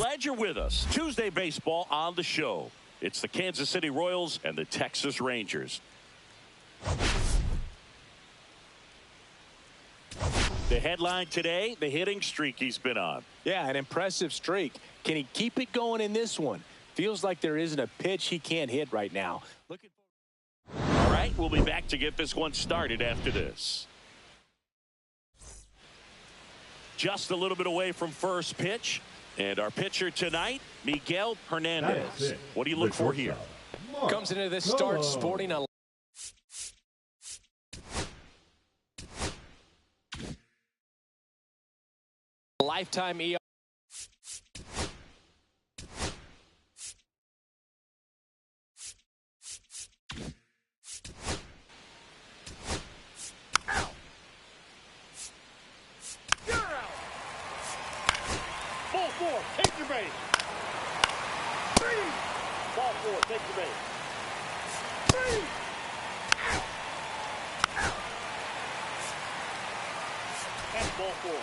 glad you're with us. Tuesday baseball on the show. It's the Kansas City Royals and the Texas Rangers. The headline today, the hitting streak he's been on. Yeah, an impressive streak. Can he keep it going in this one? Feels like there isn't a pitch he can't hit right now. All right, we'll be back to get this one started after this. Just a little bit away from first pitch. And our pitcher tonight, Miguel Hernandez. What do you look for here? Comes into this start sporting a lifetime ER. Ball four, take your base. Ball four, take your base. That's ball four.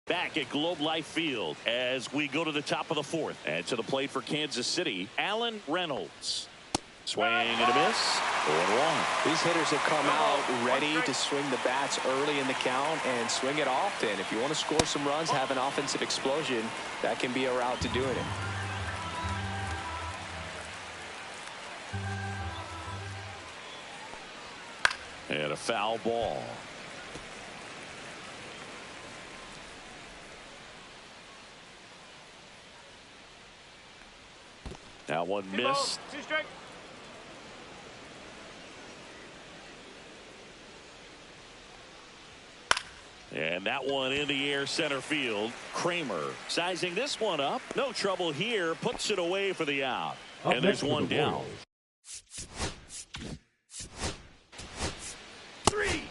Back at Globe Life Field as we go to the top of the fourth. And to the plate for Kansas City, Allen Reynolds. Swing and a miss. 0-1. These hitters have come out ready to swing the bats early in the count and swing it often. If you want to score some runs, have an offensive explosion, that can be a route to doing it. And a foul ball. Now one missed. And that one in the air center field. Kramer sizing this one up. No trouble here. Puts it away for the out. And there's one down. Three.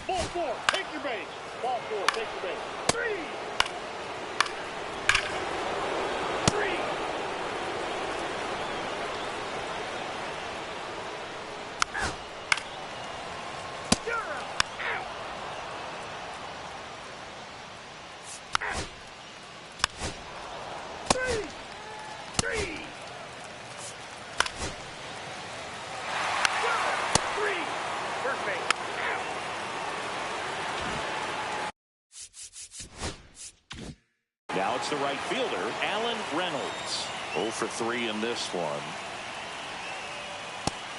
Ball four, take your base. Ball four, take your base. Three. Now it's the right fielder, Allen Reynolds. 0 for 3 in this one.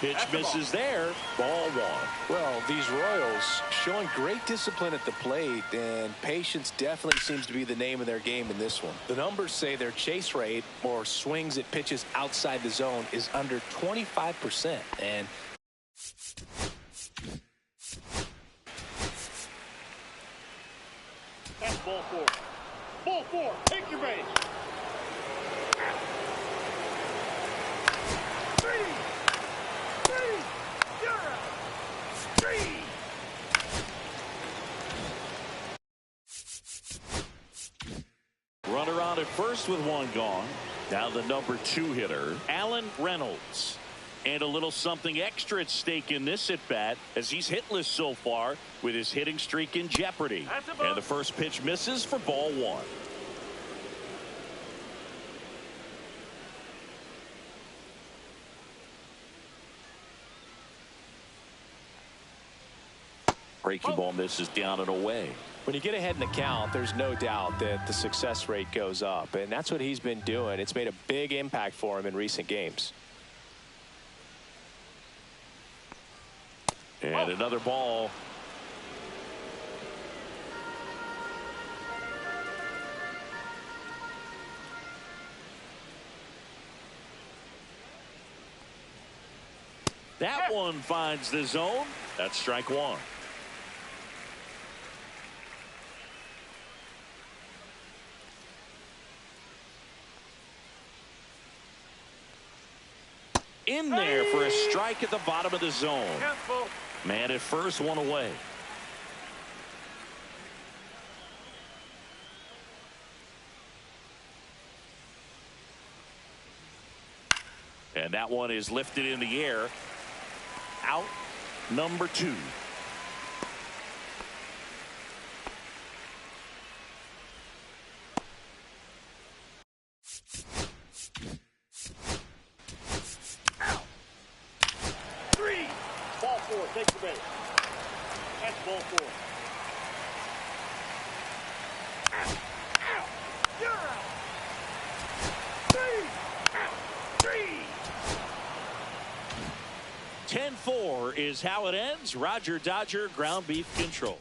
Pitch misses there. Ball one. Well, these Royals showing great discipline at the plate, and patience definitely seems to be the name of their game in this one. The numbers say their chase rate, or swings at pitches outside the zone, is under 25%. And that's ball four. Ball four, take your base. Runner on at first with one gone. Now the number 2 hitter, Allen Reynolds. And a little something extra at stake in this at-bat as he's hitless so far with his hitting streak in jeopardy. And the first pitch misses for ball one. Breaking ball misses down and away. when you get ahead in the count, there's no doubt that the success rate goes up, and that's what he's been doing. It's made a big impact for him in recent games. And another ball. That one finds the zone. That's strike one. In there for a strike at the bottom of the zone. Man at first, one away. And that one is lifted in the air. Out number 2. Ball 4, take the base. That's ball 4. You're out. 10-4 is how it ends. Roger Dodger ground beef control.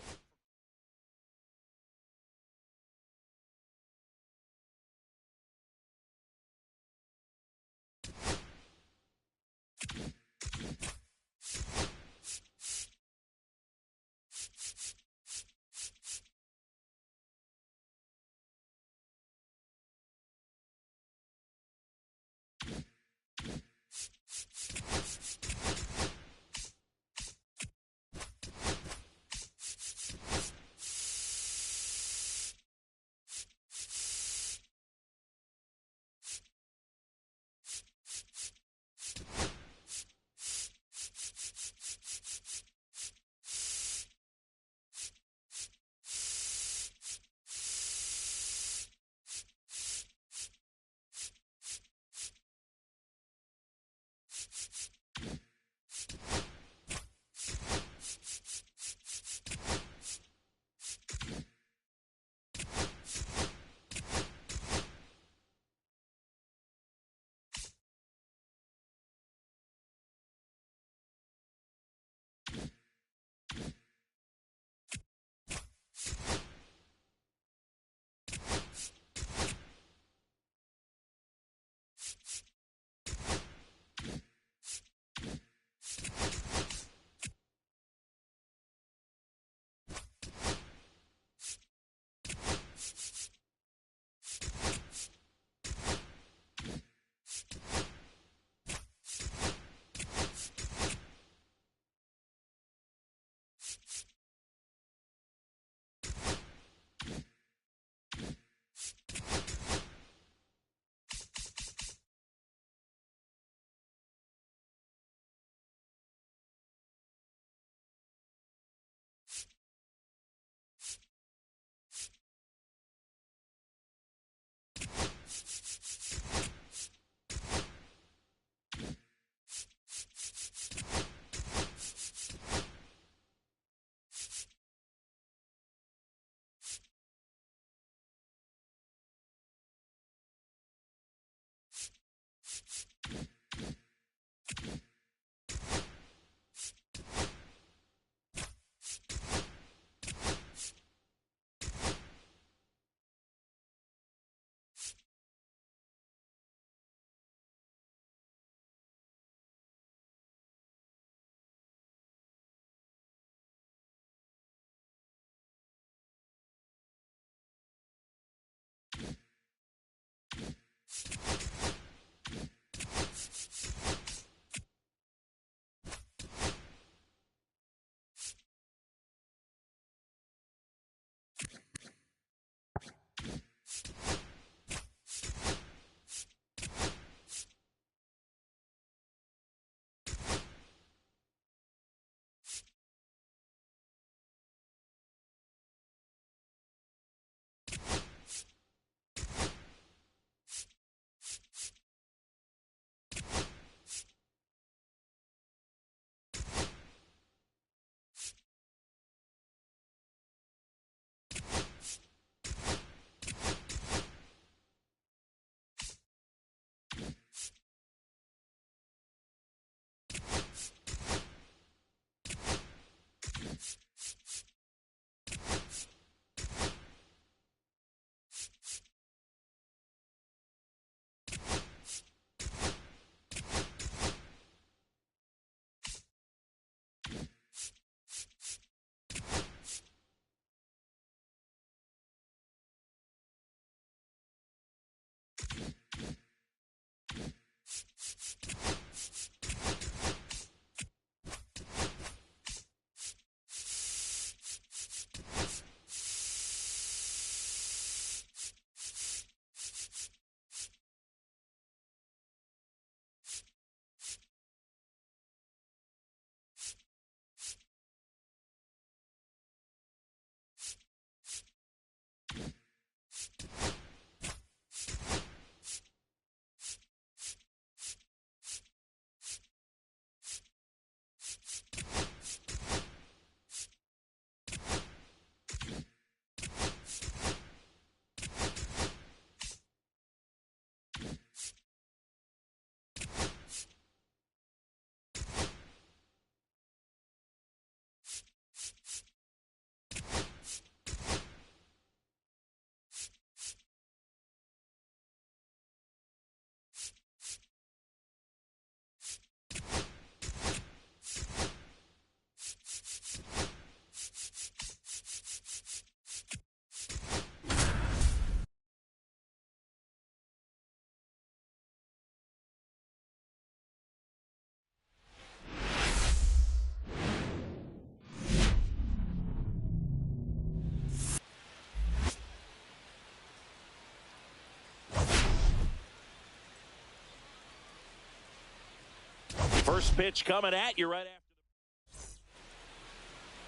First pitch coming at you right after.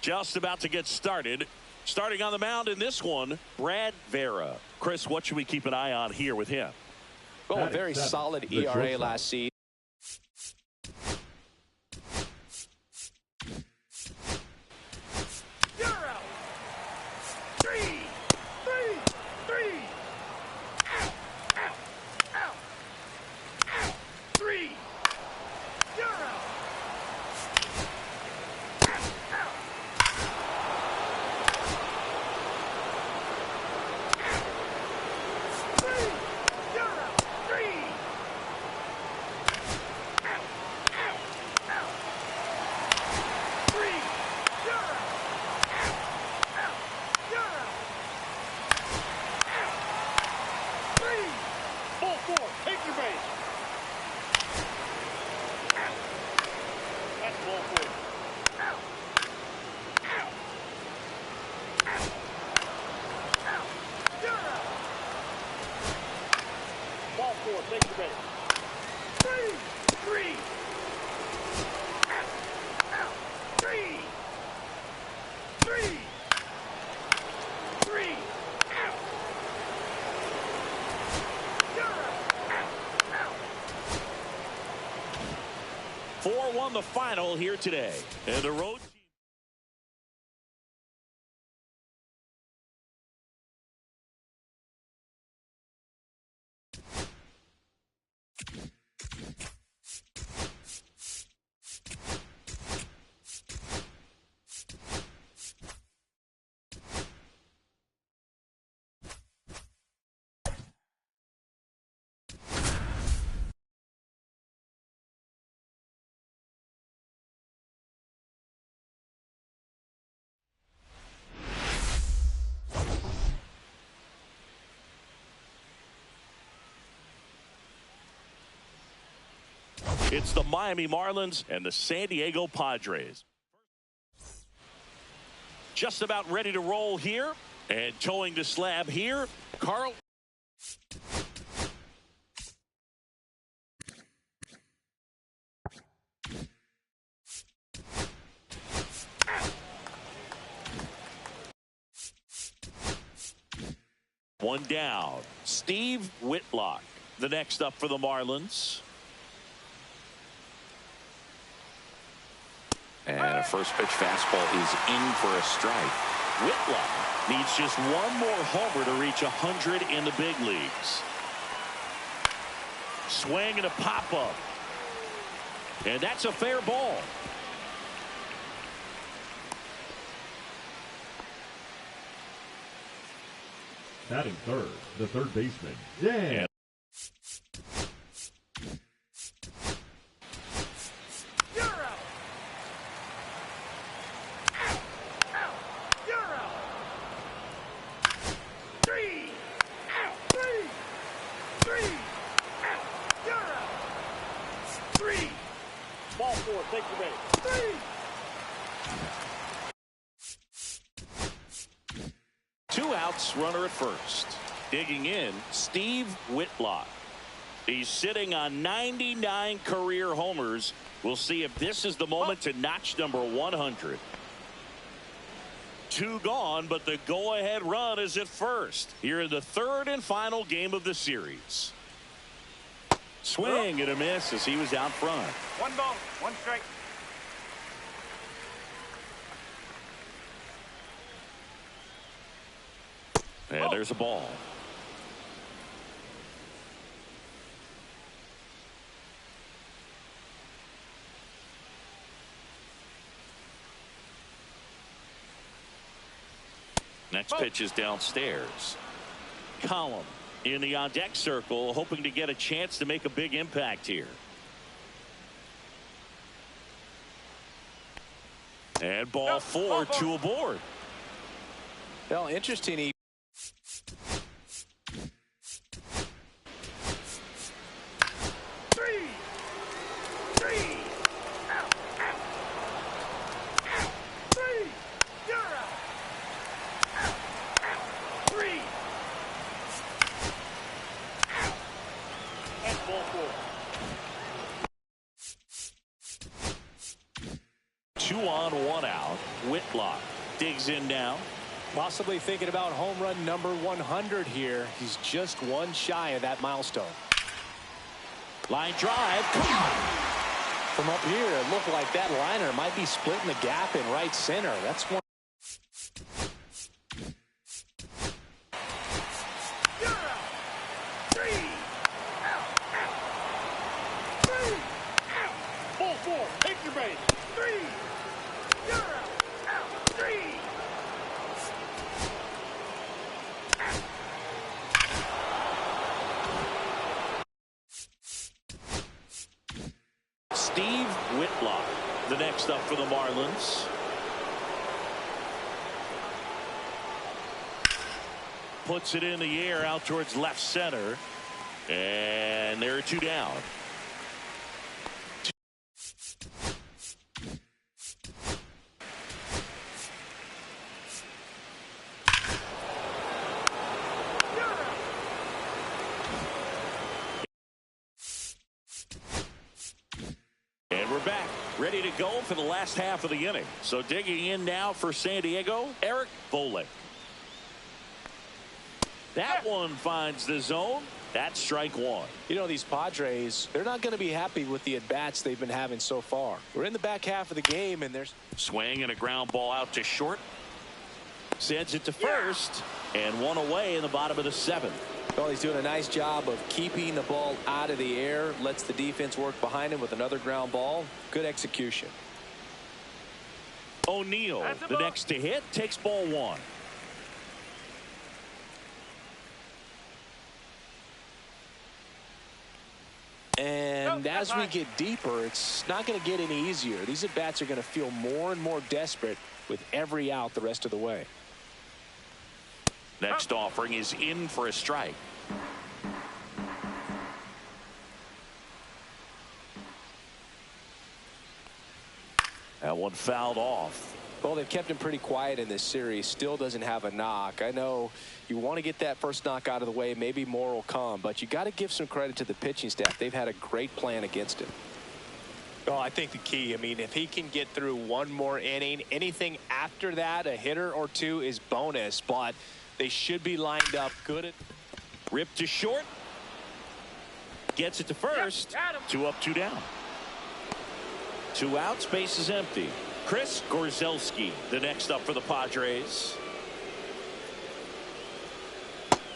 Just about to get started. Starting on the mound in this one, Brad Vera. Chris, what should we keep an eye on here with him? Well, a very solid ERA last season. Won the final here today. And the road team. It's the Miami Marlins and the San Diego Padres. Just about ready to roll here. And towing the slab here, Carl. One down. Steve Whitlock, the next up for the Marlins. And a first pitch fastball is in for a strike. Whitlock needs just one more homer to reach 100 in the big leagues. Swing and a pop up. And that's a fair ball. Batting third, the third baseman, Dan. Runner at first. Digging in, Steve Whitlock. He's sitting on 99 career homers. We'll see if this is the moment to notch number 100. Two gone, but the go-ahead run is at first. Here in the third and final game of the series. Swing and a miss as he was out front. One ball, one strike. And there's a ball. Next pitch is downstairs. Column in the on-deck circle, hoping to get a chance to make a big impact here. And ball four, two aboard. Well, interesting. He's in now. Possibly thinking about home run number 100 here. He's just one shy of that milestone. Line drive. From up here, it looked like that liner might be splitting the gap in right center. That's one. Ball four. Take your base. 3. You're out. 3. Steve Whitlock, the next up for the Marlins. Puts it in the air out towards left center. And there are 2 down. And we're back, ready to go for the last half of the inning. So digging in now for San Diego, Eric Bolek. That one finds the zone. That's strike 1. You know, these Padres, they're not going to be happy with the at-bats they've been having so far. We're in the back half of the game, and there's Swing and a ground ball out to short. Sends it to first, and one away in the bottom of the 7th. Well, he's doing a nice job of keeping the ball out of the air, lets the defense work behind him with another ground ball. Good execution. O'Neill, the next to hit, takes ball 1. And as we get deeper, it's not going to get any easier. These at-bats are going to feel more and more desperate with every out the rest of the way. Next offering is in for a strike. That one fouled off. Well, they've kept him pretty quiet in this series. Still doesn't have a knock. I know you want to get that first knock out of the way. Maybe more will come, but you got to give some credit to the pitching staff. They've had a great plan against him. Oh, I think the key, I mean, if he can get through one more inning, anything after that, a hitter or 2 is bonus, but they should be lined up good. Ripped to short. Gets it to first. 2 up, 2 down. 2 out, space is empty. Chris Gorzelski, the next up for the Padres.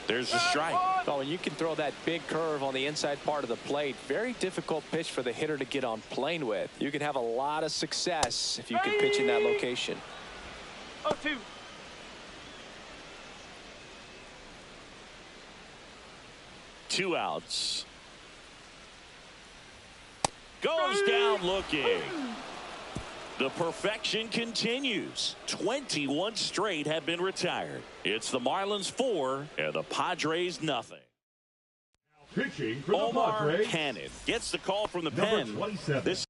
There's the strike. Oh, and you can throw that big curve on the inside part of the plate. Very difficult pitch for the hitter to get on plane with. You can have a lot of success if you can pitch in that location. 0-2. Two outs. Goes down looking. The perfection continues. 21 straight have been retired. It's the Marlins 4 and the Padres nothing. Pitching for the Omar Padres. Cannon gets the call from the Number pen. 27. This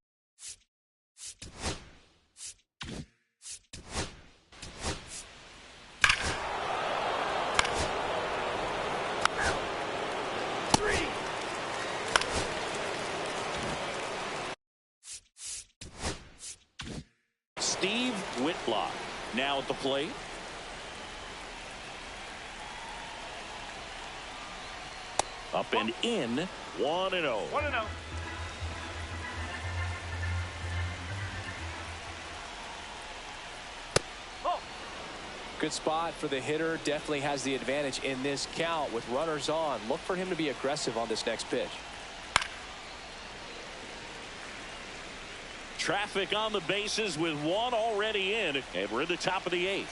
Steve Whitlock now at the plate. Up and in, 1-0. 1-0. Good spot for the hitter. Definitely has the advantage in this count with runners on. Look for him to be aggressive on this next pitch. Traffic on the bases with one already in, and we're in the top of the 8th.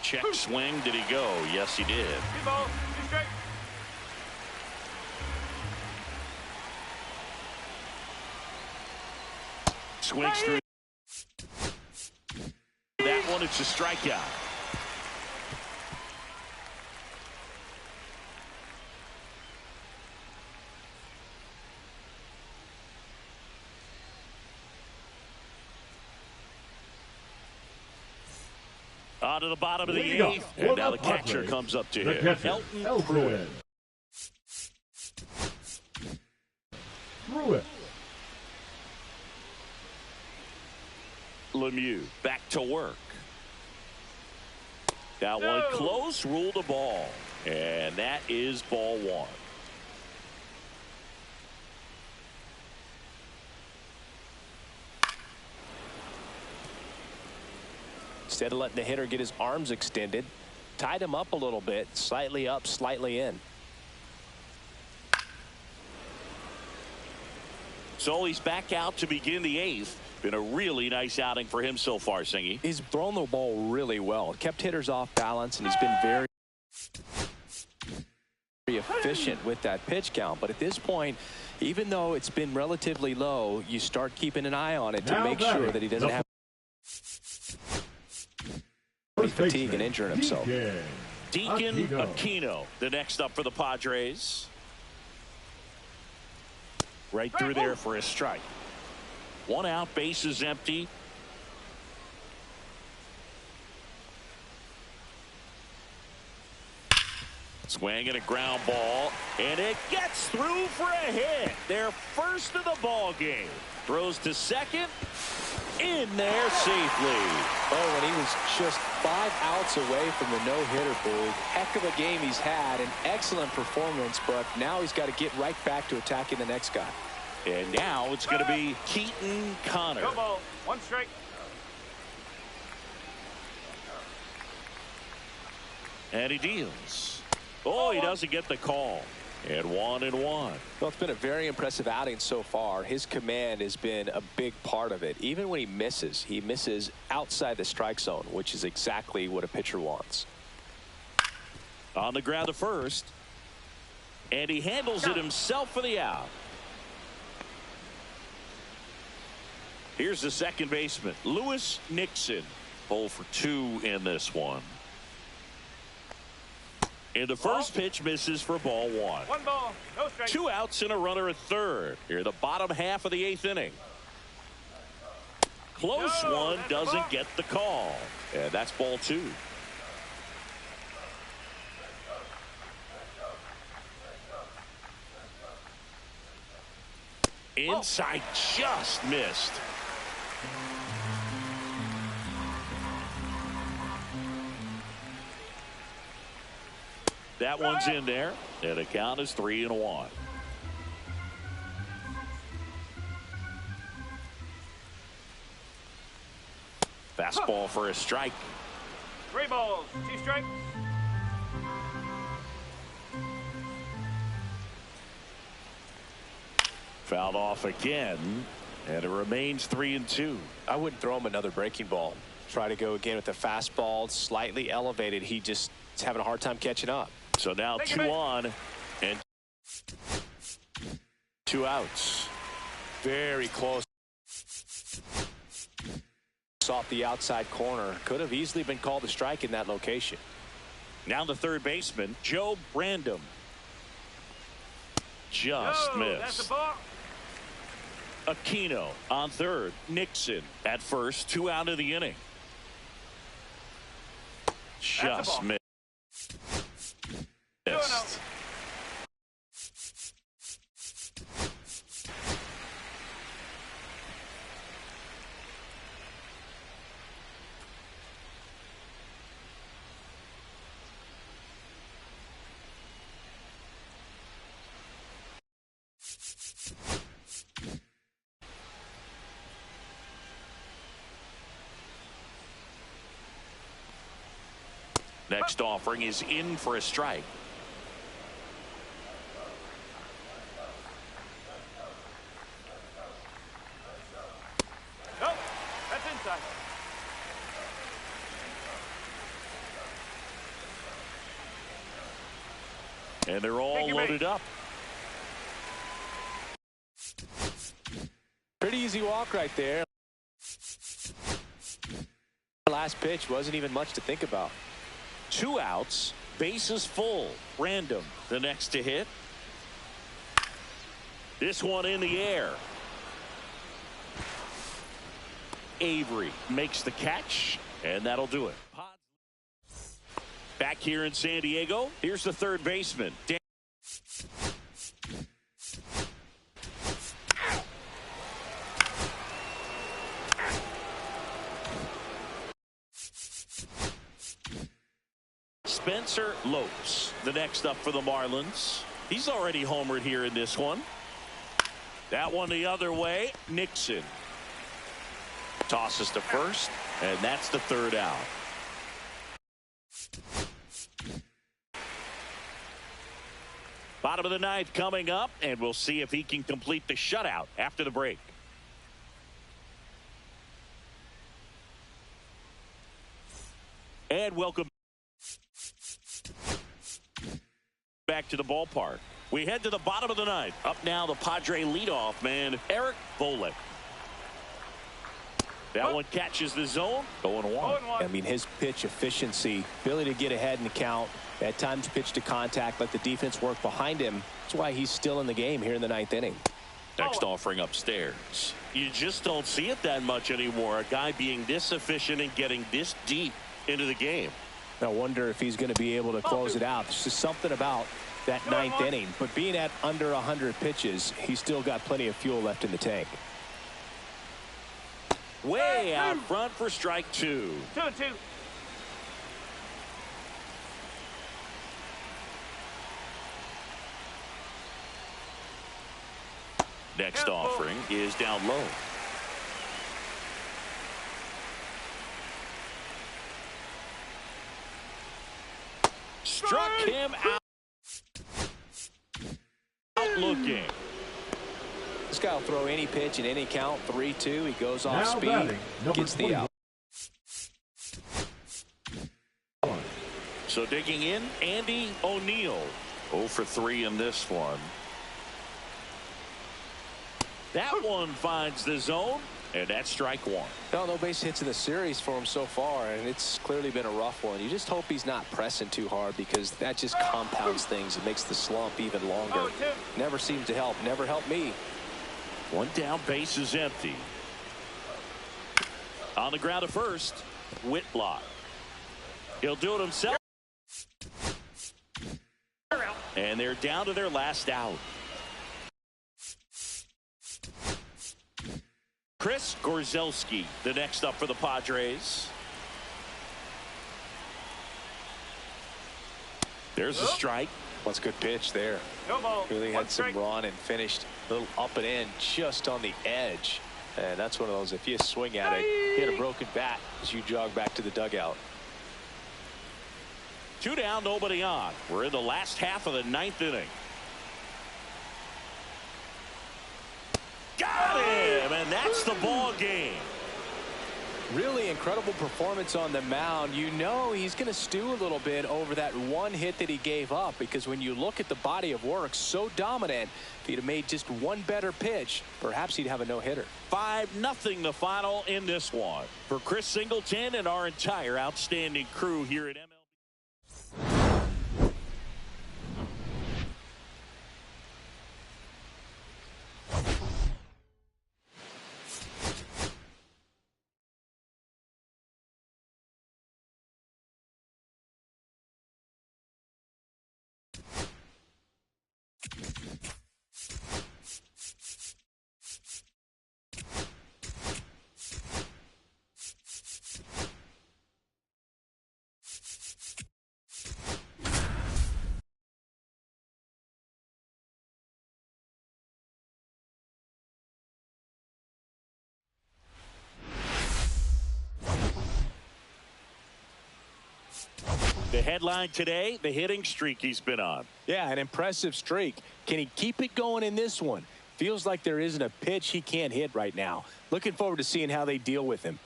Check swing. Did he go? Yes, he did. 2 balls, 2 strikes. Swings through that one. It's a strikeout. On to the bottom of the 8th, and now the catcher comes up to him. Elton Pruitt. Lemieux back to work. That one close, ruled a ball. And that is ball one. Instead of letting the hitter get his arms extended, tied him up a little bit, slightly up, slightly in. So he's back out to begin the eighth. Been a really nice outing for him so far, Singy. He's thrown the ball really well. Kept hitters off balance, and he's been very efficient with that pitch count. But at this point, even though it's been relatively low, you start keeping an eye on it to make sure that he doesn't have fatigue and injuring himself. Deacon Aquino, the next up for the Padres. Right through there for a strike. One out, bases empty. Swing and a ground ball, and it gets through for a hit. Their first of the ball game. Throws to second. In there safely. Oh, and he was just 5 outs away from the no-hitter, Boog. Heck of a game he's had, an excellent performance, but now he's got to get right back to attacking the next guy. And now it's going to be Keaton Connor. No ball. 1 strike. And he deals. Oh, he doesn't get the call. And 1-1. Well, it's been a very impressive outing so far. His command has been a big part of it. Even when he misses outside the strike zone, which is exactly what a pitcher wants. On the ground to first. And he handles it himself for the out. Here's the second baseman, Lewis Nixon. 0 for 2 in this one. And the first pitch misses for ball 1. 1 ball, no strike. 2 outs and a runner at third. Here, the bottom half of the 8th inning. Close one, doesn't get the call. And that's ball 2. Inside, just missed. That one's in there, and the count is 3-1. Fastball for a strike. 3 balls, 2 strikes. Fouled off again, and it remains 3-2. I wouldn't throw him another breaking ball. Try to go again with the fastball, slightly elevated. He just is having a hard time catching up. So now 2 on and 2 outs. Very close. Off the outside corner. Could have easily been called a strike in that location. Now the third baseman, Joe Brandom. Just missed. That's a ball. Aquino on third. Nixon at first. 2 out of the inning. Just missed. Next offering is in for a strike. Nope, that's inside. And they're all loaded up. Pretty easy walk right there. Last pitch wasn't even much to think about. 2 outs, bases full. Random, the next to hit. This one in the air. Avery makes the catch, and that'll do it. Back here in San Diego, here's the third baseman. Spencer Lopes, the next up for the Marlins. He's already homered here in this one. That one the other way. Nixon tosses to first, and that's the third out. Bottom of the ninth coming up, and we'll see if he can complete the shutout after the break. And welcome back to the ballpark. We head to the bottom of the ninth. Up now, the Padre leadoff man, Eric Bolek. That one catches the zone. 0-1. I mean, his pitch efficiency, ability to get ahead in the count, at times pitch to contact, let the defense work behind him. That's why he's still in the game here in the ninth inning. Next offering upstairs. You just don't see it that much anymore. A guy being this efficient and getting this deep into the game. I wonder if he's going to be able to close it out. There's just something about that ninth inning. But being at under 100 pitches, he's still got plenty of fuel left in the tank. Way out front for strike two. 2-2. Next offering is down low. Struck him out. Looking. This guy will throw any pitch in any count. 3-2. He goes off Now speed, batting, number gets the out. So digging in, Andy O'Neill. 0 for 3 in this one. That one finds the zone, and that's strike one. No base hits in the series for him so far, and it's clearly been a rough one. You just hope he's not pressing too hard, because that just compounds things. It makes the slump even longer. Never seems to help. Never helped me. One down, base is empty. On the ground at first, Whitlock. He'll do it himself. And they're down to their last out. Chris Gorzelski, the next up for the Padres. There's a strike. What's a good pitch there. Really had some run and finished a little up and in just on the edge. And that's one of those, if you swing at it, hit a broken bat as you jog back to the dugout. 2 down, nobody on. We're in the last half of the ninth inning. Got him, and that's the ball game. Really incredible performance on the mound. You know he's going to stew a little bit over that one hit that he gave up, because when you look at the body of work, so dominant, if he'd have made just one better pitch, perhaps he'd have a no-hitter. 5-0 the final in this one. For Chris Singleton and our entire outstanding crew here at MLB. The headline today, the hitting streak he's been on. Yeah, an impressive streak. Can he keep it going in this one? Feels like there isn't a pitch he can't hit right now. Looking forward to seeing how they deal with him.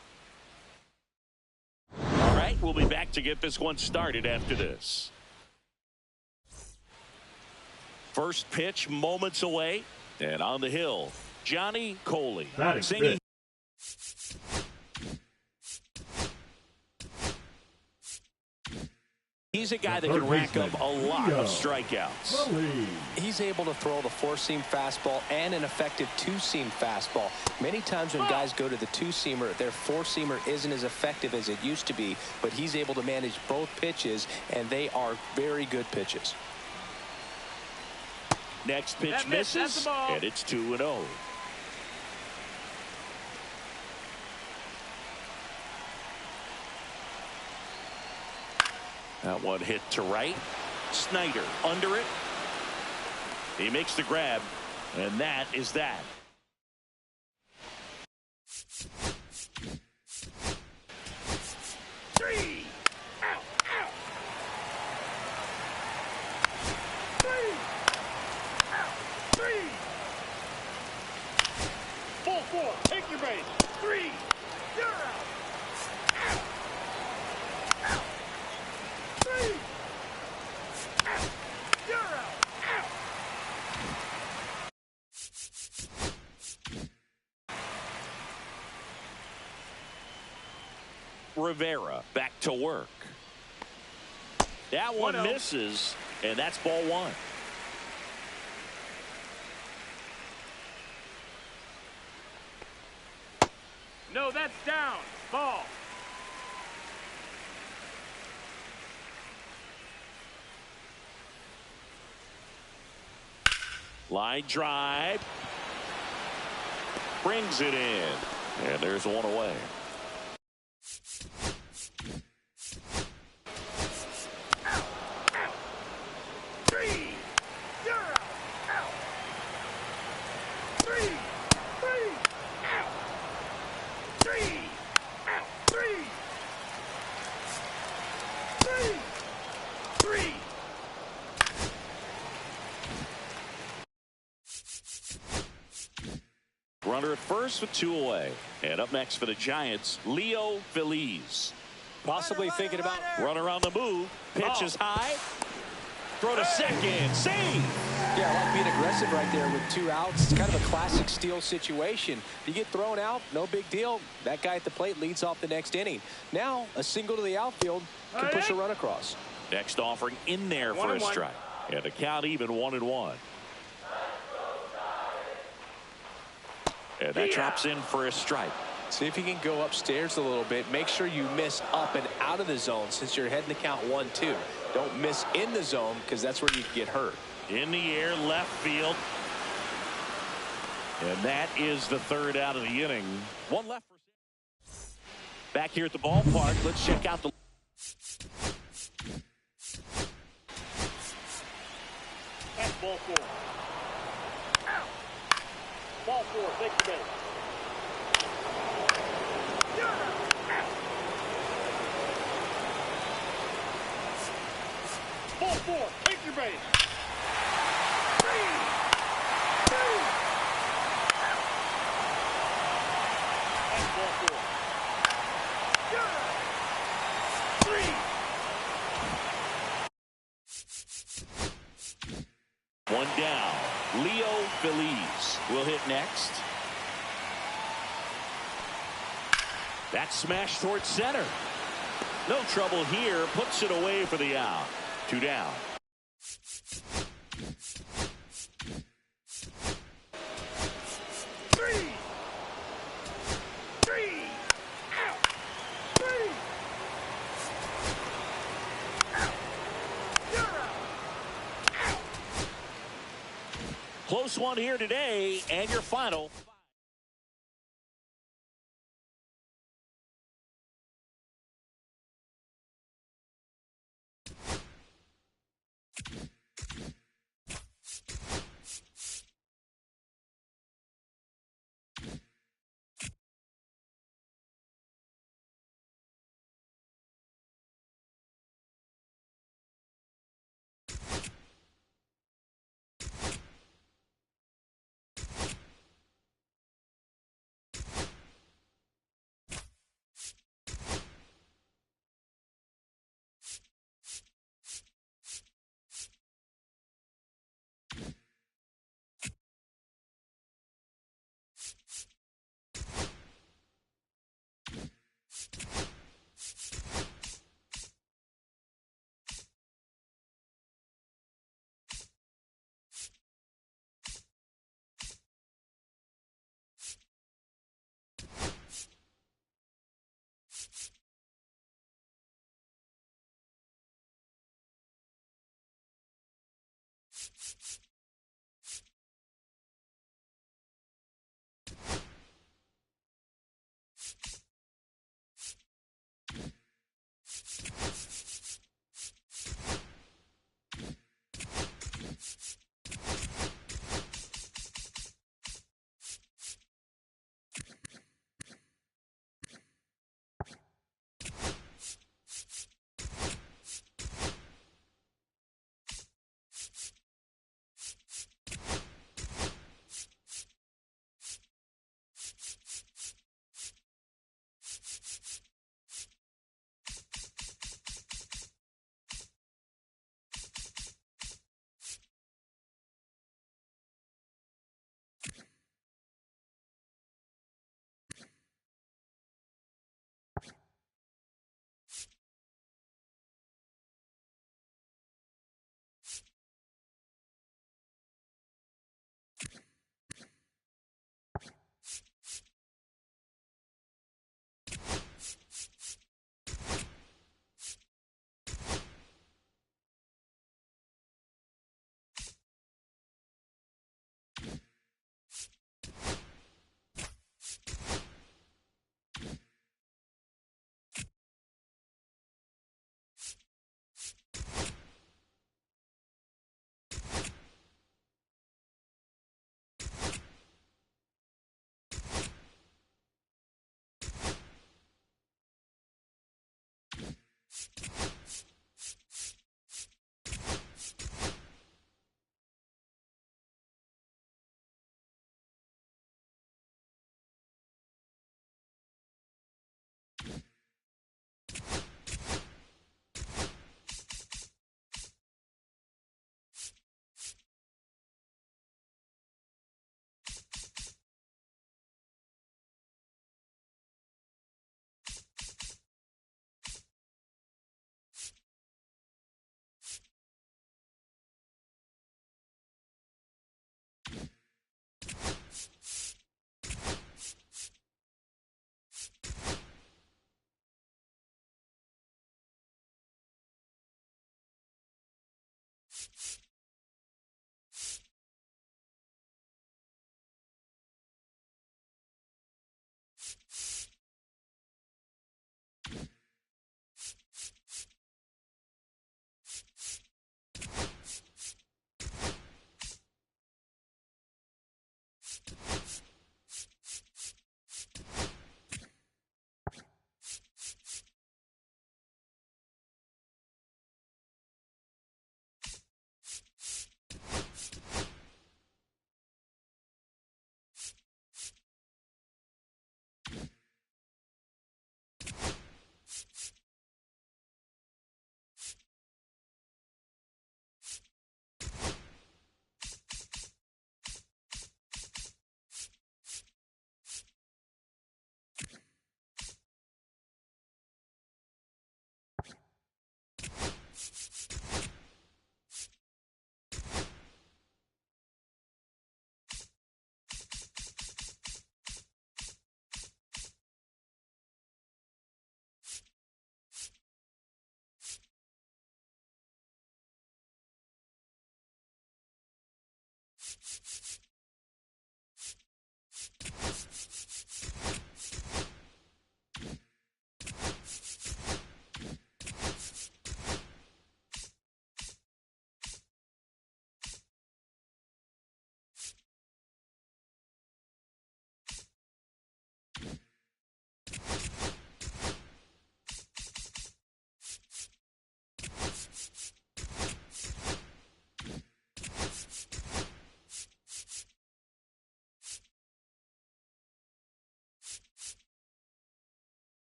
All right, we'll be back to get this one started after this. First pitch moments away, and on the hill, Johnny Coley. Singing. He's a guy that can rack up a lot of strikeouts. He's able to throw the four-seam fastball and an effective two-seam fastball. Many times when guys go to the two-seamer, their four-seamer isn't as effective as it used to be, but he's able to manage both pitches, and they are very good pitches. Next pitch misses, and it's 2-0. That one hit to right. Snyder under it. He makes the grab, and that is that. Three. Out. Out. Three. Out. Three. Full four. Take your base. Three. You're out. Out. Out. Three. Out. You're out. Out. Rivera back to work. That one misses, and that's ball one. No, that's down. Ball. Line drive. Brings it in. And there's one away. Three. You're out. Out. Three. Three. Out. Three. Out. Three. Three. Three. Runner at first with two away. And up next for the Giants, Leo Feliz. Possibly thinking about Runner on the move. Pitch is high. Throw to second. Save. Yeah, I like being aggressive right there with two outs. It's kind of a classic steal situation. You get thrown out, no big deal. That guy at the plate leads off the next inning. Now, a single to the outfield can push a run across. Next offering in there for a strike. And the count even 1-1. And that drops in for a strike. See if you can go upstairs a little bit. Make sure you miss up and out of the zone since you're heading to count 1-2. Don't miss in the zone because that's where you can get hurt. In the air, left field. And that is the third out of the inning. One left. Back here at the ballpark, let's check out the... That's ball four. Out. Ball four. Take the base. You're out. Out. Ball four. Take your base. Three. Two. Out. That's ball four. You're out. Three. One down. Leo Feliz will hit next. That smash towards center. No trouble here. Puts it away for the out. Two down. Three. Three. Out. Three. Out. You're out. Out. Close one here today, and your final.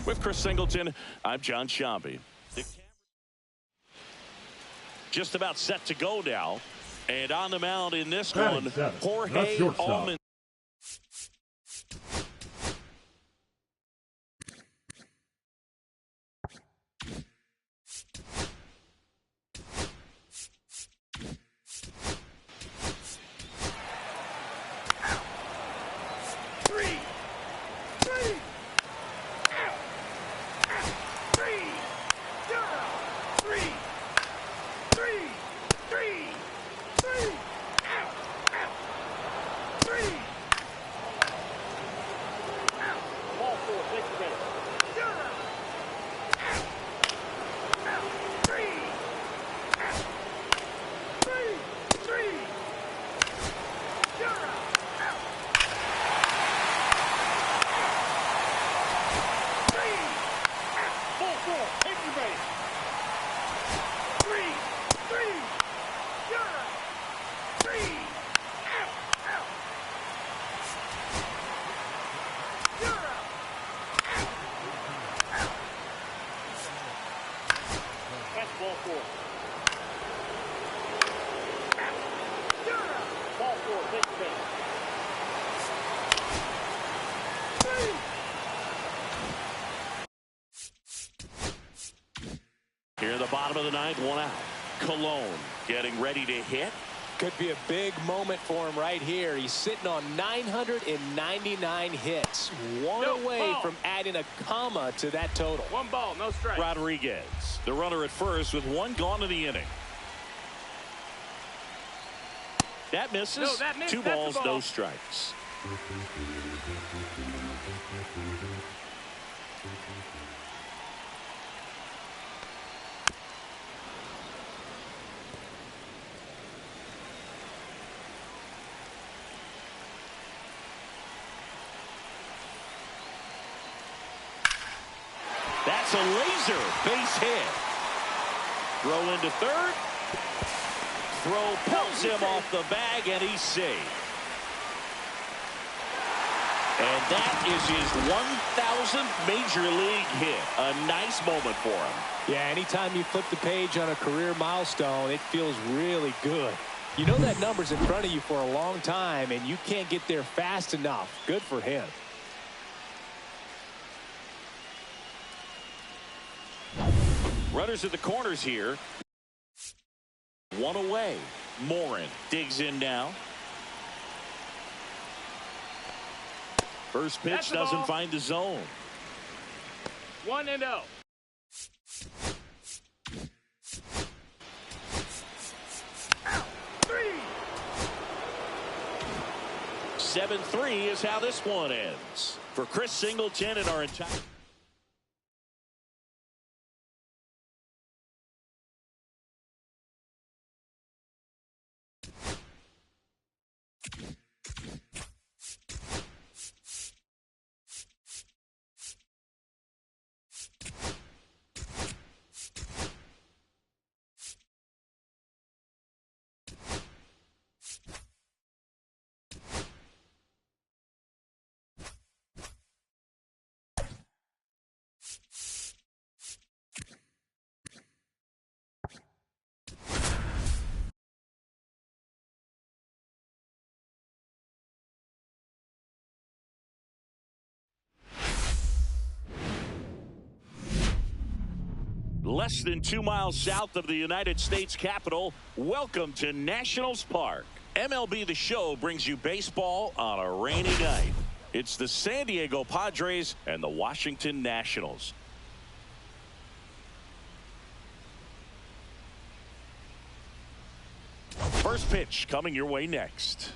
With Chris Singleton, I'm John Shambi. Just about set to go now. And on the mound in this one, Jorge Almonte. Here in the bottom of the ninth, one out. Cologne getting ready to hit. Could be a big moment for him right here. He's sitting on 999 hits. One away from adding a comma to that total. One ball, no strike. Rodriguez, the runner at first with one gone in the inning. That misses. No, that missed. Two That's balls, a ball. no strikes. That's a laser base hit. Throw into third. Throw pulls him off the bag, and he's safe. And that is his 1,000th major league hit. A nice moment for him. Yeah, anytime you flip the page on a career milestone, it feels really good. You know that number's in front of you for a long time, and you can't get there fast enough. Good for him. Runners at the corners here. One away. Morin digs in now. First pitch doesn't find the zone. 1-0. 7-3 is how this one ends. For Chris Singleton and our entire... Less than 2 miles south of the United States Capitol, welcome to Nationals Park. MLB The Show brings you baseball on a rainy night. It's the San Diego Padres and the Washington Nationals. First pitch coming your way next.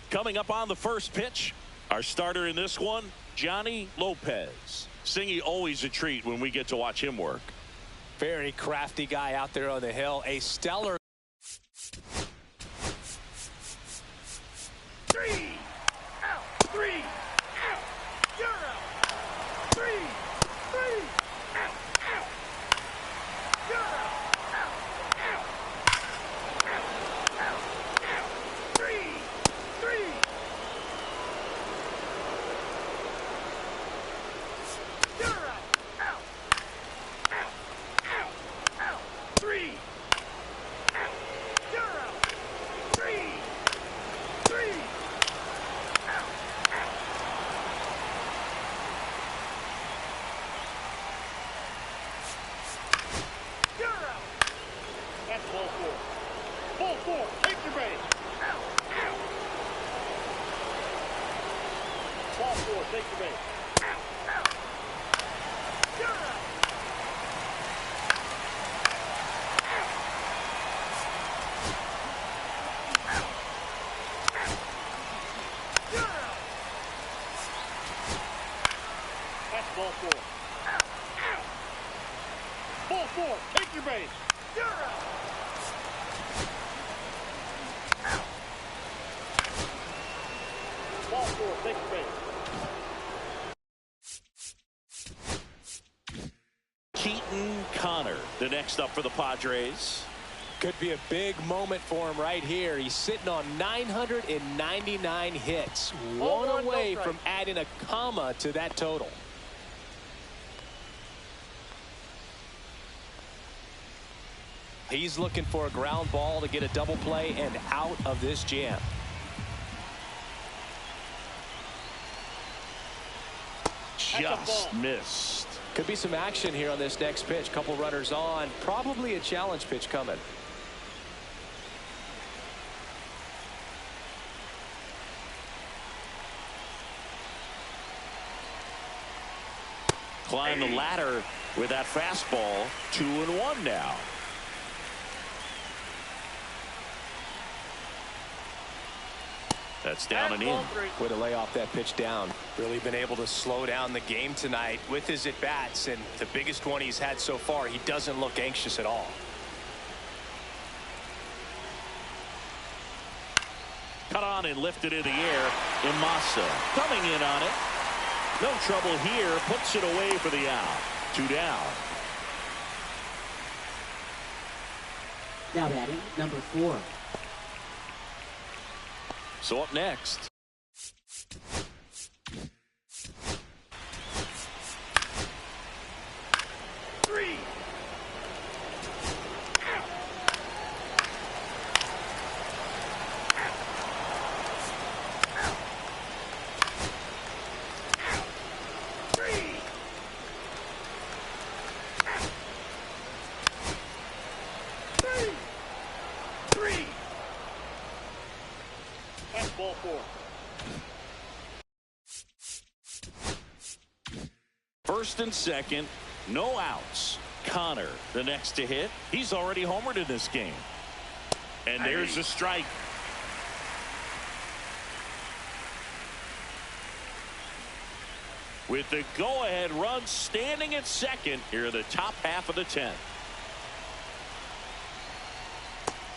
Coming up on the first pitch, our starter in this one, Johnny Lopez. Singy, always a treat when we get to watch him work. Very crafty guy out there on the hill. A stellar. 3 out. 3 out. You're out. 3 out. Out. You're out. Out. Out. Out. 3. Ball four. Ball four. Take your base. Ball four. Take your base. You're out. You're out. That's ball four. Ball four. Take your base. You're out. Ball four. Take your base. Keaton Connor, the next up for the Padres. Could be a big moment for him right here. He's sitting on 999 hits. One away from adding a comma to that total. He's looking for a ground ball to get a double play and out of this jam. Just missed. Could be some action here on this next pitch. Couple runners on. Probably a challenge pitch coming. Climb the ladder with that fastball. 2-1 now. That's down and in. Way to lay off that pitch down. Really been able to slow down the game tonight with his at-bats, and the biggest one he's had so far. He doesn't look anxious at all. Cut on and lifted in the air. Imasa coming in on it. No trouble here. Puts it away for the out. 2 down. Now batting, number 4. So up next. Three. That's ball four. First and second, no outs. Connor, the next to hit. He's already homered in this game. And there's a strike. With the go-ahead run standing at second here in the top half of the 10th.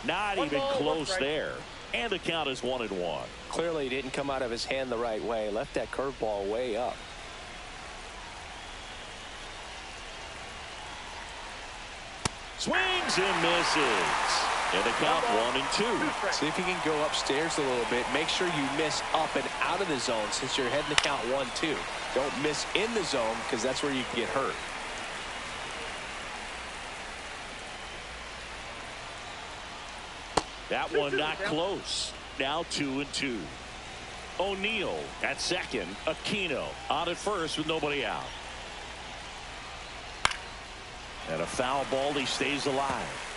Not even close there. And the count is 1-1. Clearly didn't come out of his hand the right way. Left that curveball way up. Swings and misses. And the count 1-2. See if you can go upstairs a little bit. Make sure you miss up and out of the zone since you're heading to count 1-2. Don't miss in the zone because that's where you can get hurt. That one not close. Now 2-2. O'Neill at second. Aquino on at first with nobody out. And a foul ball. He stays alive.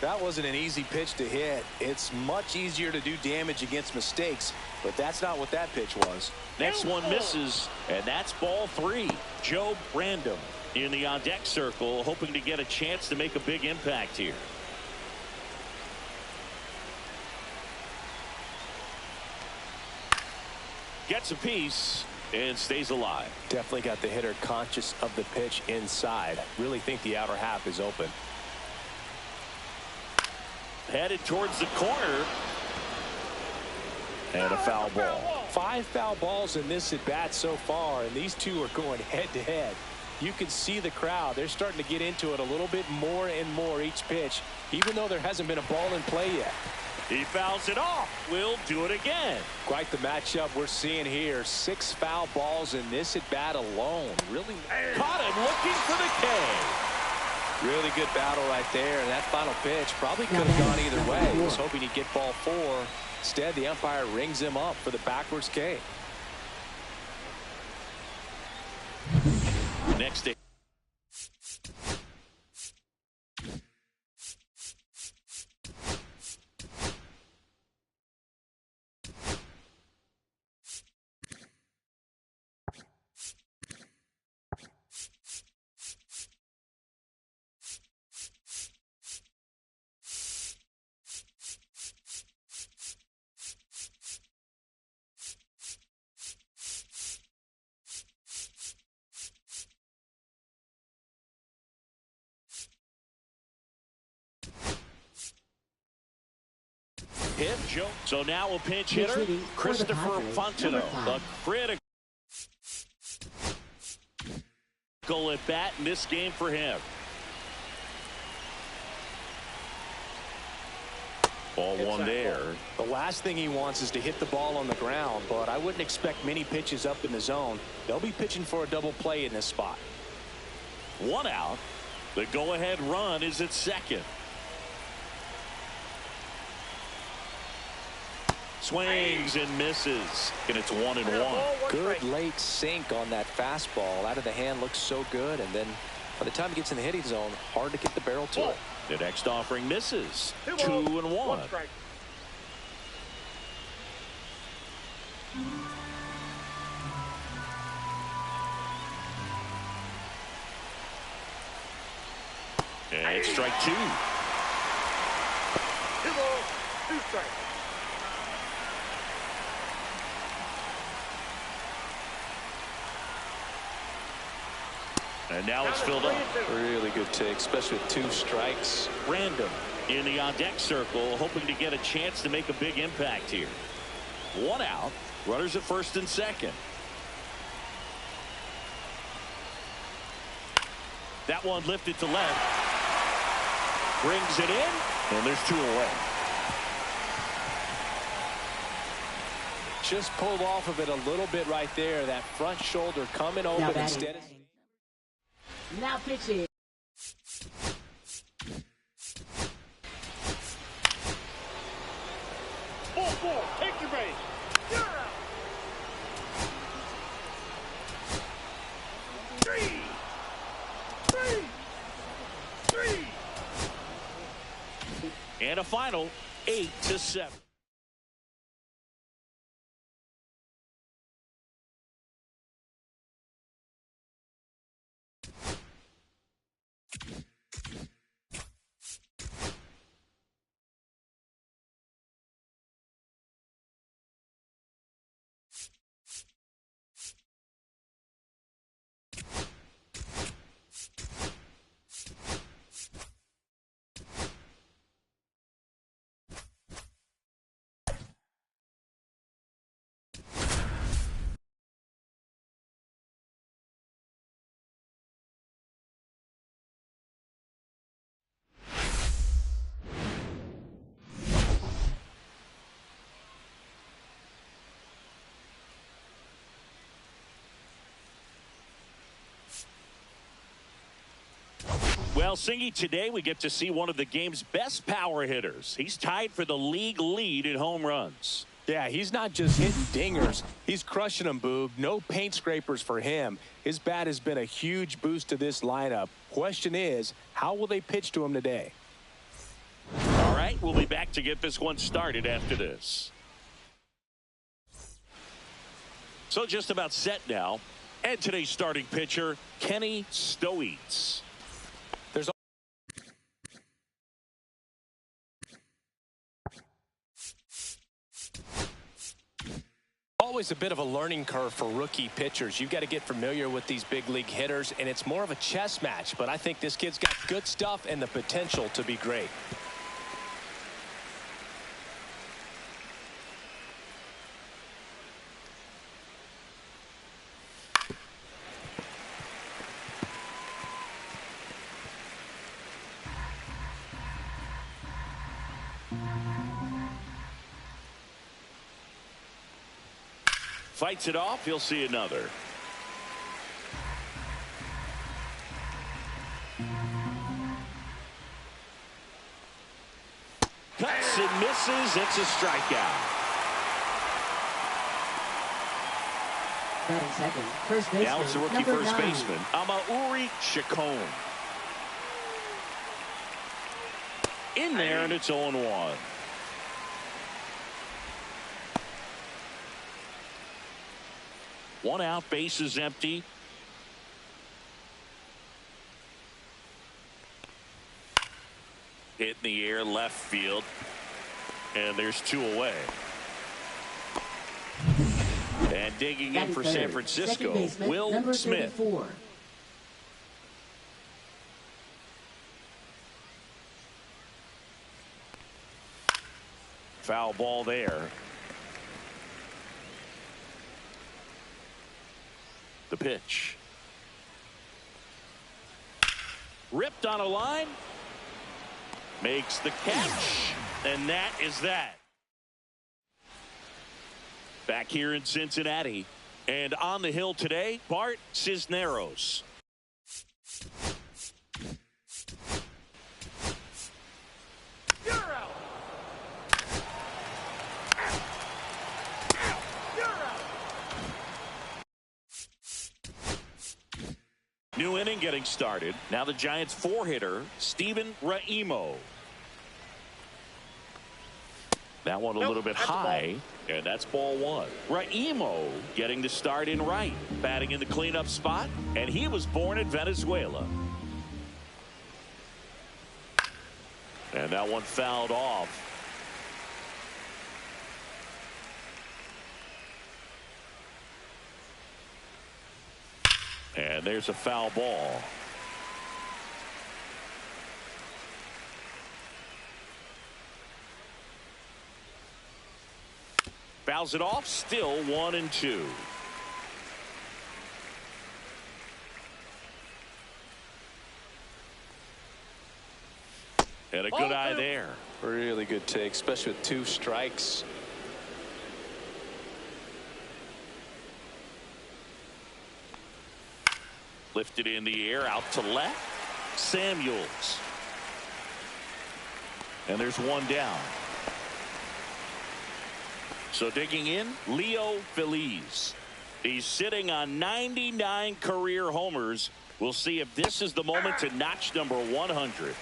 That wasn't an easy pitch to hit. It's much easier to do damage against mistakes, but that's not what that pitch was. Next one misses, and that's ball 3. Joe Brandom in the on-deck circle, hoping to get a chance to make a big impact here. Gets a piece and stays alive. Definitely got the hitter conscious of the pitch inside. Really think the outer half is open. Headed towards the corner. And a foul ball. 5 foul balls in this at bat so far, and these two are going head to head. You can see the crowd. They're starting to get into it a little bit more and more each pitch, even though there hasn't been a ball in play yet. He fouls it off. We'll do it again. Quite the matchup we're seeing here. 6 foul balls in this at bat alone. Really caught him looking for the K. Really good battle right there, and that final pitch probably could have gone either way. He was hoping he'd get ball 4. Instead, the umpire rings him up for the backwards K. Next day. Joe. So now a pinch hitter, Christopher Fontenot, the critical at bat in this game for him. Ball 1 there. The last thing he wants is to hit the ball on the ground, but I wouldn't expect many pitches up in the zone. They'll be pitching for a double play in this spot. 1 out. The go-ahead run is at second. Swings and misses, and it's 1-1. Good late sink on that fastball. Out of the hand, looks so good, and then by the time it gets in the hitting zone, hard to get the barrel to it. The next offering misses. 2-1. And it's strike 2. 2 balls, 2 strikes. And now it's filled up. Really good take, especially with 2 strikes. Random in the on-deck circle, hoping to get a chance to make a big impact here. 1 out. Runners at first and second. That one lifted to left. Brings it in, and there's 2 away. Just pulled off of it a little bit right there. That front shoulder coming open instead of... Now pitching. Ball 4, take your base. You're out. 3. And a final 8-7. Well, Singy, today we get to see one of the game's best power hitters. He's tied for the league lead in home runs. Yeah, he's not just hitting dingers. He's crushing them, Boog. No paint scrapers for him. His bat has been a huge boost to this lineup. Question is, how will they pitch to him today? All right, we'll be back to get this one started after this. So just about set now. And today's starting pitcher, Kenny Stoets. Always a bit of a learning curve for rookie pitchers. You've got to get familiar with these big league hitters, and it's more of a chess match. But I think this kid's got good stuff and the potential to be great. Fights it off. He'll see another. misses. It's a strikeout. Batting second, first baseman, Now it's the rookie number first 9. baseman, Amauri Chacon. In there, and it's 0-1. One out, base is empty. Hit in the air, left field. And there's 2 away. And digging in for San Francisco, baseman, Will number Smith. 34. Foul ball there. The pitch. Ripped on a line. Makes the catch. And that is that. Back here in Cincinnati. And on the hill today, Bart Cisneros. You're out. You're out. New inning getting started. Now the Giants 4-hitter, Steven Raimo. That one a little bit high, and that's ball 1. Raimo getting the start in right, batting in the cleanup spot, and he was born in Venezuela. And that one fouled off. And there's a foul ball. Fouls it off, still 1-2. And a good eye there. Really good take, especially with 2 strikes. Lifted in the air, out to left. Samuels. And there's 1 down. So digging in, Leo Feliz. He's sitting on 99 career homers. We'll see if this is the moment to notch number 100.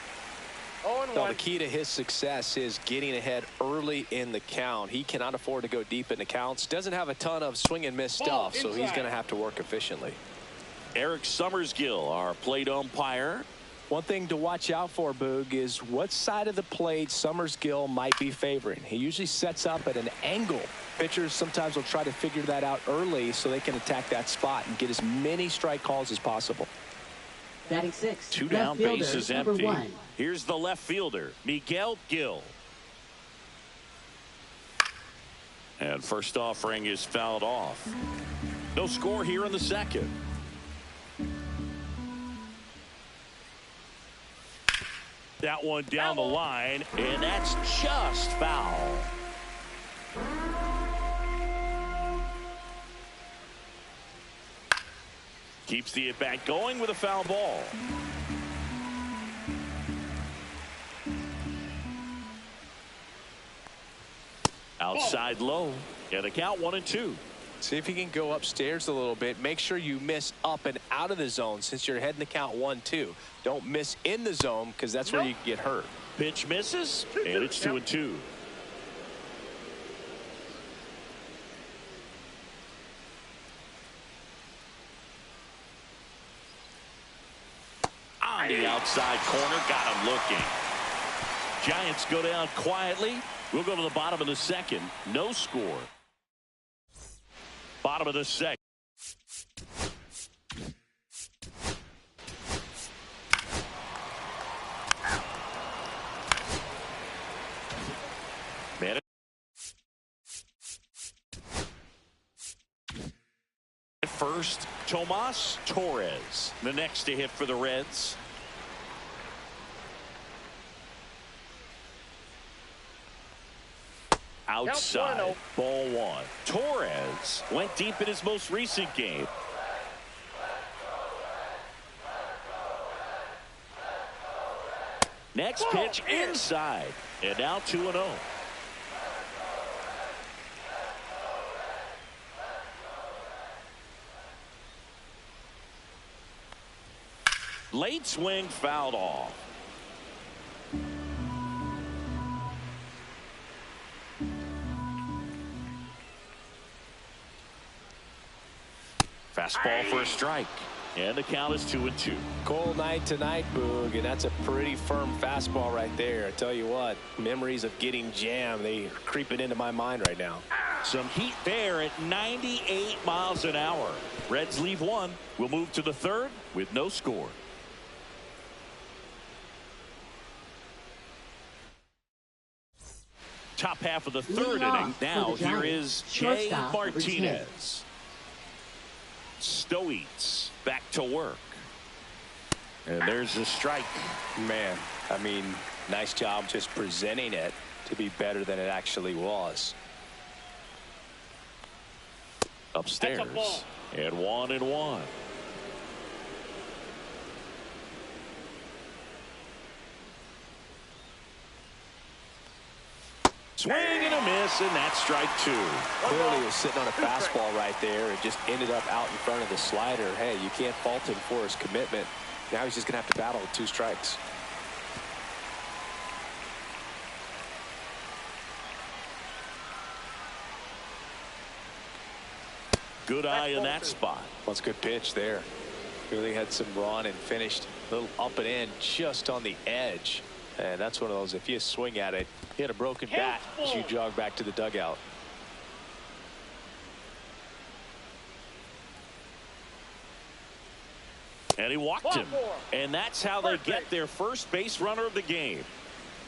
Well, the key to his success is getting ahead early in the count. He cannot afford to go deep in the counts. Doesn't have a ton of swing and miss stuff, so he's going to have to work efficiently. Eric Summersgill, our plate umpire. One thing to watch out for, Boog, is what side of the plate Summersgill might be favoring. He usually sets up at an angle. Pitchers sometimes will try to figure that out early so they can attack that spot and get as many strike calls as possible. Batting 6, 2 down, left fielder, base is number empty. 1. Here's the left fielder, Miguel Gil. And first offering is fouled off. No score here in the second. That one down the line, and that's just foul. Keeps the at-bat going with a foul ball. Outside low, and the count 1-2. See if you can go upstairs a little bit. Make sure you miss up and out of the zone since you're heading the count 1-2. Don't miss in the zone because that's where you get hurt. Pitch misses, and it's 2-2. On the outside corner, got him looking. Giants go down quietly. We'll go to the bottom of the second. No score. Bottom of the second. Man, at first, Tomas Torres, the next to hit for the Reds. Outside, ball 1. Torres went deep in his most recent game. Next pitch inside, and now 2-0. Late swing fouled off. Fastball for a strike. And the count is 2-2. Cold night tonight, Boog, and that's a pretty firm fastball right there. I tell you what, memories of getting jammed, they are creeping into my mind right now. Some heat there at 98 miles an hour. Reds leave one. We'll move to the third with no score. Top half of the third inning. Now here is Jay Martinez. Stoites back to work. And there's the strike. Man, I mean, nice job just presenting it to be better than it actually was. Upstairs. And 1-1. Swing and a miss, and that's strike two. Clearly was sitting on a fastball right there and just ended up out in front of the slider. Hey, you can't fault him for his commitment. Now he's just going to have to battle with 2 strikes. Good eye in that spot. That's a good pitch there. Really had some run and finished a little up and in just on the edge. And that's one of those, if you swing at it, hit a broken bat as you jog back to the dugout. And he walked him. And that's how they get their first base runner of the game.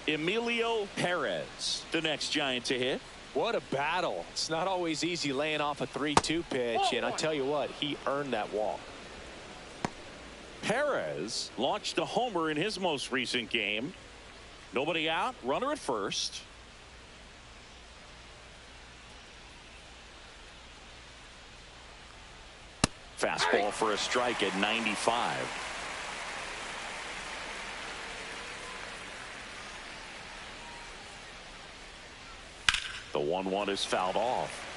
Emilio Perez, the next Giant to hit. What a battle. It's not always easy laying off a 3-2 pitch. And I tell you what, he earned that walk. Perez launched a homer in his most recent game. Nobody out, runner at first. Fastball for a strike at 95. The 1-1 is fouled off.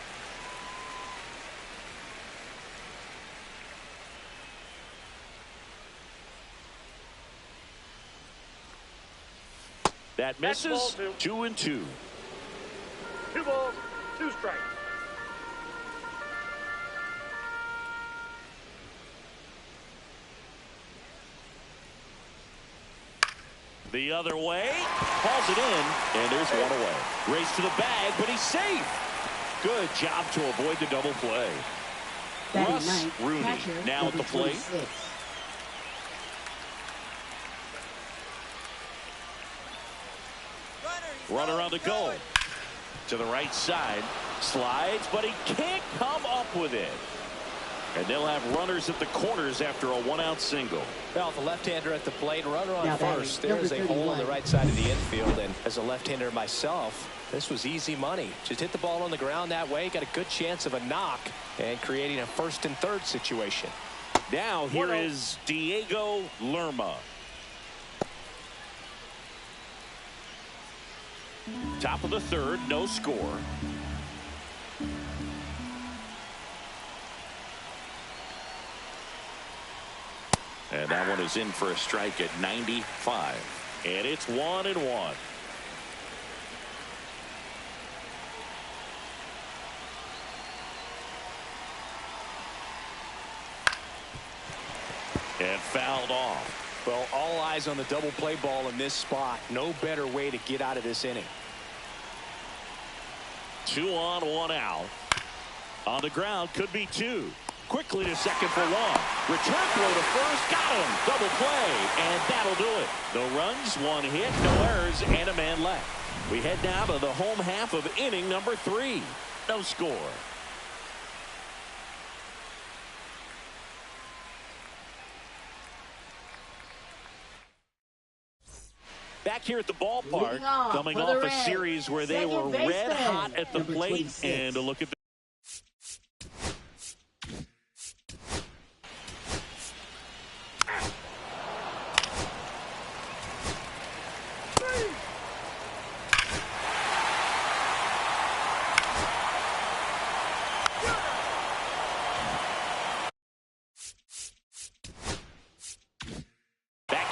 That misses. 2-2. 2 balls, 2 strikes. The other way, calls it in, and there's one away. Race to the bag, but he's safe. Good job to avoid the double play. Russ Rooney now at the plate. Runner on the goal. To the right side. Slides, but he can't come up with it. And they'll have runners at the corners after a 1-out single. Well, the left-hander at the plate, runner on first. There's a hole on the right side of the infield. And as a left-hander myself, this was easy money. Just hit the ball on the ground that way. Got a good chance of a knock and creating a 1st and 3rd situation. Now here is Diego Lerma. Top of the 3rd, no score. And that one is in for a strike at 95. And it's 1-1. And fouled off. Well, all eyes on the double play ball in this spot. No better way to get out of this inning. 2 on, 1 out. On the ground, could be 2. Quickly to second for 1. Return throw to first. Got him. Double play. And that'll do it. No runs, 1 hit, no errors, and a man left. We head now to the home half of inning number 3. No score. Back here at the ballpark, coming off a series where they were red hot at the plate. And a look at the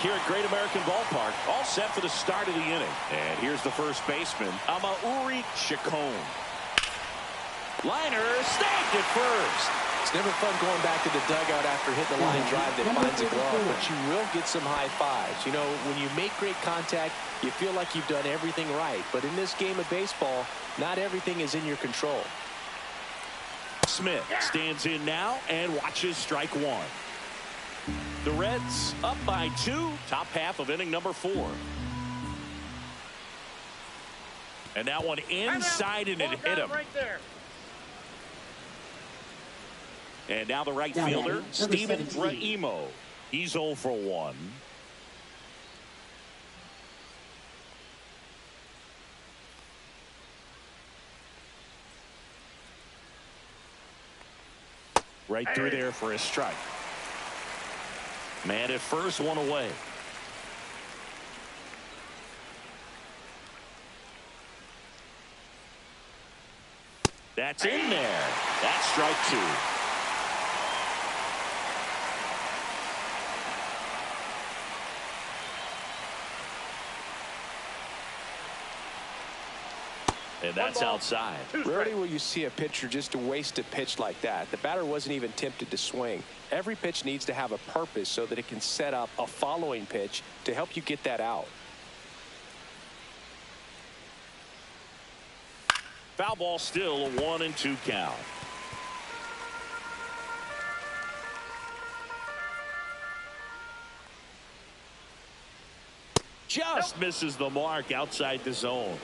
here at Great American Ballpark. All set for the start of the inning. And here's the first baseman, Amauri Chacon. Liner snagged at first. It's never fun going back to the dugout after hitting the line drive that finds a glove, but you will get some high fives. You know, when you make great contact, you feel like you've done everything right. But in this game of baseball, not everything is in your control. Smith stands in now and watches strike one. The Reds up by 2, top half of inning number 4. And that one inside and it hit him. Right there. And now the right fielder, Steven Raimo. He's 0 for 1. Right through there for a strike. Man at first, one away. That's in there. That's strike 2. And that's outside. Rarely will you see a pitcher just waste a pitch like that. The batter wasn't even tempted to swing. Every pitch needs to have a purpose so that it can set up a following pitch to help you get that out. Foul ball still, a 1-2 count. Just misses the mark outside the zone.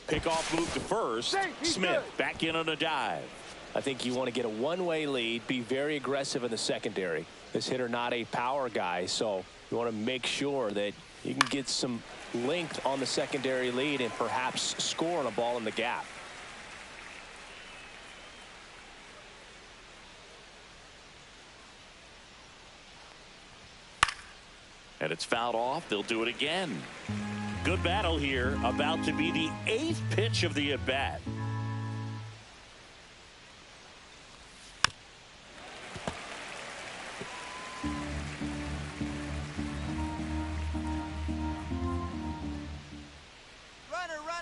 Pickoff move to first. Smith back in on a dive. I think you want to get a one-way lead, be very aggressive in the secondary. This hitter not a power guy, so you want to make sure that you can get some length on the secondary lead and perhaps score on a ball in the gap. And it's fouled off. They'll do it again. Good battle here. About to be the 8th pitch of the at-bat.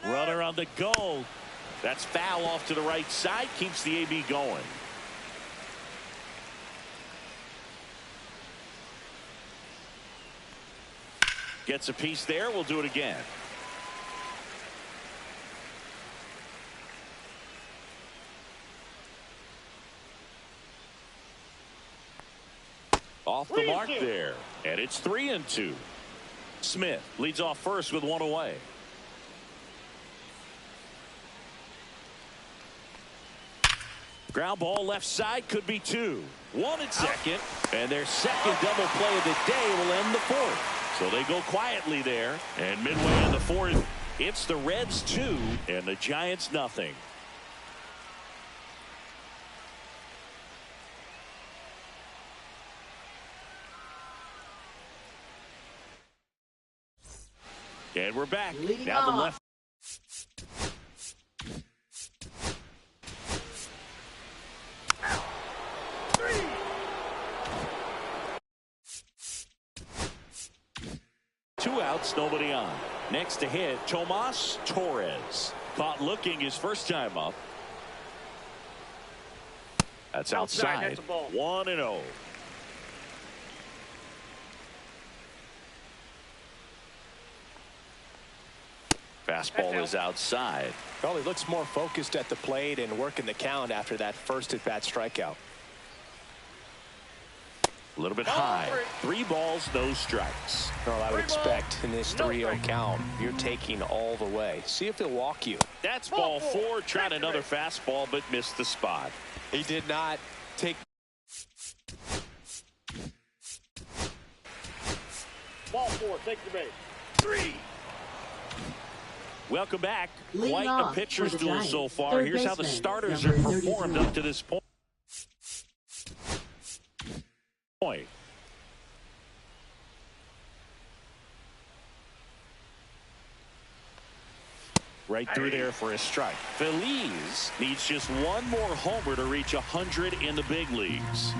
Runner on the go. That's foul off to the right side. Keeps the AB going. Gets a piece there. We'll do it again. Off the mark there. And it's 3-2. Smith leads off first with one away. Ground ball left side, could be 2. 1 at second. And their second double play of the day will end the 4th. So they go quietly there, and midway in the 4th, it's the Reds 2 and the Giants nothing. And we're back. Now the left. Two outs, nobody on. Next to hit, Tomas Torres. Caught looking his first time up. That's outside. 1-0. Fastball is outside. Well, he looks more focused at the plate and working the count after that first at-bat strikeout. A little bit high. 3 balls, no strikes. Well, I would expect in this 3-0 count, you're taking all the way. See if he'll walk you. That's ball 4. Tried another fastball, but missed the spot. He did not take. Ball 4, take your base. 3. Welcome back. Leading Quite a off pitcher's for the duel Giants, so far. third Here's how the baseman, starters number have performed 32. up to this point. right through there for a strike. Feliz needs just one more homer to reach 100 in the big leagues.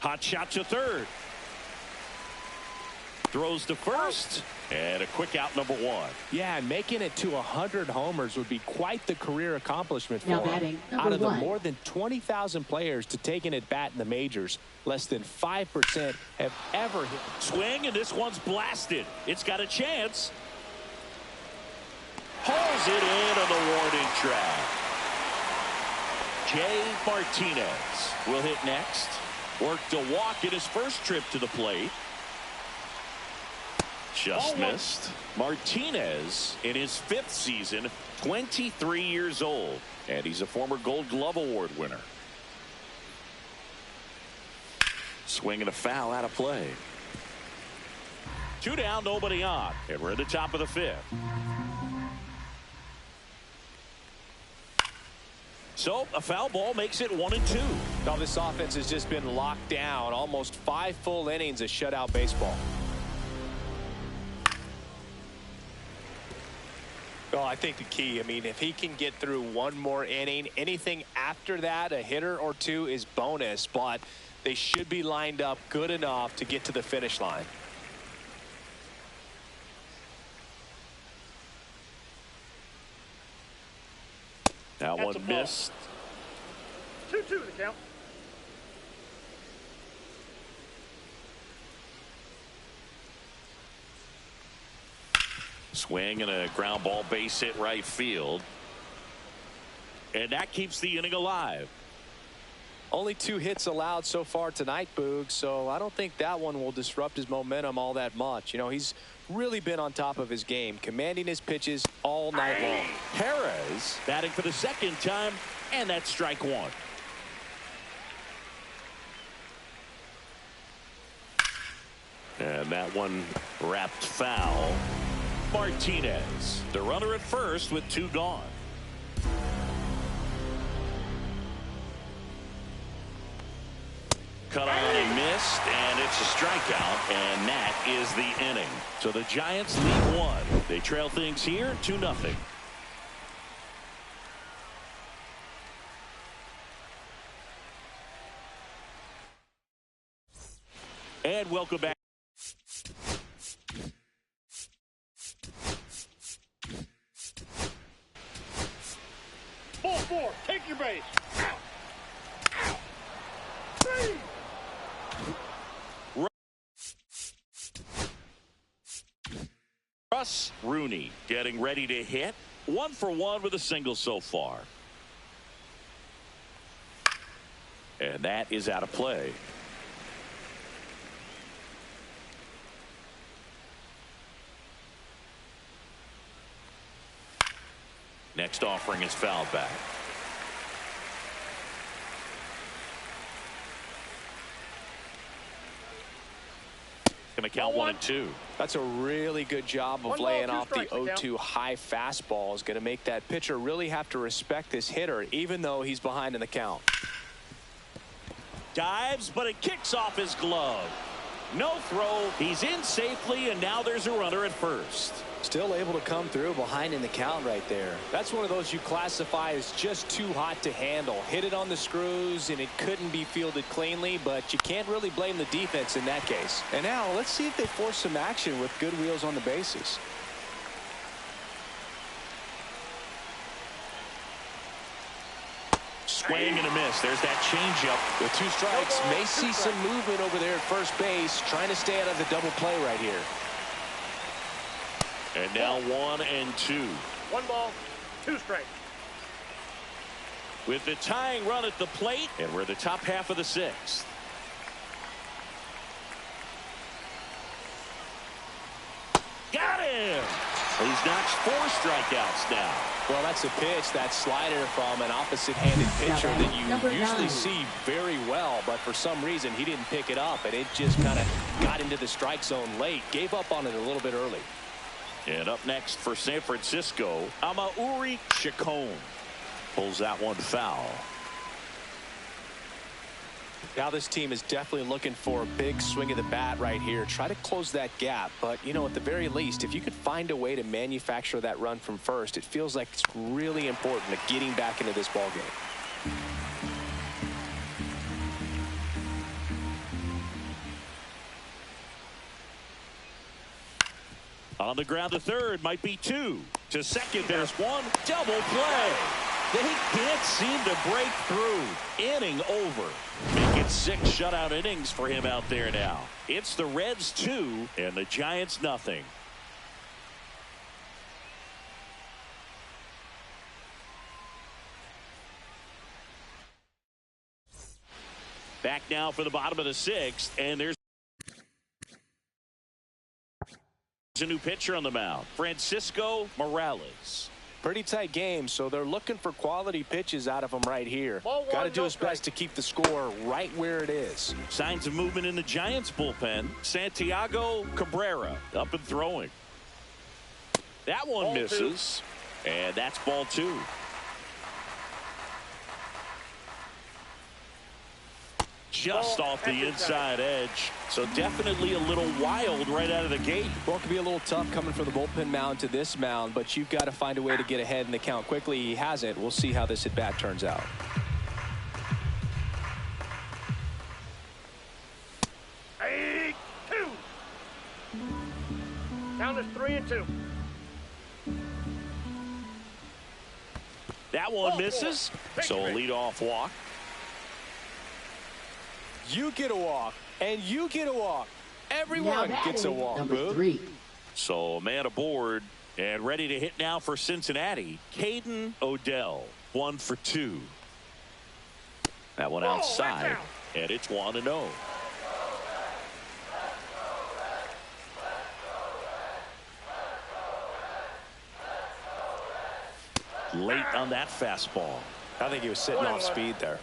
Hot shot to third. Throws to first. And a quick out, number one. Yeah, and making it to 100 homers would be quite the career accomplishment for Now him. batting, number Out of the one. more than 20,000 players to take an at-bat in the majors, less than 5% have ever hit. Swing, and this one's blasted. It's got a chance. Hauls it in on the warning track. Jay Martinez will hit next. Worked a walk in his first trip to the plate. Just missed. Martinez in his 5th season, 23 years old, and he's a former Gold Glove Award winner. Swing and a foul out of play. 2 down, nobody on, and we're at the top of the 5th. So a foul ball makes it 1-2. Now this offense has just been locked down. Almost 5 full innings of shutout baseball. Well, I think the key, I mean, if he can get through one more inning, anything after that, a hitter or two is bonus, but they should be lined up good enough to get to the finish line. That That's one a ball. missed. 2-2 the count. Swing and a ground ball, base hit right field. And that keeps the inning alive. Only 2 hits allowed so far tonight, Boog, so I don't think that one will disrupt his momentum all that much. You know, he's really been on top of his game, commanding his pitches all night long. Perez batting for the 2nd time, and that's strike 1. And that one wrapped foul. Martinez, the runner at first with 2 gone. Cut on and missed, and it's a strikeout, and that is the inning. So the Giants lead 1. They trail things here 2-0. And welcome back. Ball 4. Take your base. Out. Out. 3. Russ Rooney getting ready to hit. 1 for 1 with a single so far. And that is out of play. Next offering is fouled back. Going to count 1-2. That's a really good job of 1 ball, laying 2 off the strikes, the count. 0-2 high fastball. Is going to make that pitcher really have to respect this hitter, even though he's behind in the count. Dives, but it kicks off his glove. No throw. He's in safely, and now there's a runner at first. Still able to come through behind in the count right there. That's one of those you classify as just too hot to handle. Hit it on the screws, and it couldn't be fielded cleanly, but you can't really blame the defense in that case. And now let's see if they force some action with good wheels on the bases. Swing and a miss. There's that changeup. With 2 strikes, may see some movement over there at first base, trying to stay out of the double play right here. And now 1-2. 1 ball, 2 strikes. With the tying run at the plate, and we're the top half of the 6th. Got him! He's notched 4 strikeouts now. Well, that's a pitch, that slider from an opposite-handed pitcher that you Number usually 9. see very well, but for some reason he didn't pick it up, and it just kind of got into the strike zone late. Gave up on it a little bit early. And up next for San Francisco, Amauri Chacon pulls that one foul. Now this team is definitely looking for a big swing of the bat right here. Try to close that gap. But, you know, at the very least, if you could find a way to manufacture that run from first, it feels like it's really important to getting back into this ball game. On the ground to third, might be two. To second, there's one. Double play. They can't seem to break through. Inning over. Make it 6 shutout innings for him out there now. It's the Reds 2 and the Giants nothing. Back now for the bottom of the 6th, and there's a new pitcher on the mound, Francisco Morales. Pretty tight game, so they're looking for quality pitches out of him right here. Got to do his best to keep the score right where it is. Signs of movement in the Giants bullpen. Santiago Cabrera up and throwing. That one misses, and that's ball 2. Just off the inside edge. So definitely a little wild right out of the gate. Well, it could be a little tough coming from the bullpen mound to this mound, but you've got to find a way to get ahead in the count quickly. He hasn't. We'll see how this at bat turns out. Hey, 2. Count is 3-2. That one misses. So a leadoff walk. You get a walk, and you get a walk. Everyone gets a walk. Number 3. So a man aboard and ready to hit now for Cincinnati. Caden Odell, 1 for 2. That one outside, and it's 1-0. Late on that fastball. I think he was sitting off speed there.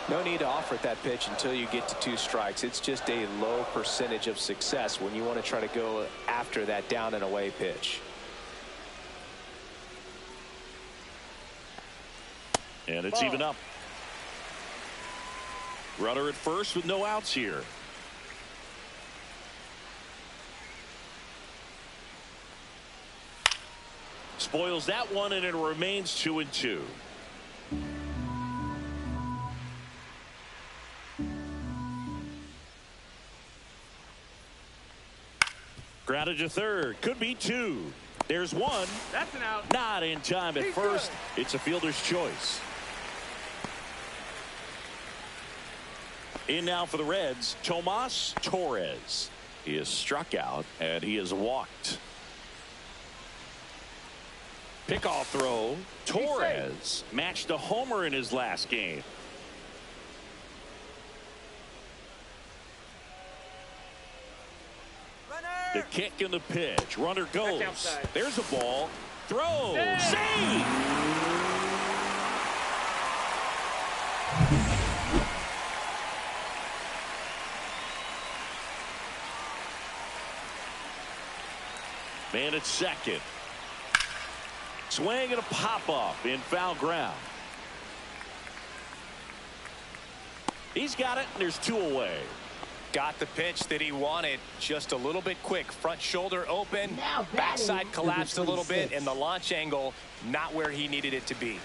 No need to offer at that pitch until you get to 2 strikes. It's just a low percentage of success when you want to try to go after that down and away pitch. And it's even up. Runner at first with no outs here. Spoils that one, and it remains 2-2. Grounded to third. Could be 2. There's 1. That's an out. Not in time at first. It's a fielder's choice. In now for the Reds, Tomas Torres. He is struck out, and he is walked. Pickoff throw. Torres matched a homer in his last game. The kick and the pitch. Runner goes. There's a ball. Throw. Save. Man at second. Swing and a pop-up in foul ground. He's got it, and there's 2 away. Got the pitch that he wanted, just a little bit quick. Front shoulder open, backside collapsed a little bit, and the launch angle not where he needed it to be.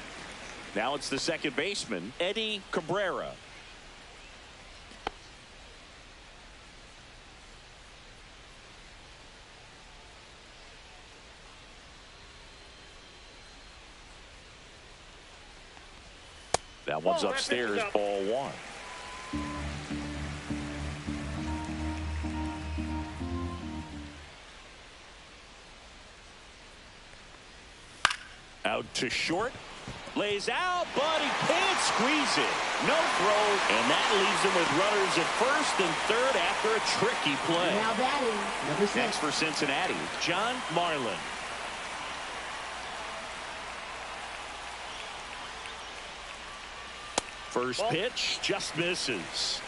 Now it's the second baseman, Eddie Cabrera. That one's upstairs, ball 1. Out to short. Lays out, but he can't squeeze it. No throw, and that leaves him with runners at first and third after a tricky play. Now batting, number 6. Next for Cincinnati, John Marlin. First pitch just misses.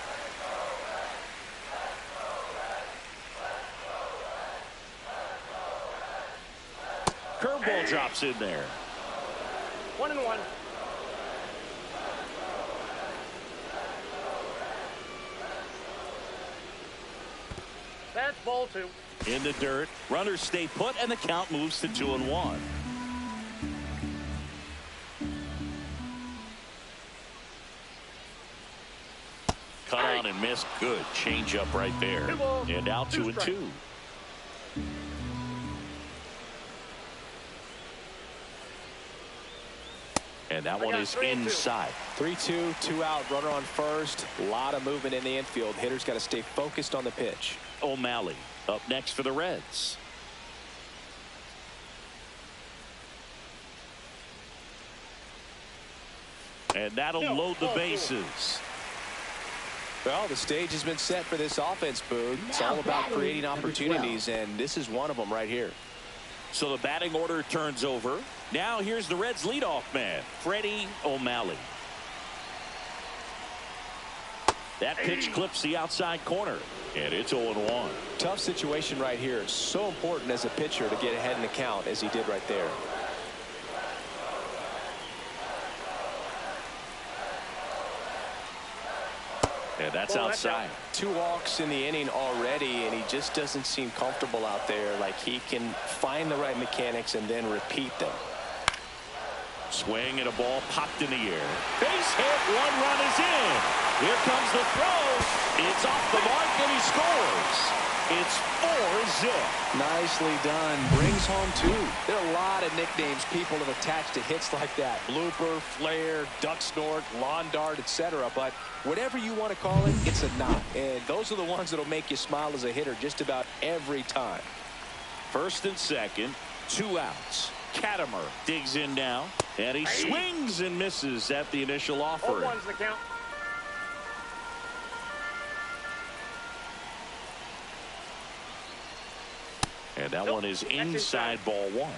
ball drops in there. 1-1. That's ball 2. In the dirt, runners stay put, and the count moves to 2-1. Cut on and missed. Good changeup right there. And now 2-2. And that one is inside. 3-2, 2 out, runner on first. A lot of movement in the infield. Hitter's got to stay focused on the pitch. O'Malley up next for the Reds. And that'll load the bases. Well, the stage has been set for this offense, Boog. It's all about creating opportunities, and this is one of them right here. So the batting order turns over. Now here's the Reds leadoff man, Freddie O'Malley. That pitch clips the outside corner, and it's 0-1. Tough situation right here. So important as a pitcher to get ahead in the count as he did right there. And that's outside. 2 walks in the inning already, and he just doesn't seem comfortable out there. Like he can find the right mechanics and then repeat them. Swing and a ball popped in the air. Base hit, 1 run is in. Here comes the throw. It's off the mark and he scores. It's 4-zip. Nicely done. Brings home 2. There are a lot of nicknames people have attached to hits like that. Blooper, flare, duck snort, lawn dart, etc. But whatever you want to call it, it's a knock. And those are the ones that'll make you smile as a hitter just about every time. First and second, 2 outs. Katimer digs in now, and he swings and misses at the initial offering. 0-1's the count. And that one is inside, ball 1.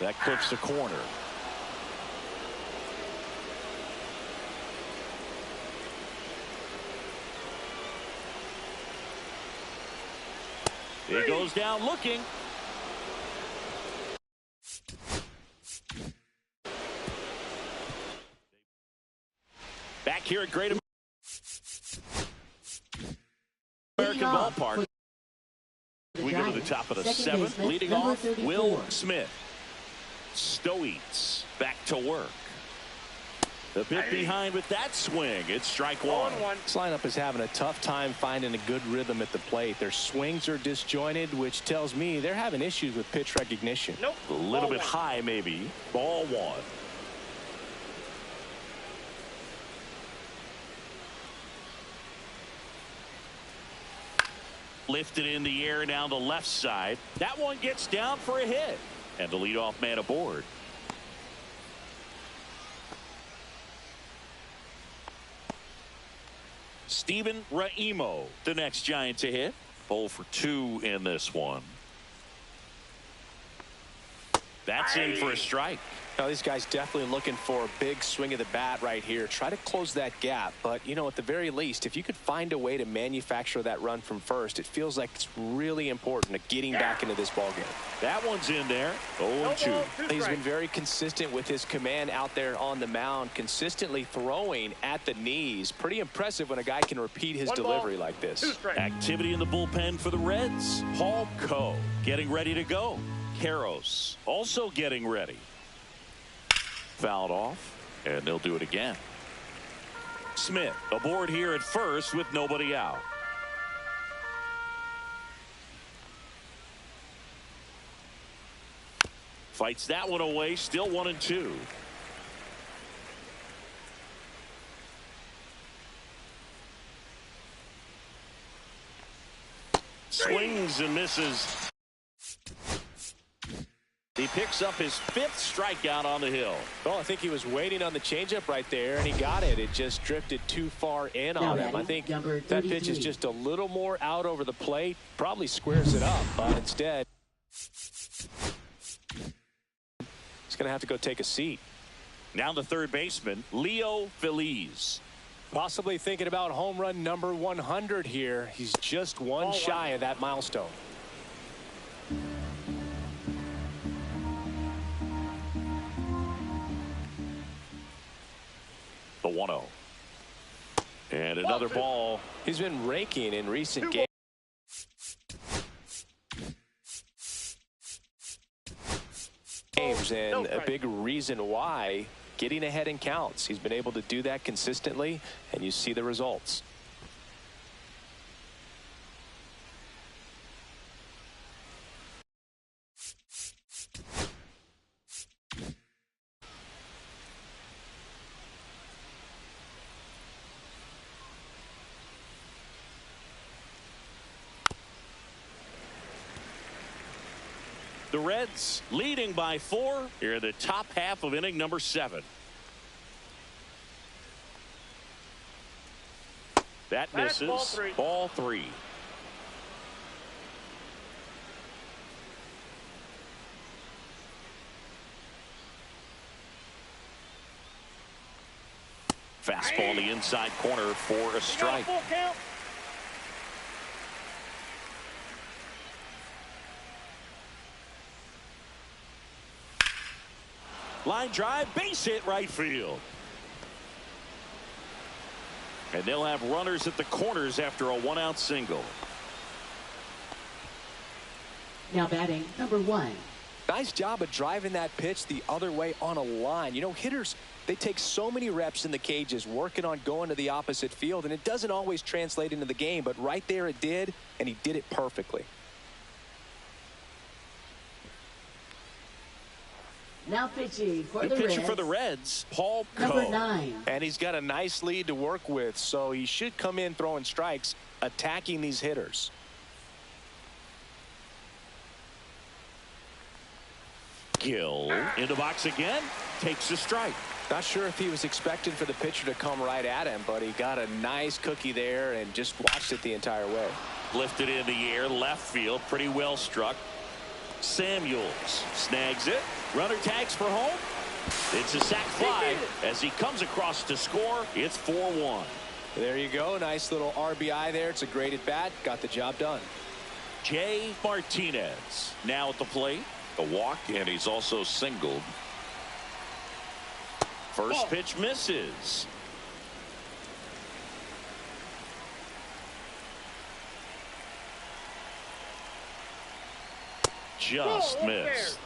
That clips the corner. He goes down looking. Back here at Great American Ballpark. We go to the top of the 7th. Leading off, Will Smith. Stoets back to work. The bit behind with that swing. It's strike 1. This lineup is having a tough time finding a good rhythm at the plate. Their swings are disjointed, which tells me they're having issues with pitch recognition. A little bit high, maybe. Ball 1. Lifted in the air down the left side. That one gets down for a hit. And the leadoff man aboard. Steven Raimo, the next Giant to hit. 0 for 2 in this one. That's in for a strike. Now, these guys definitely looking for a big swing of the bat right here. Try to close that gap. But, you know, at the very least, if you could find a way to manufacture that run from first, it feels like it's really important to getting back into this ballgame. That one's in there. 0-2. He's been very consistent with his command out there on the mound, consistently throwing at the knees. Pretty impressive when a guy can repeat his delivery like this. Activity in the bullpen for the Reds. Paul Coe getting ready to go. Karros also getting ready. Fouled off, and they'll do it again. Smith aboard here at first with nobody out. Fights that one away, still 1-2. Swings and misses. He picks up his 5th strikeout on the hill. Well, I think he was waiting on the changeup right there, and he got it. It just drifted too far in on him. I think that pitch is just a little more out over the plate. Probably squares it up, but instead, he's going to have to go take a seat. Now the third baseman, Leo Feliz. Possibly thinking about home run number 100 here. He's just one shy of that milestone. The 1-0. And another ball. He's been raking in recent games. And a big reason why, getting ahead in counts. He's been able to do that consistently, and you see the results. The Reds leading by 4 here in the top half of inning number 7. That misses. Ball 3. Fastball in the inside corner for a strike. Line drive, base hit right field. And they'll have runners at the corners after a 1-out single. Now batting number 1. Nice job of driving that pitch the other way on a line. You know, hitters, they take so many reps in the cages working on going to the opposite field, and it doesn't always translate into the game, but right there it did, and he did it perfectly. Now pitching for the the pitcher Reds. for the Reds, Paul Number Coe. 9. And he's got a nice lead to work with, so he should come in throwing strikes, attacking these hitters. Gill in the box again, takes a strike. Not sure if he was expecting for the pitcher to come right at him, but he got a nice cookie there and just watched it the entire way. Lifted in the air, left field, pretty well struck. Samuels snags it. Runner tags for home. It's a sac fly as he comes across to score. It's 4-1. There you go. Nice little RBI there. It's a great at bat. Got the job done. Jay Martinez now at the plate. A walk, and he's also singled. First pitch misses. Just missed.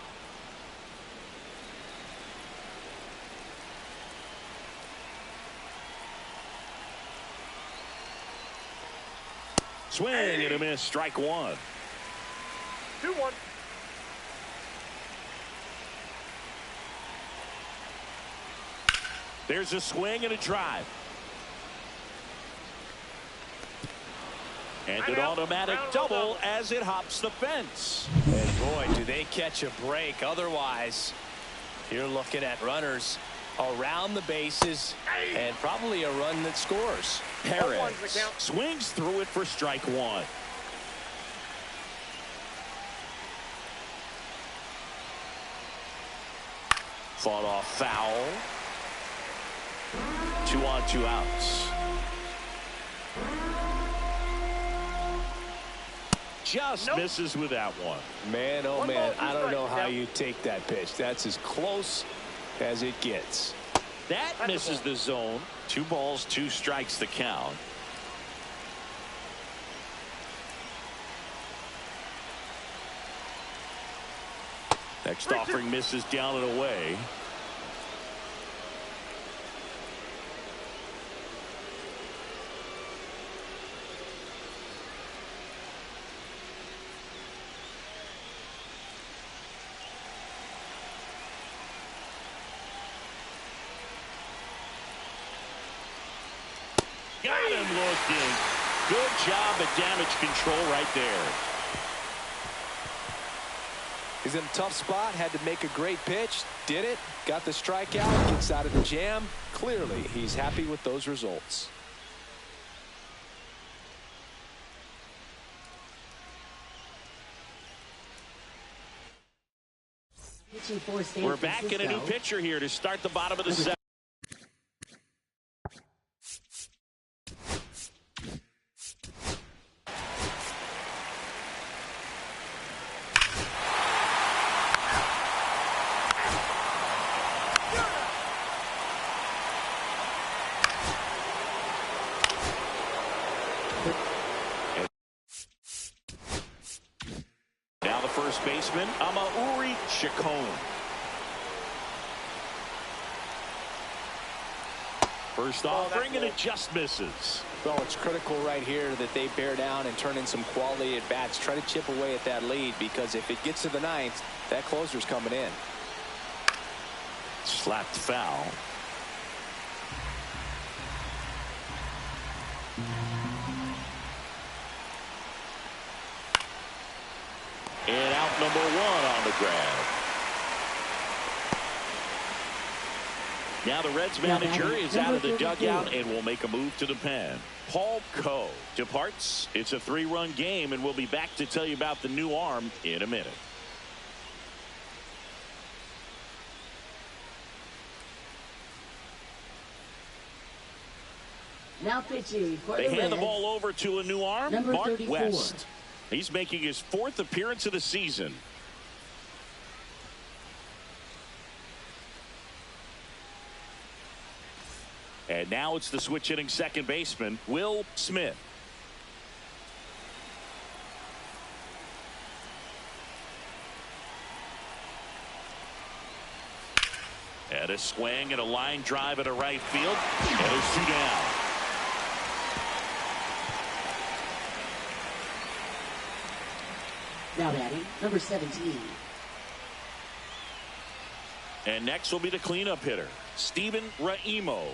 Swing and a miss. Strike 1. 2-1. There's a swing and a drive. And an automatic double as it hops the fence. And boy, do they catch a break. Otherwise, you're looking at runners around the bases and probably a run that scores. Perez swings through it for strike 1. Fought off foul. 2 on, 2 outs. Just misses with that one. Man, oh man, I don't know how you take that pitch. That's as close as it gets. That misses the zone. 2 balls, 2 strikes the count. Next offering misses down and away. Got him looking. Good job at damage control right there. He's in a tough spot, had to make a great pitch, did it, got the strikeout, gets out of the jam. Clearly, he's happy with those results. We're back in a new pitcher here to start the bottom of the 7th. first baseman, Amauri Chacon. First offering, and it just misses. Well, it's critical right here that they bear down and turn in some quality at bats. Try to chip away at that lead, because if it gets to the ninth, that closer's coming in. Slapped foul. And out number one on the grab. Now the Reds manager is out of the dugout and will make a move to the pen. Paul Coe departs. It's a 3-run game, and we'll be back to tell you about the new arm in a minute. Now pitching for They the hand the Reds, ball over to a new arm, number Mark 34. West. He's making his 4th appearance of the season. And now it's the switch hitting second baseman, Will Smith. And a swing and a line drive at a right field. And there's 2 down. Now batting, number 17. And next will be the cleanup hitter, Steven Raimo.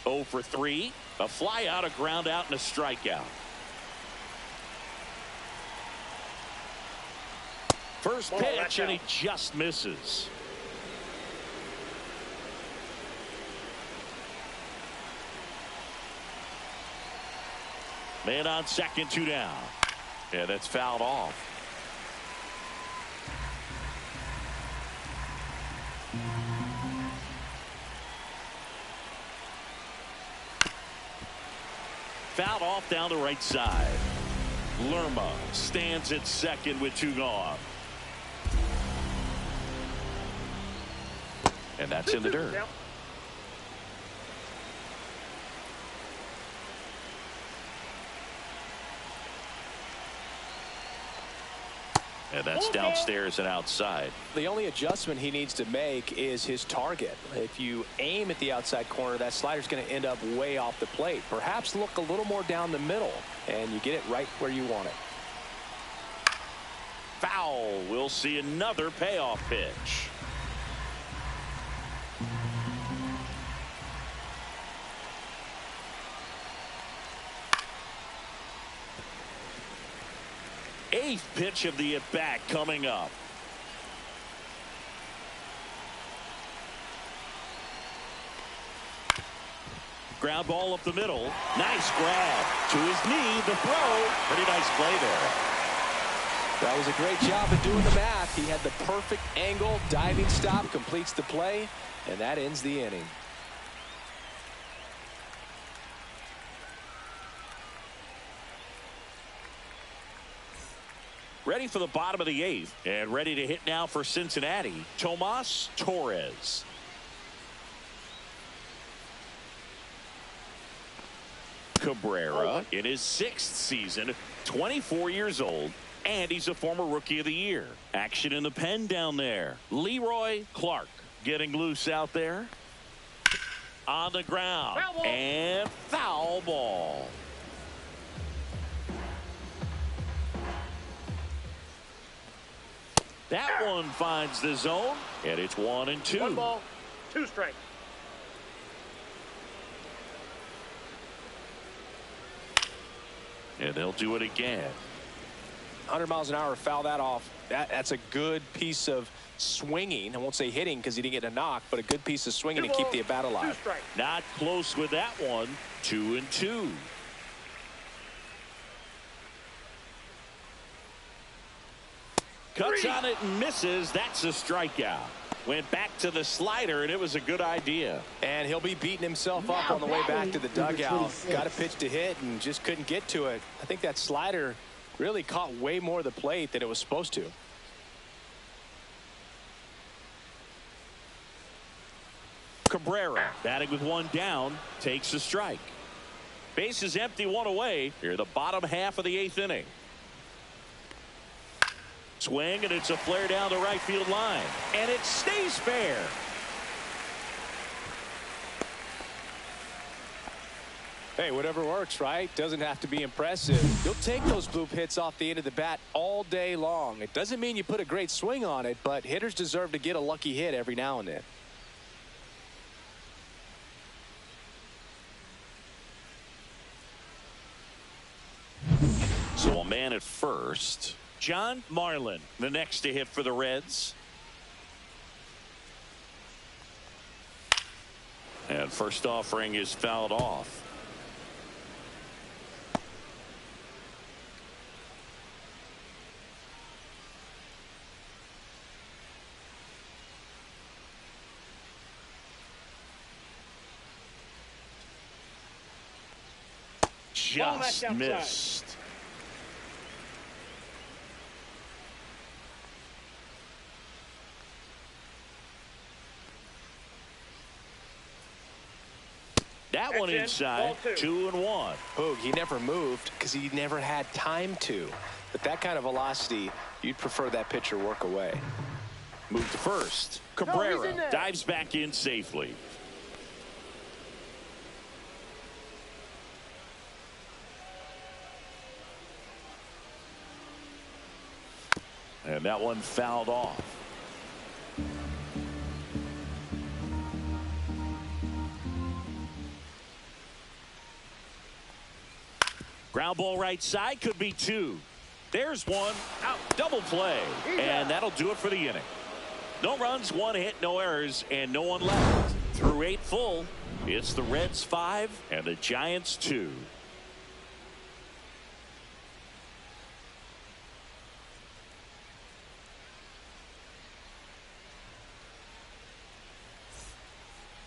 0 for 3, a fly out, a ground out, and a strikeout. First pitch, and he just misses. Man on second, 2 down. Yeah, that's fouled off. Fouled off down the right side. Lerma stands at second with 2 gone. And that's in the dirt. And that's downstairs and outside. The only adjustment he needs to make is his target. If you aim at the outside corner, that slider's going to end up way off the plate. Perhaps look a little more down the middle, and you get it right where you want it. Foul. We'll see another payoff pitch. Eighth pitch of the at-bat coming up. Ground ball up the middle. Nice grab. To his knee, the throw. Pretty nice play there. That was a great job of doing the math. He had the perfect angle. Diving stop completes the play, and that ends the inning. Ready for the bottom of the 8th, and ready to hit now for Cincinnati, Tomas Torres. Cabrera in his 6th season, 24 years old, and he's a former Rookie of the Year. Action in the pen down there. Leroy Clark getting loose out there. On the ground. And foul ball. That one finds the zone, and it's 1-2. 1 ball, 2 strikes. And they'll do it again. 100 miles an hour, foul that off. That's a good piece of swinging. I won't say hitting because he didn't get a knock, but a good piece of swinging to keep the at-bat alive. Not close with that one. 2-2. Cuts on it and misses. That's a strikeout. Went back to the slider, and it was a good idea. And he'll be beating himself up on the way back to the dugout. Got a pitch to hit and just couldn't get to it. I think that slider really caught way more of the plate than it was supposed to. Cabrera batting with 1 down, takes a strike. Base is empty, 1 away. Here the bottom half of the 8th inning. Swing, and it's a flare down the right field line. And it stays fair. Hey, whatever works, right? Doesn't have to be impressive. You'll take those bloop hits off the end of the bat all day long. It doesn't mean you put a great swing on it, but hitters deserve to get a lucky hit every now and then. So a man at first. John Marlin, the next to hit for the Reds. And first offering is fouled off. Just missed. That one inside. 2-1. Hoog, he never moved because he never had time to. But that kind of velocity, you'd prefer that pitcher work away. Move to first. Cabrera dives back in safely. And that one fouled off. Ground ball right side, could be two. There's one. Out. Double play. And that'll do it for the inning. No runs, one hit, no errors, and no one left. Through 8 full, it's the Reds 5 and the Giants 2.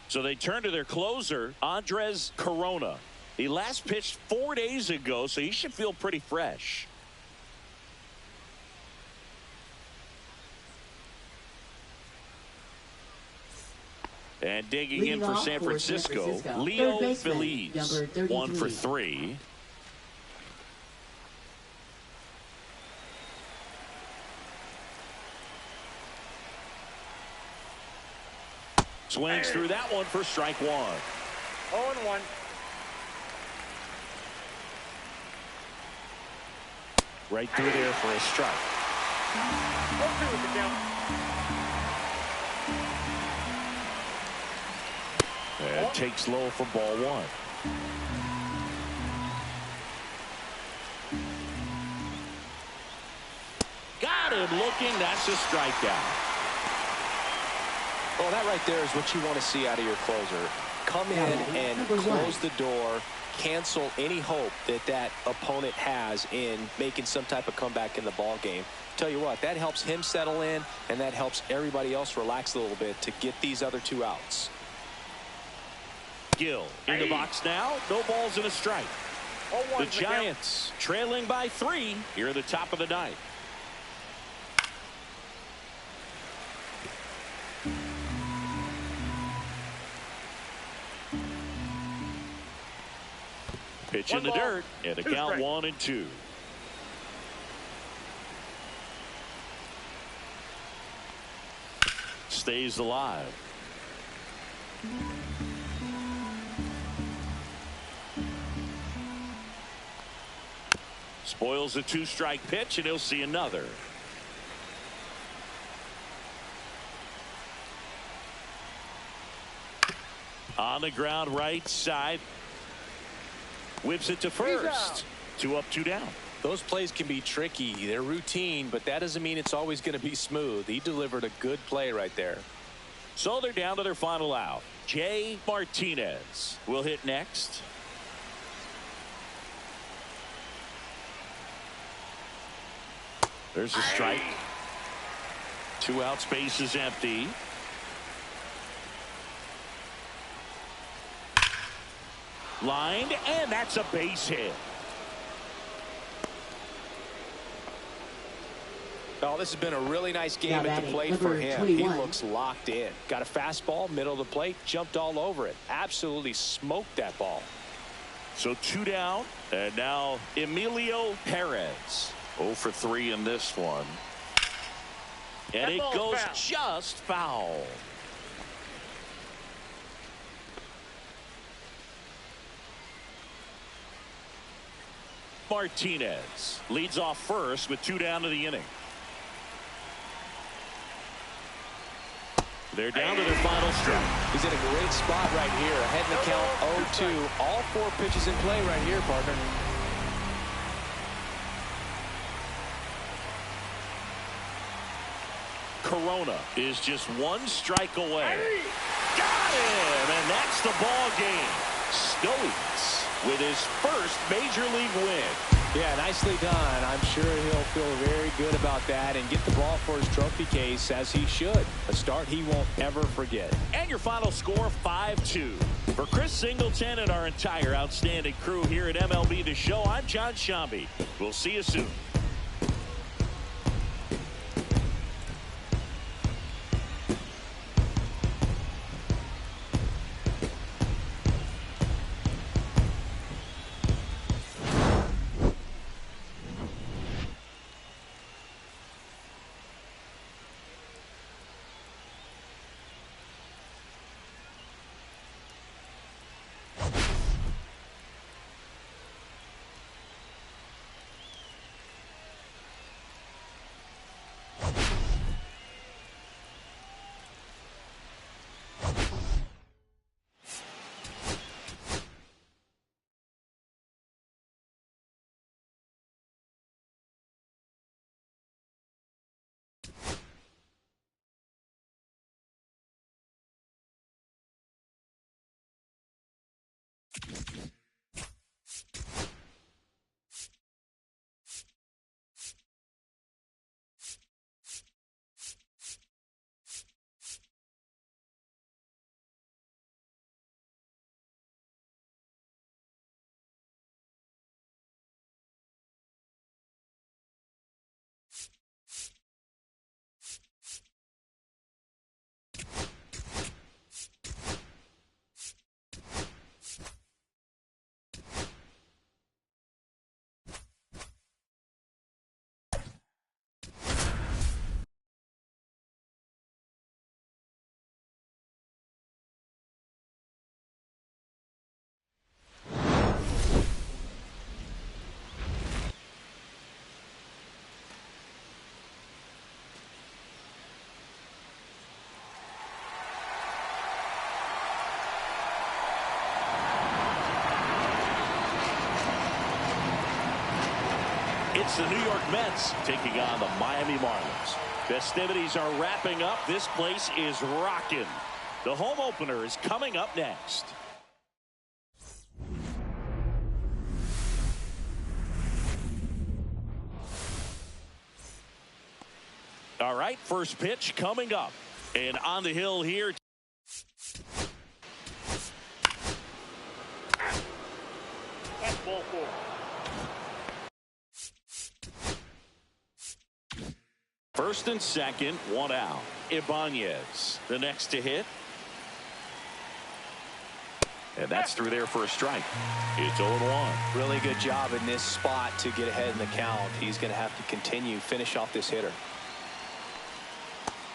So they turn to their closer, Andres Corona. He last pitched 4 days ago, so he should feel pretty fresh. And digging in for San Francisco, Leo Feliz, 1 for 3. Swings through that one for strike 1. 0-1. Right through there for a strike. 0-2 with the count. And takes low for ball 1. Got him looking. That's a strikeout. Well, that right there is what you want to see out of your closer. Come in and close the door, cancel any hope that that opponent has in making some type of comeback in the ball game. Tell you what, that helps him settle in, and that helps everybody else relax a little bit to get these other 2 outs. Gill in the box now. No balls and a strike. The Giants trailing by 3 here at the top of the 9th. Pitch in the dirt, and a count 1-2. Stays alive. Spoils a 2-strike pitch, and he'll see another. On the ground right side. Whips it to first. 2 up, 2 down. Those plays can be tricky. They're routine, but that doesn't mean it's always going to be smooth. He delivered a good play right there. So they're down to their final out. Jay Martinez will hit next. There's a strike. 2 outs, base is empty. Lined, and that's a base hit. Oh, this has been a really nice game at the plate for him. 21. He looks locked in. Got a fastball, middle of the plate, jumped all over it. Absolutely smoked that ball. So 2 down, and now Emilio Perez. 0 for 3 in this one. And it goes foul. just foul. Martinez leads off first with 2 down to the inning. They're down to their final strike. He's in a great spot right here. Ahead in the count 0-2. All 4 pitches in play right here, partner. Corona is just 1 strike away. Got him, and that's the ball game. Stoics with his first major league win. Yeah, nicely done. I'm sure he'll feel very good about that and get the ball for his trophy case, as he should. A start he won't ever forget. And your final score, 5-2. For Chris Singleton and our entire outstanding crew here at MLB The Show, I'm John Shambi. We'll see you soon. It's the New York Mets taking on the Miami Marlins. Festivities are wrapping up. This place is rocking. The home opener is coming up next. All right, first pitch coming up. And on the hill here. That's ball 4. First and second, 1 out. Ibanez, the next to hit. And that's through there for a strike. It's 0-1. Really good job in this spot to get ahead in the count. He's going to have to continue, finish off this hitter.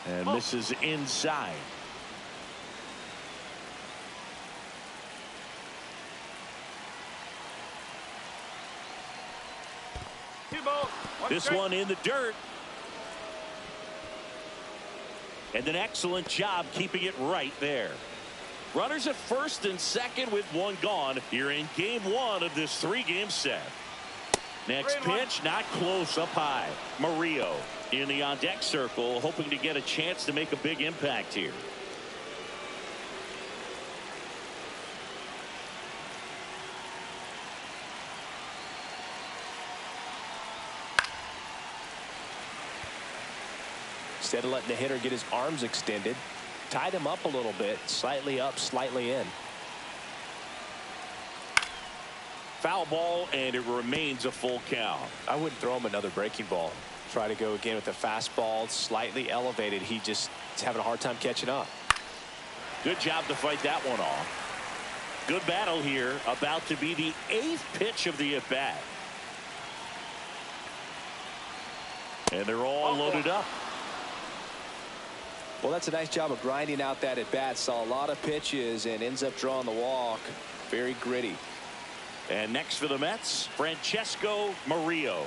And misses inside. This one in the dirt. And an excellent job keeping it right there. Runners at first and second with 1 gone here in game 1 of this 3-game set. Next pitch, not close, up high. Murillo in the on-deck circle, hoping to get a chance to make a big impact here. Instead of letting the hitter get his arms extended, tied him up a little bit, slightly up, slightly in. Foul ball, and it remains a full count. I wouldn't throw him another breaking ball. Try to go again with the fastball, slightly elevated. He just is having a hard time catching up. Good job to fight that one off. Good battle here, about to be the 8th pitch of the at-bat. And they're all loaded up. Well, that's a nice job of grinding out that at bat. Saw a lot of pitches and ends up drawing the walk. Very gritty. And next for the Mets, Francesco Murillo.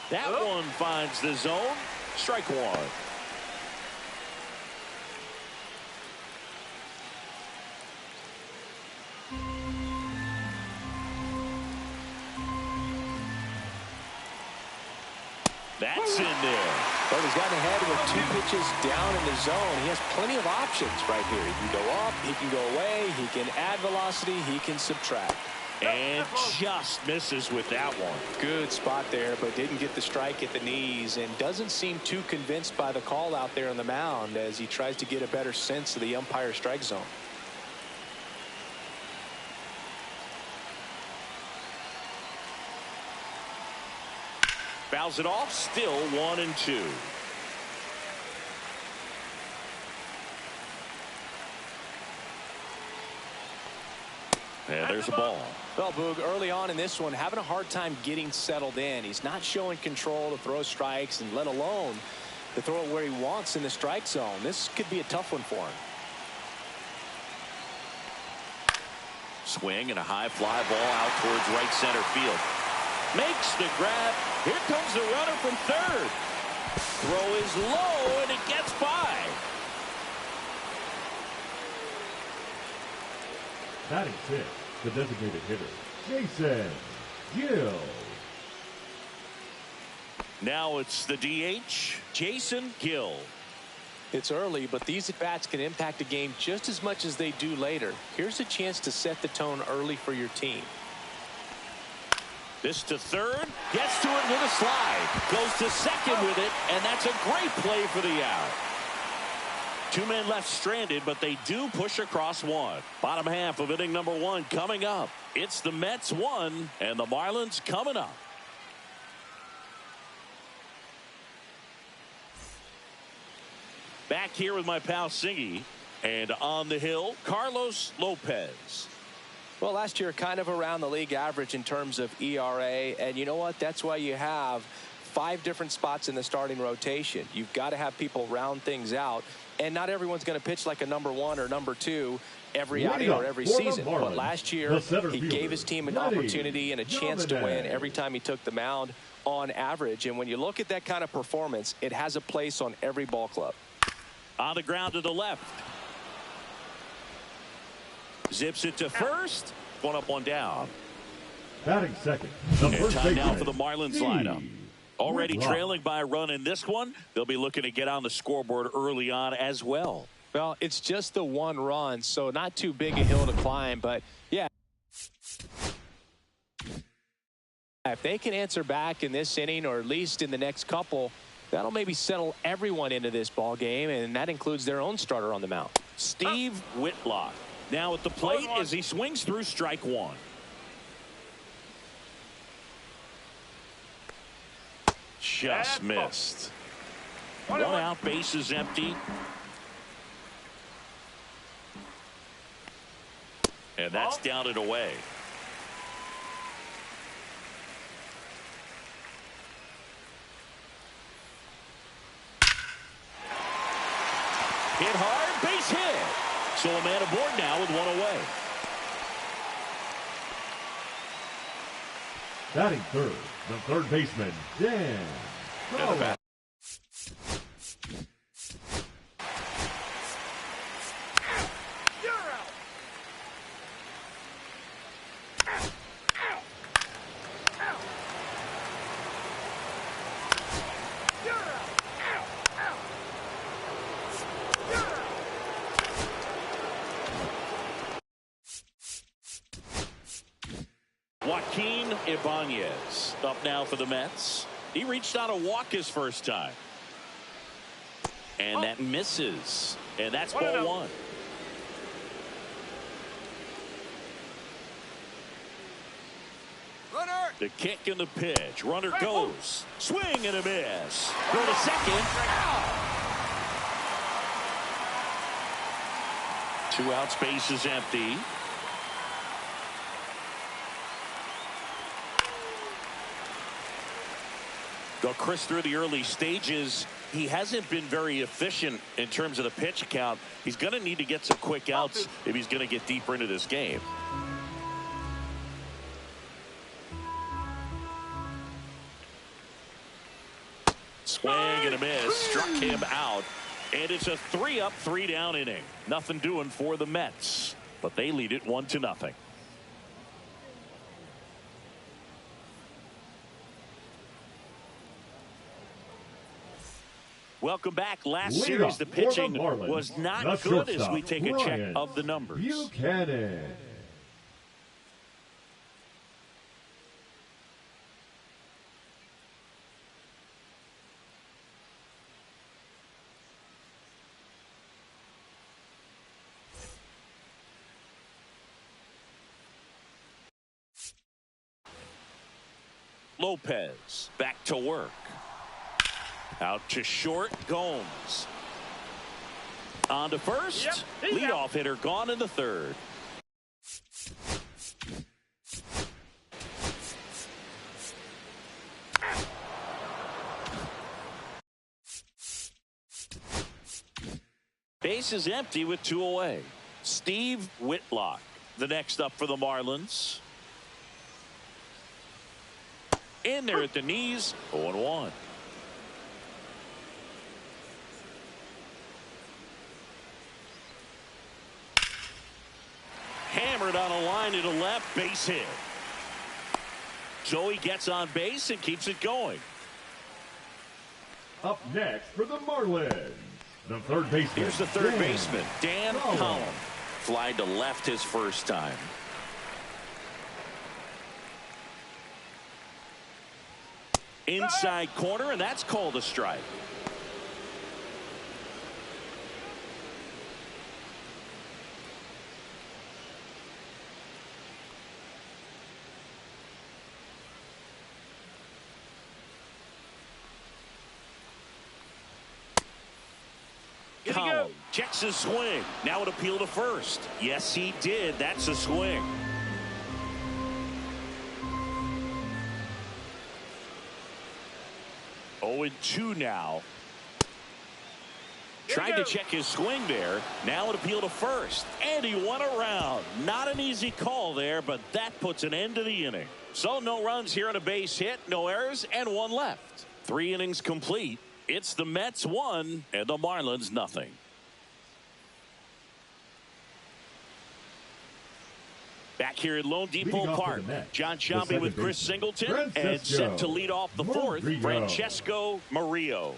That one finds the zone. Strike one. That's in there. Well, he's gotten ahead with 2 pitches down in the zone. He has plenty of options right here. He can go up, he can go away, he can add velocity, he can subtract. And just misses with that one. Good spot there, but didn't get the strike at the knees and doesn't seem too convinced by the call out there on the mound as he tries to get a better sense of the umpire strike zone. Fouls it off, still 1-2. And there's a ball. Well, Boog, early on in this one, having a hard time getting settled in. He's not showing control to throw strikes, and let alone to throw it where he wants in the strike zone. This could be a tough one for him. Swing and a high fly ball out towards right center field. Makes the grab. Here comes the runner from third. Throw is low, and it gets by. Batting 6, the designated hitter, Jason Gill. Now it's the DH, Jason Gill. It's early, but these at-bats can impact a game just as much as they do later. Here's a chance to set the tone early for your team. This to third, gets to it with a slide, goes to second with it, and that's a great play for the out. 2 men left stranded, but they do push across one. Bottom half of inning number 1 coming up. It's the Mets 1 and the Marlins coming up. Back here with my pal Singy, and on the hill, Carlos Lopez. Well, last year kind of around the league average in terms of ERA, and you know what? That's why you have 5 different spots in the starting rotation. You've got to have people round things out, and not everyone's going to pitch like a number 1 or number 2 every outing or every season. But last year, he gave his team an opportunity and a chance to win every time he took the mound on average. And when you look at that kind of performance, it has a place on every ball club. On the ground to the left. Zips it to first. 1 up, 1 down. Batting second, the And first time now baseman, for the Marlins Steve lineup. Already Whitlock. trailing by a run in this one. They'll be looking to get on the scoreboard early on as well. Well, it's just the 1 run, so not too big a hill to climb, but yeah. If they can answer back in this inning or at least in the next couple, that'll maybe settle everyone into this ball game, and that includes their own starter on the mound. Steve Whitlock now at the plate as he swings through strike 1. Just missed. 1 out, base is empty. And that's down and away. Hit hard, base hit. So a man aboard now with 1 away. Batting third, the third baseman, Dan Crawford. Joaquin Ibanez up now for the Mets. He reached out a walk his first time. And that misses. And that's ball 1. Runner. The kick and the pitch. Runner goes. Swing and a miss. Go to second. 2 out, space is empty. Go Chris through the early stages. he hasn't been very efficient in terms of the pitch count. He's going to need to get some quick outs if he's going to get deeper into this game. Swing and a miss. Struck him out. And it's a 3-up, 3-down inning. Nothing doing for the Mets, but they lead it 1-0. Welcome back. Last series, the pitching was not good as we take a check of the numbers. Buchanan. Lopez back to work. Out to short. Gomes. On to first. Leadoff hitter gone in the third. Base is empty with 2 away. Steve Whitlock, the next up for the Marlins. In there at the knees. 0-1. Hammered on a line to the left. Base hit. Joey gets on base and keeps it going. Up next for the Marlins, the third baseman. Here's the third baseman, Dan Collins. Fly to left his first time. Inside corner, and that's called a strike. Collins checks his swing. Now an appeal to first. Yes, he did. That's a swing. Oh, 2 now. Tried to check his swing there. Now an appeal to first. And he won around. Not an easy call there, but that puts an end to the inning. So no runs here on a base hit, no errors, and 1 left. 3 innings complete. It's the Mets 1 and the Marlins nothing. Back here at Lone Depot Park, John Sciambi with Chris Singleton, and set to lead off the fourth, Francesco Murillo.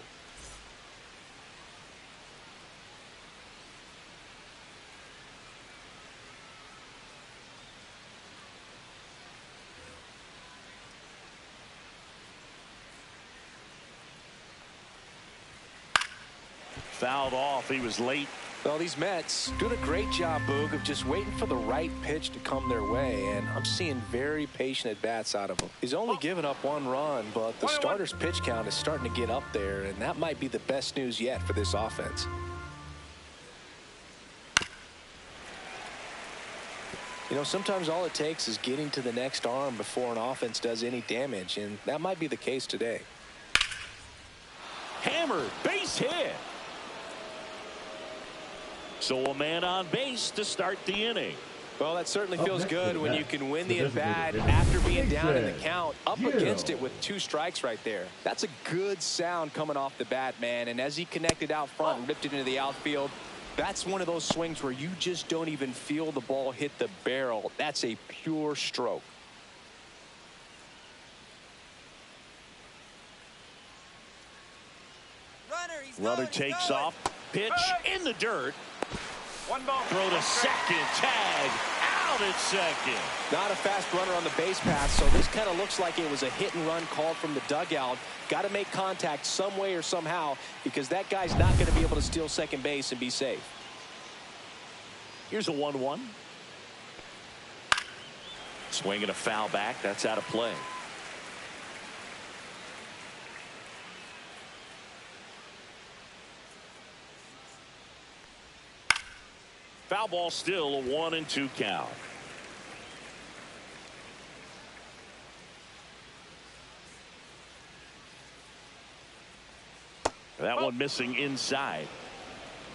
Fouled off. He was late. Well, these Mets doing a great job, Boog, of just waiting for the right pitch to come their way, and I'm seeing very patient at-bats out of him. He's only given up 1 run, but the starter's pitch count is starting to get up there, and that might be the best news yet for this offense. You know, sometimes all it takes is getting to the next arm before an offense does any damage, and that might be the case today. Hammered, base hit. So a man on base to start the inning. Well, that certainly feels good when you can win the at-bat after being down in the count, up against it with 2 strikes right there. That's a good sound coming off the bat, man. And as he connected out front and ripped it into the outfield, that's one of those swings where you just don't even feel the ball hit the barrel. That's a pure stroke. Runner takes off. Pitch in the dirt. 1 ball. Throw to second. Tag. Out at second. Not a fast runner on the base path, so this kind of looks like it was a hit-and-run call from the dugout. Got to make contact some way or somehow, because that guy's not going to be able to steal second base and be safe. Here's a 1-1. Swing and a foul back. That's out of play. Foul ball, still a 1-2 count. That one missing inside.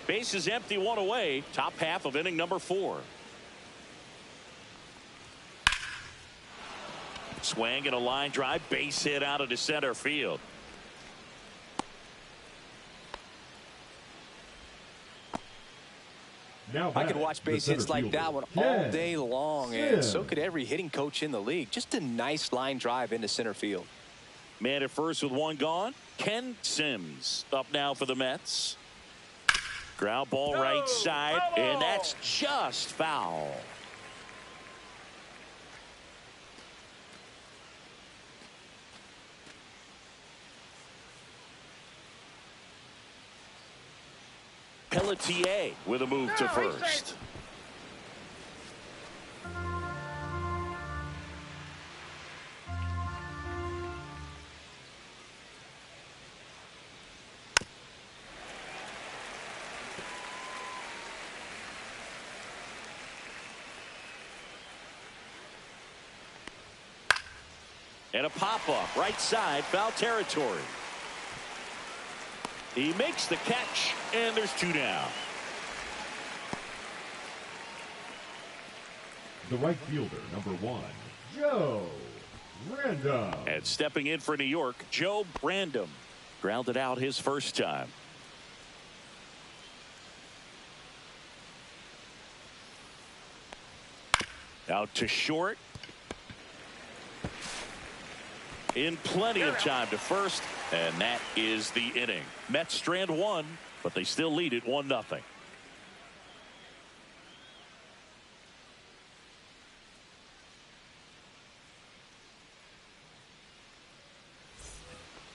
Base is empty, one away. Top half of inning number 4. Swing and a line drive, base hit out into center field. Now I could watch base hits like that one all day long, and so could every hitting coach in the league. Just a nice line drive into center field. Man at first with one gone. Ken Sims up now for the Mets. Ground ball right side, and that's just foul. Pelletier with a move to first. And a pop-up right side, foul territory. He makes the catch, and there's 2 down. The right fielder, number 1, Joe Random. And stepping in for New York, Joe Random. Grounded out his first time. Out to short. In plenty of time to first, and that is the inning. Mets strand 1, but they still lead it 1-0.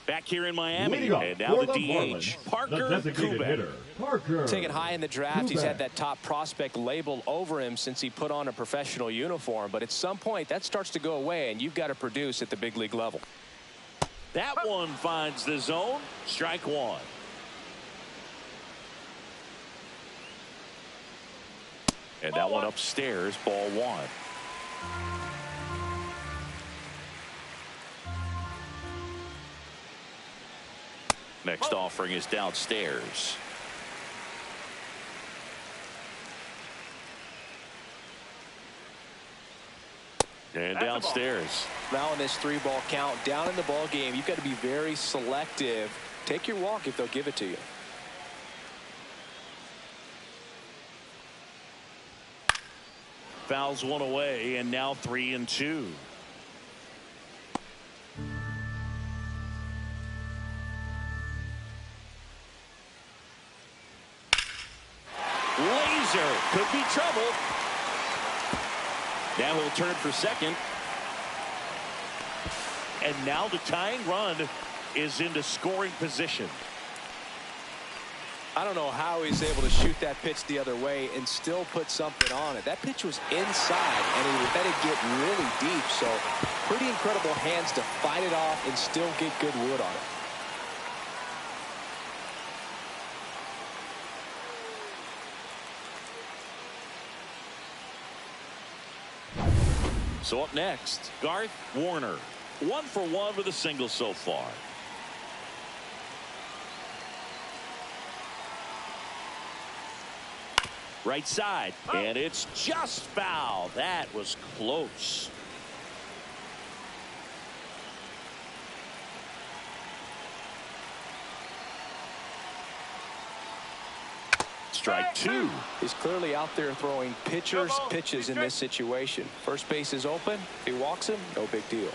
Back here in Miami, and now the DH, Parker Kubat. Taken high in the draft, he's had that top prospect label over him since he put on a professional uniform. But at some point, that starts to go away, and you've got to produce at the big league level. That one finds the zone. Strike 1. And that one upstairs, ball 1. Next offering is downstairs. And downstairs. Now in this 3-ball count, down in the ball game, you've got to be very selective. Take your walk if they'll give it to you. Fouls one away, and now 3-2. Laser could be trouble. Now he'll turn for second. And now the tying run is into scoring position. I don't know how he's able to shoot that pitch the other way and still put something on it. That pitch was inside, and he let it get really deep. So pretty incredible hands to fight it off and still get good wood on it. So up next, Garth Warner. 1 for 1 with a single so far. Right side, and it's just foul. That was close. Strike 2. He's clearly out there throwing pitchers pitches in this situation. First base is open. If he walks him, no big deal.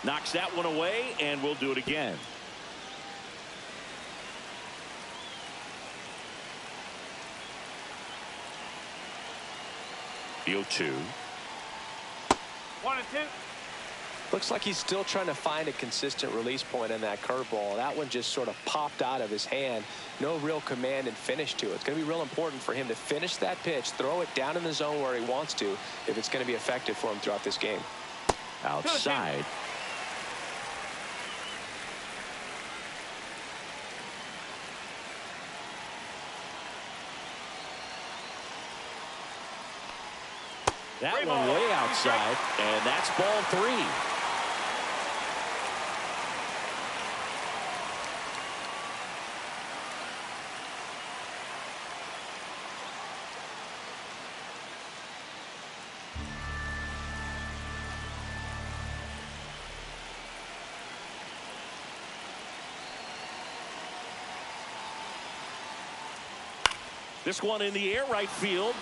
Knocks that one away, and we'll do it again. The 0-2. 1 and 2. Looks like he's still trying to find a consistent release point in that curveball. That one just sort of popped out of his hand. No real command and finish to it. It's going to be real important for him to finish that pitch, throw it down in the zone where he wants to, if it's going to be effective for him throughout this game. Outside. That one way outside, and that's ball 3. This one in the air, right field.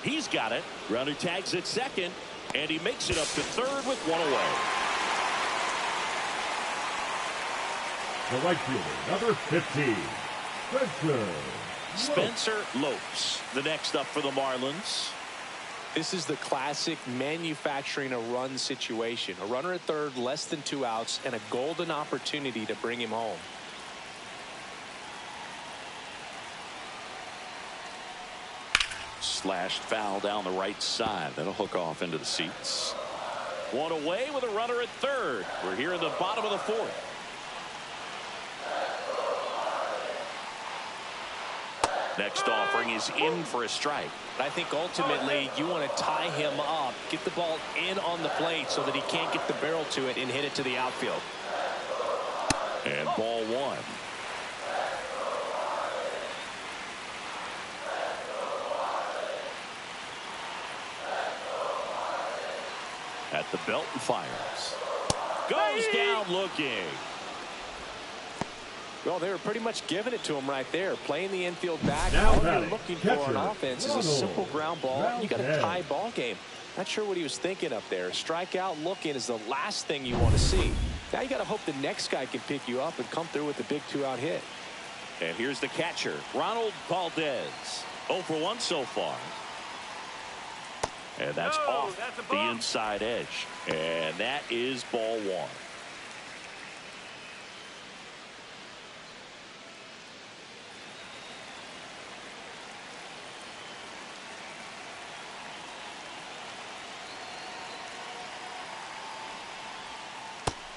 He's got it. Runner tags at second, and he makes it up to third with one away. The right fielder, number 15, Spencer Lopes, the next up for the Marlins. This is the classic manufacturing a run situation. A runner at third, less than 2 outs, and a golden opportunity to bring him home. Slashed foul down the right side. That'll hook off into the seats. One away with a runner at third. We're here in the bottom of the fourth. Next offering is in for a strike. But I think ultimately you want to tie him up, get the ball in on the plate so that he can't get the barrel to it and hit it to the outfield. And ball one. At the belt and fires. Goes down looking. Well, they were pretty much giving it to him right there, playing the infield back. Now All you're batting, looking for catcher, on offense is a Ronald. simple ground ball. You got a 10. tie ball game. Not sure what he was thinking up there. Strikeout looking is the last thing you want to see. Now you got to hope the next guy can pick you up and come through with a big 2-out hit. And here's the catcher, Ronald Valdez. 0 for 1 so far. And that's off that's a the ball. inside edge. And that is ball one.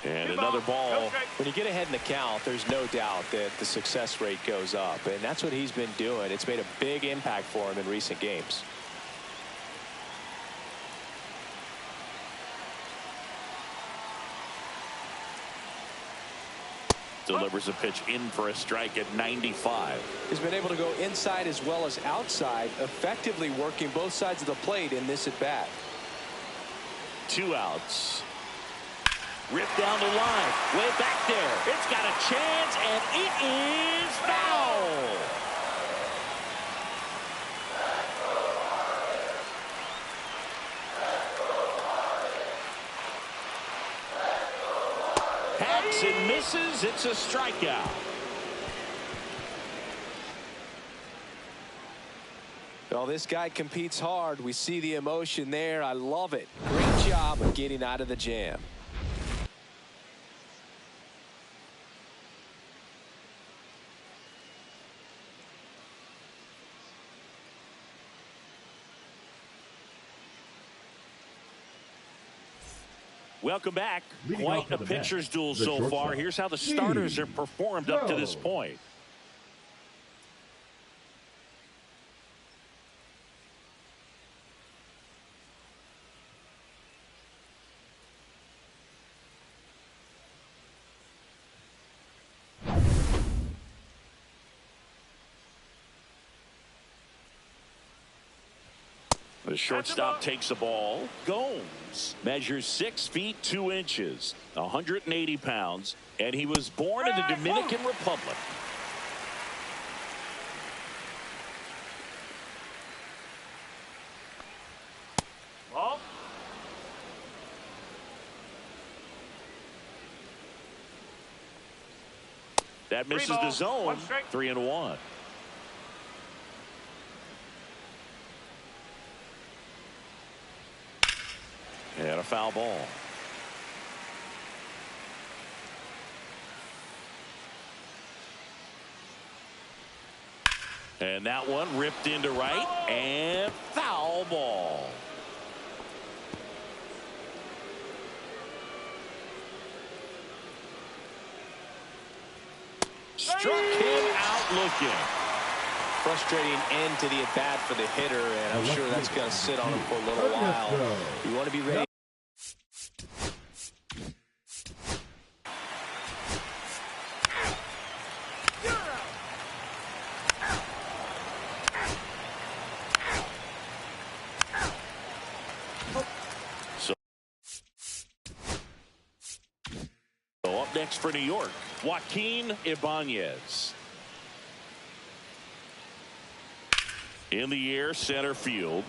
And another ball. When you get ahead in the count, there's no doubt that the success rate goes up, and that's what he's been doing. It's made a big impact for him in recent games. Delivers a pitch in for a strike at 95. He's been able to go inside as well as outside, effectively working both sides of the plate in this at bat. 2 outs. Ripped down the line. Way back there. It's got a chance, and it is foul. Hacks and misses. It's a strikeout. Well, this guy competes hard. We see the emotion there. I love it. Great job of getting out of the jam. Welcome back. Leading Quite off to a the pitcher's bat, duel the so far. shortstop, Here's how the starters have performed up to this Joe. point. The shortstop takes the ball. Gomes measures 6 feet 2 inches, 180 pounds, and he was born in the Dominican Republic. Ball. That misses Three the balls, zone. 1 strike. 3-1. And a foul ball. And that one ripped into right, and foul ball. Struck him out looking. Frustrating end to the at bat for the hitter, and I'm sure that's going to sit on him for a little while. You want to be ready. So up next for New York, Joaquin Ibanez. In the air, center field.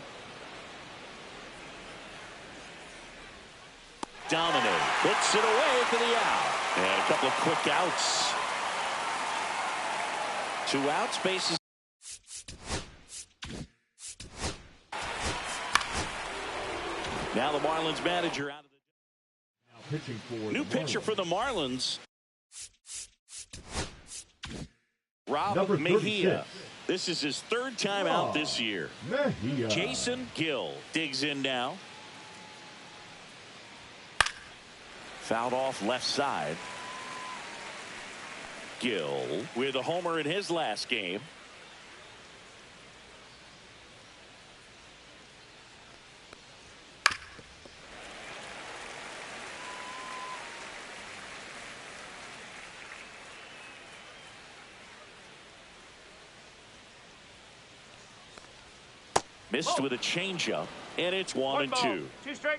Dominate. Puts it away for the out. And a couple of quick outs. 2 outs, bases. Now the Marlins manager out of the Pitching for new the pitcher Marlins. for the Marlins. Rob Number Mejia. 36. This is his 3rd time out this year. Mejia. Jason Gill digs in now. Fouled off left side. Gill with a homer in his last game. Missed with a changeup, and it's 1-2. 2 straight.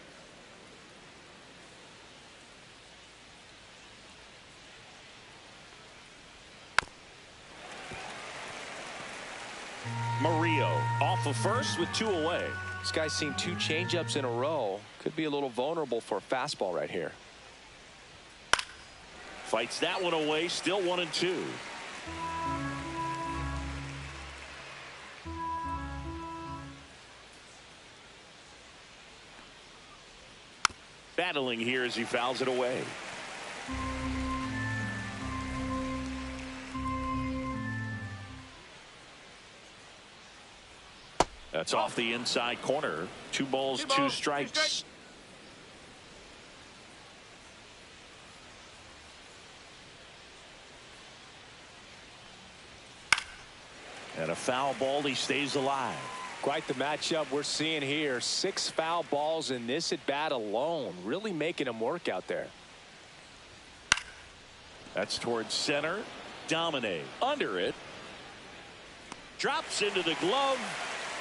Murillo off of first with 2 away. This guy's seen 2 changeups in a row. Could be a little vulnerable for a fastball right here. Fights that one away, still 1-2. Battling here as he fouls it away. That's off the inside corner. 2 balls, 2 strikes. And a foul ball, he stays alive. Quite the matchup we're seeing here. 6 foul balls in this at bat alone. Really making him work out there. That's towards center. Dominate. Under it. Drops into the glove.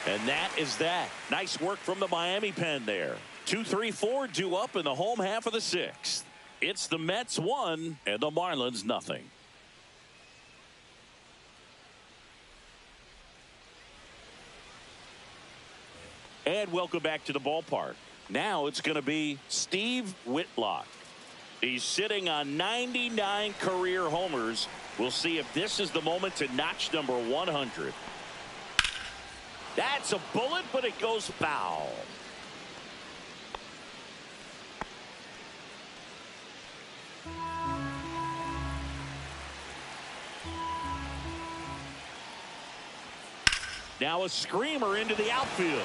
And that is that. Nice work from the Miami pen there. 2, 3, 4 due up in the home half of the 6th. It's the Mets 1 and the Marlins nothing. And welcome back to the ballpark. Now it's going to be Steve Whitlock. He's sitting on 99 career homers. We'll see if this is the moment to notch number 100. That's a bullet, but it goes foul. Now a screamer into the outfield.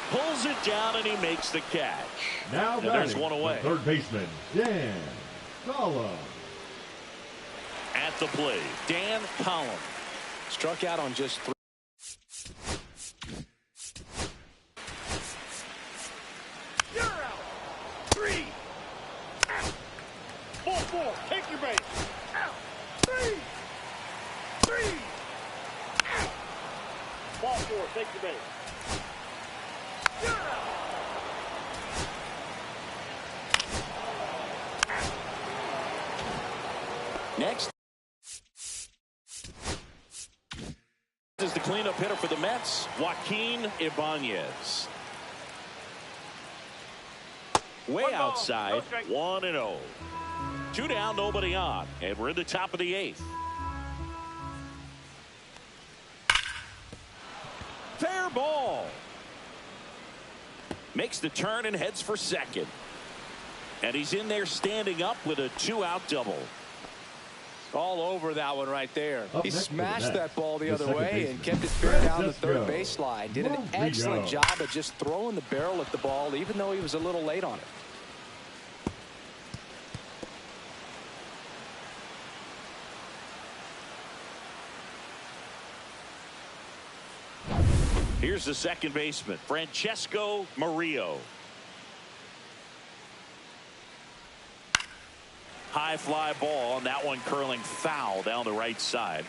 Pulls it down and he makes the catch. Now and there's one away. Third baseman Dan Collins. At the plate, Dan Collins. Struck out on just 3. You're out. 3. Out. Ball 4. Take your base. Out. 3. 3. Out. Ball 4. Take your base. You're out. Next is the cleanup hitter for the Mets, Joaquin Ibanez. Way outside, 1-0. 2 down, nobody on, and we're in the top of the 8th. Fair ball. Makes the turn and heads for second. And he's in there standing up with a 2-out double. All over that one right there. Up He next for the smashed Mets, that ball the the other second way baseman, and kept it fair down the Francisco third baseline. Did an excellent Rodrigo. job of just throwing the barrel at the ball, even though he was a little late on it. Here's the second baseman, Francesco Murillo. High fly ball, and that one curling foul down the right side.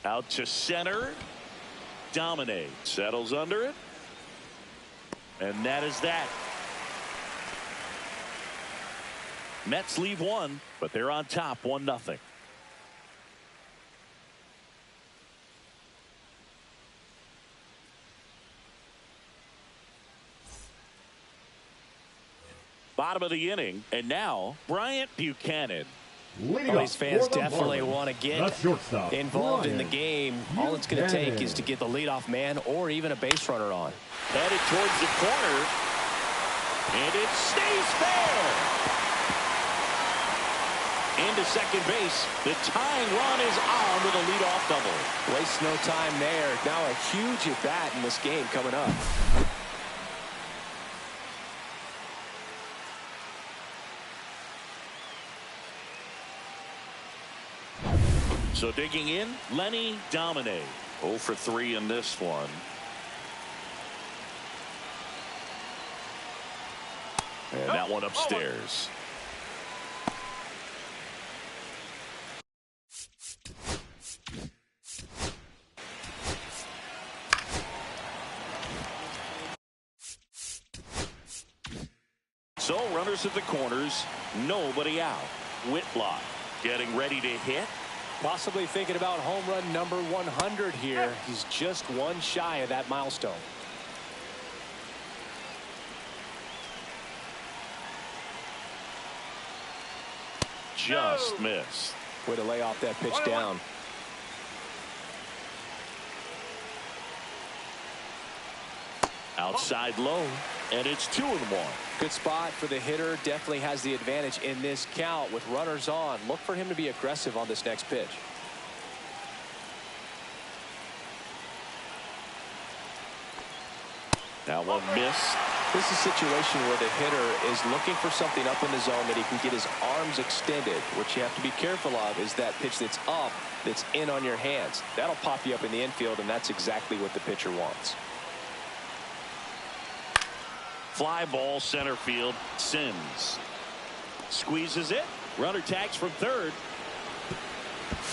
Out to center. Domine settles under it. And that is that. Mets leave one, but they're on top 1-0. Bottom of the inning, and now Bryant Buchanan. Leading These fans for the definitely Marlins, want to get the shortstop, involved in the Bryant game. All it's going to take Buchanan. is to get the leadoff man or even a base runner on. Headed towards the corner, and it stays fair. Into second base. The tying run is on with a leadoff double. Waste no time there. Now a huge at bat in this game coming up. So digging in, Lenny Domine. 0 for 3 in this one. And that one upstairs. So runners at the corners, nobody out. Whitlock getting ready to hit. Possibly thinking about home run number 100 here. He's just one shy of that milestone. Just missed. Way to lay off that pitch down. Outside low, and it's 2-1. Good spot for the hitter. Definitely has the advantage in this count with runners on. Look for him to be aggressive on this next pitch. That one missed. This is a situation where the hitter is looking for something up in the zone that he can get his arms extended. What you have to be careful of is that pitch that's up, that's in on your hands. That'll pop you up in the infield, and that's exactly what the pitcher wants. Fly ball center field. Sims squeezes it. Runner tags from third.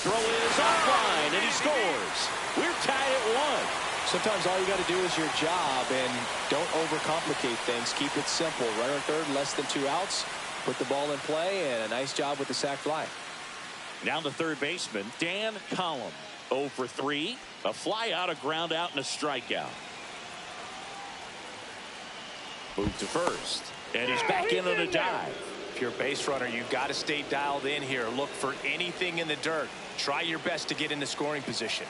Throw is offline, and he scores. We're tied at 1. Sometimes all you got to do is your job, and don't overcomplicate things. Keep it simple. Runner third, less than 2 outs. Put the ball in play, and a nice job with the sac fly. Now the third baseman, Dan Collum. 0 for 3. A fly out, a ground out, and a strikeout. Move to first, and he's back in on a dive. If you're a base runner, you've got to stay dialed in here. Look for anything in the dirt. Try your best to get into scoring position.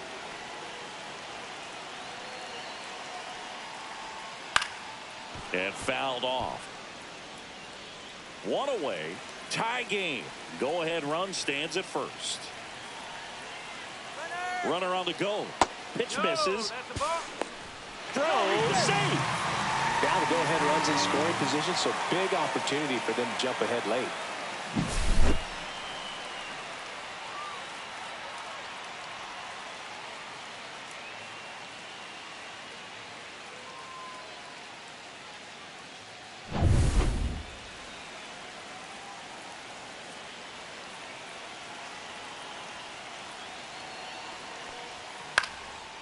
And fouled off. 1 away. Tie game. Go ahead run stands at first. Runner on the go. Pitch misses. Throw safe. Now the go-ahead runs in scoring position, so big opportunity for them to jump ahead late.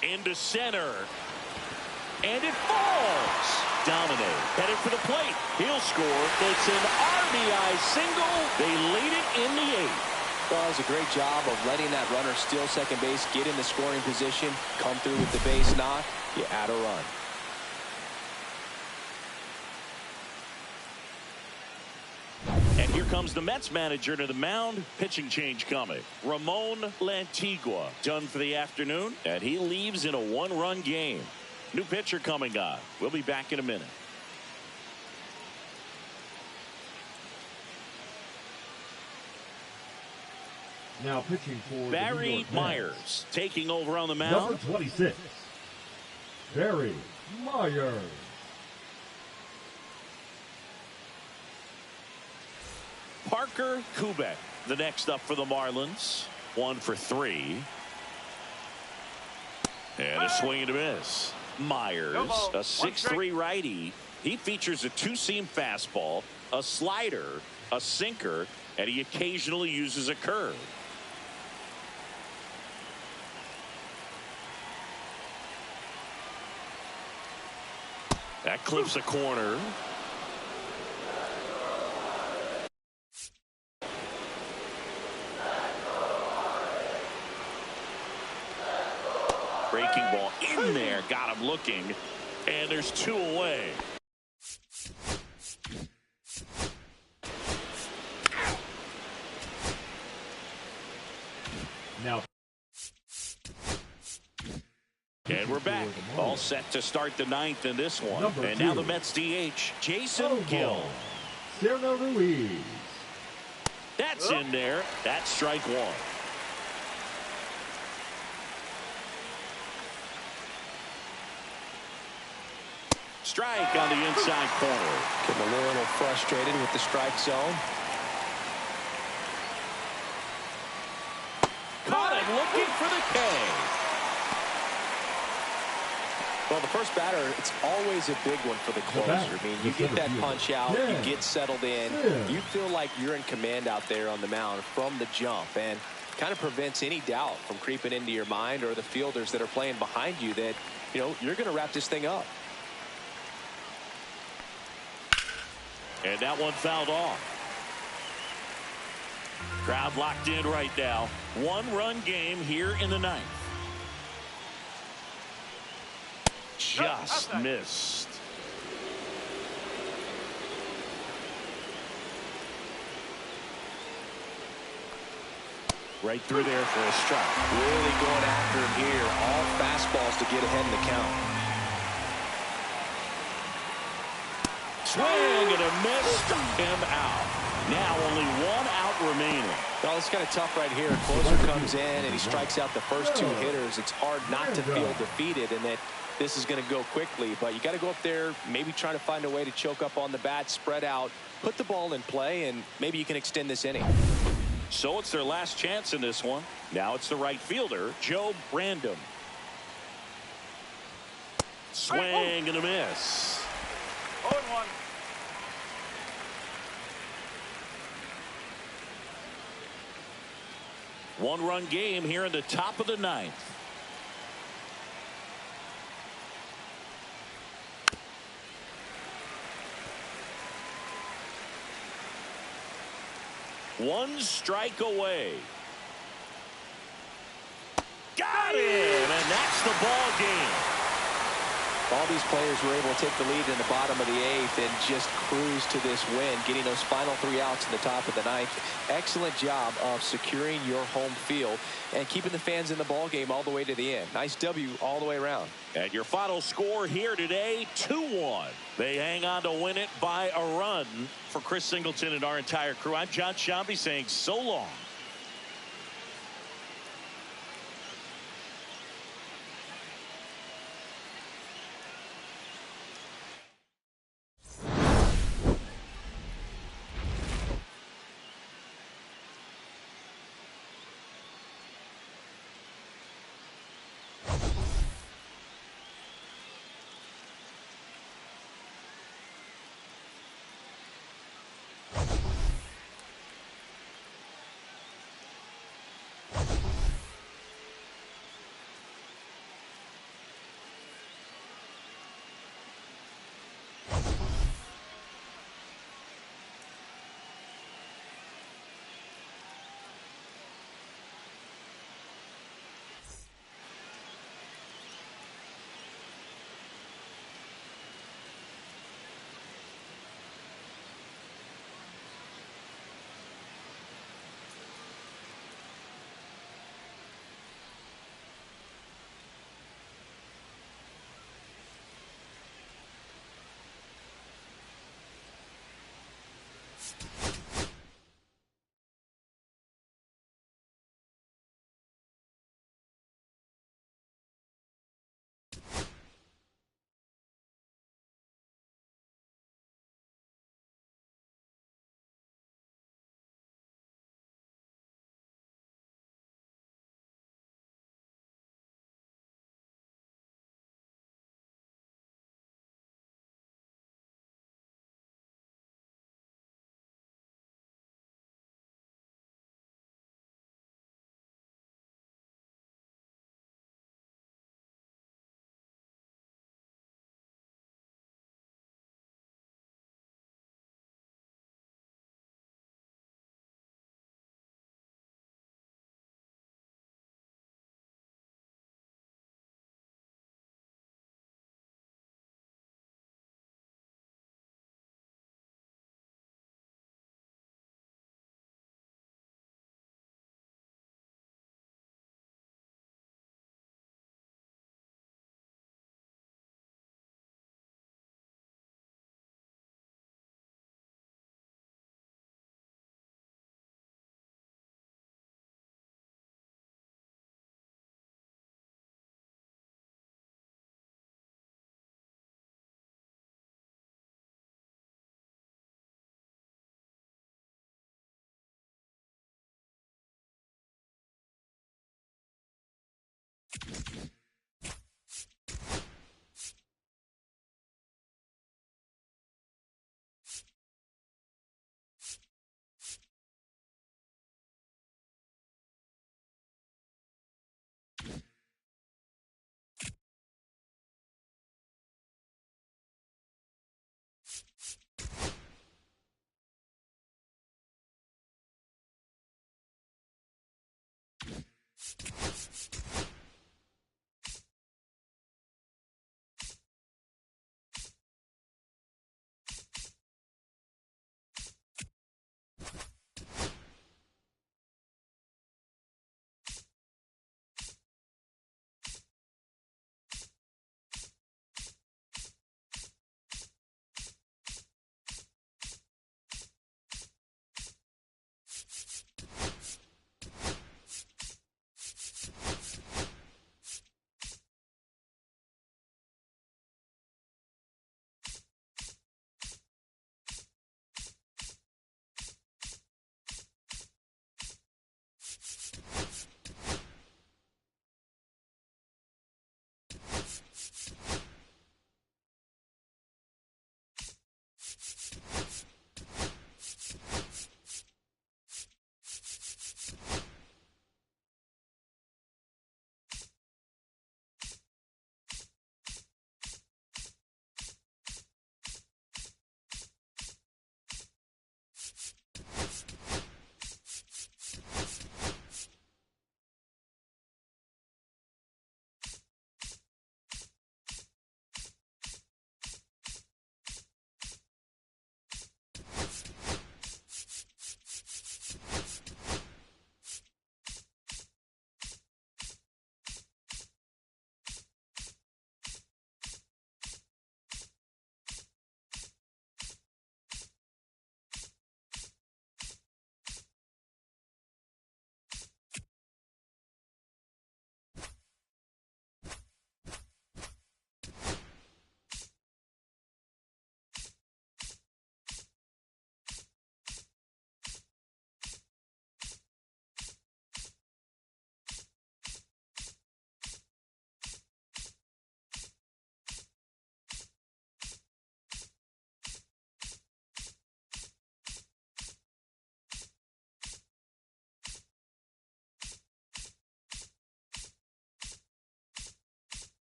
Into center. And it falls. Domine headed for the plate. He'll score. It's an RBI single. They lead it in the 8th. Well, it was a great job of letting that runner steal second base, get in the scoring position, come through with the base knock. You add a run. And here comes the Mets manager to the mound. Pitching change coming. Ramon Lantigua done for the afternoon, and he leaves in a 1-run game. New pitcher coming on. We'll be back in a minute. Now pitching for the Barry New York Myers Mets. taking over on the Number mound. 26, Barry Myers. Parker Kubek, the next up for the Marlins. 1 for 3. And a swing and a miss. Myers, a 6'3" righty. He features a 2-seam fastball, a slider, a sinker, and he occasionally uses a curve. That clips a corner. Breaking ball in there. Got him looking. And there's 2 away. Now. And we're back. All set to start the 9th in this one. And now the Mets DH, Jason Gill. Serna Ruiz. That's in there. That's strike 1. Strike on the inside corner. Getting a little frustrated with the strike zone. Caught him looking for the K. Well, the first batter, it's always a big one for the closer. I mean, you get that punch out, you get settled in, you feel like you're in command out there on the mound from the jump, and kind of prevents any doubt from creeping into your mind or the fielders that are playing behind you that, you know, you're going to wrap this thing up. And that one fouled off. Crowd locked in right now. 1-run game here in the 9th. Just missed. Right through there for a strike. Really going after him here. All fastballs to get ahead in the count. Swing and a miss. Struck him out. Now only 1 out remaining. Well, it's kind of tough right here. Closer comes in and he strikes out the first 2 hitters. It's hard not to feel defeated and that this is going to go quickly. But you got to go up there, maybe try to find a way to choke up on the bat, spread out, put the ball in play, and maybe you can extend this inning. So it's their last chance in this one. Now it's the right fielder, Joe Brandom. Swing and a miss. 0-1. One-run game here in the top of the 9th. One strike away. Got him, and that's the ball game. All these players were able to take the lead in the bottom of the 8th and just cruise to this win, getting those final 3 outs in the top of the 9th. Excellent job of securing your home field and keeping the fans in the ball game all the way to the end. Nice W all the way around. And your final score here today, 2-1. They hang on to win it by a run. For Chris Singleton and our entire crew, I'm John Shambi saying so long.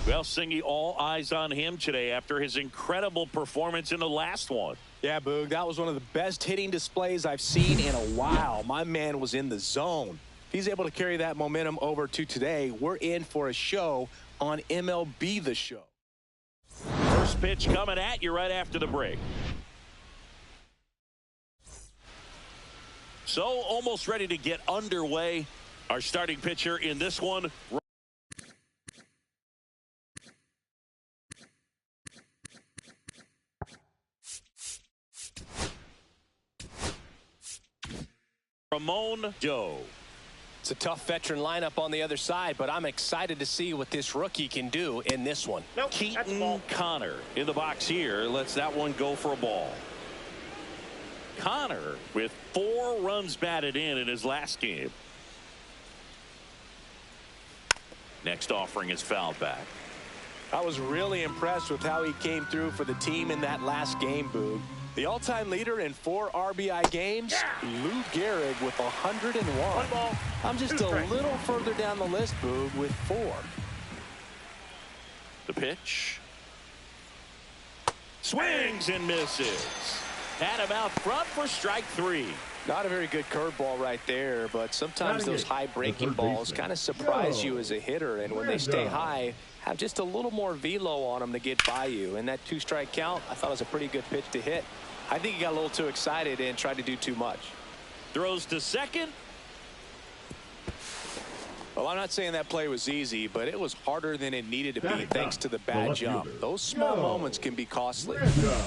Well, Singy, all eyes on him today after his incredible performance in the last one. Yeah, Boog, that was one of the best hitting displays I've seen in a while. My man was in the zone. If he's able to carry that momentum over to today, we're in for a show on MLB The Show. First pitch coming at you right after the break. So almost ready to get underway. Our starting pitcher in this one. Ramon Doe. It's a tough veteran lineup on the other side, but I'm excited to see what this rookie can do in this one. Nope, that's a Keaton ball. Connor in the box here. Lets that one go for a ball. Connor with 4 runs batted in his last game. Next offering is fouled back. I was really impressed with how he came through for the team in that last game, Boog. The all-time leader in 4 RBI games, Lou Gehrig with 101. One ball, I'm just 2 a strikes. little further down the list, Boog, with 4. The pitch. Swings and misses. Had him out front for strike 3. Not a very good curveball right there, but sometimes those high-breaking balls kind of surprise you as a hitter, and when they stay high, have just a little more velo on them to get by you. And that 2-strike count, I thought was a pretty good pitch to hit. I think he got a little too excited and tried to do too much. Throws to second. Well, I'm not saying that play was easy, but it was harder than it needed to be Batting thanks up, to the the bad left jump. fielder. Those small No. moments can be costly. Randa.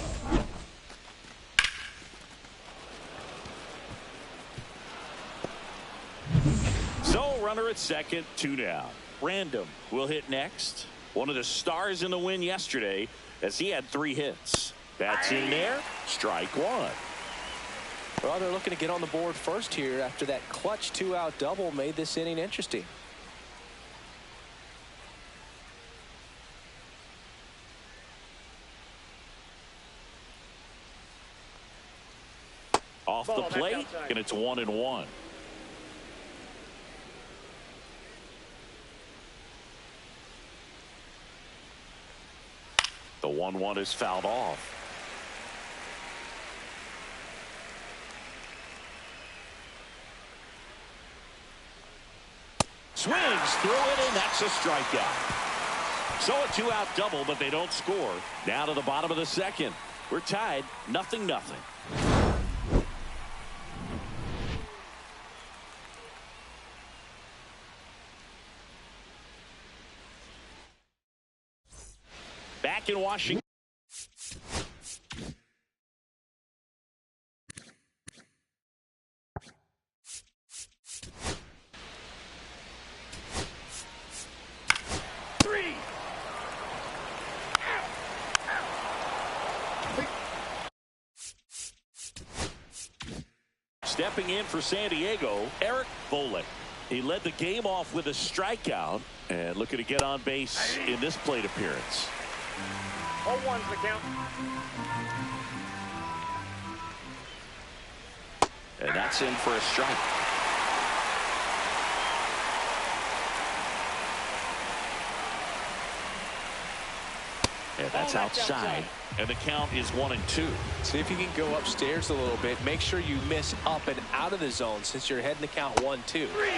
So runner at second, 2 down. Random will hit next. One of the stars in the win yesterday as he had 3 hits. That's in there. Strike 1. Well, they're looking to get on the board first here after that clutch 2-out double made this inning interesting. Off the Ball back plate, outside. and it's 1-1. The 1-1 is fouled off. Swings through it, and that's a strikeout. So a 2-out double, but they don't score. Down to the bottom of the second. We're tied, 0-0. Back in Washington. Stepping in for San Diego, Eric Volek. He led the game off with a strikeout and looking to get on base in this plate appearance. 0-1's the count. And that's in for a strike. And that's outside. And the count is 1-2. See if you can go upstairs a little bit. Make sure you miss up and out of the zone since you're heading the count 1-2.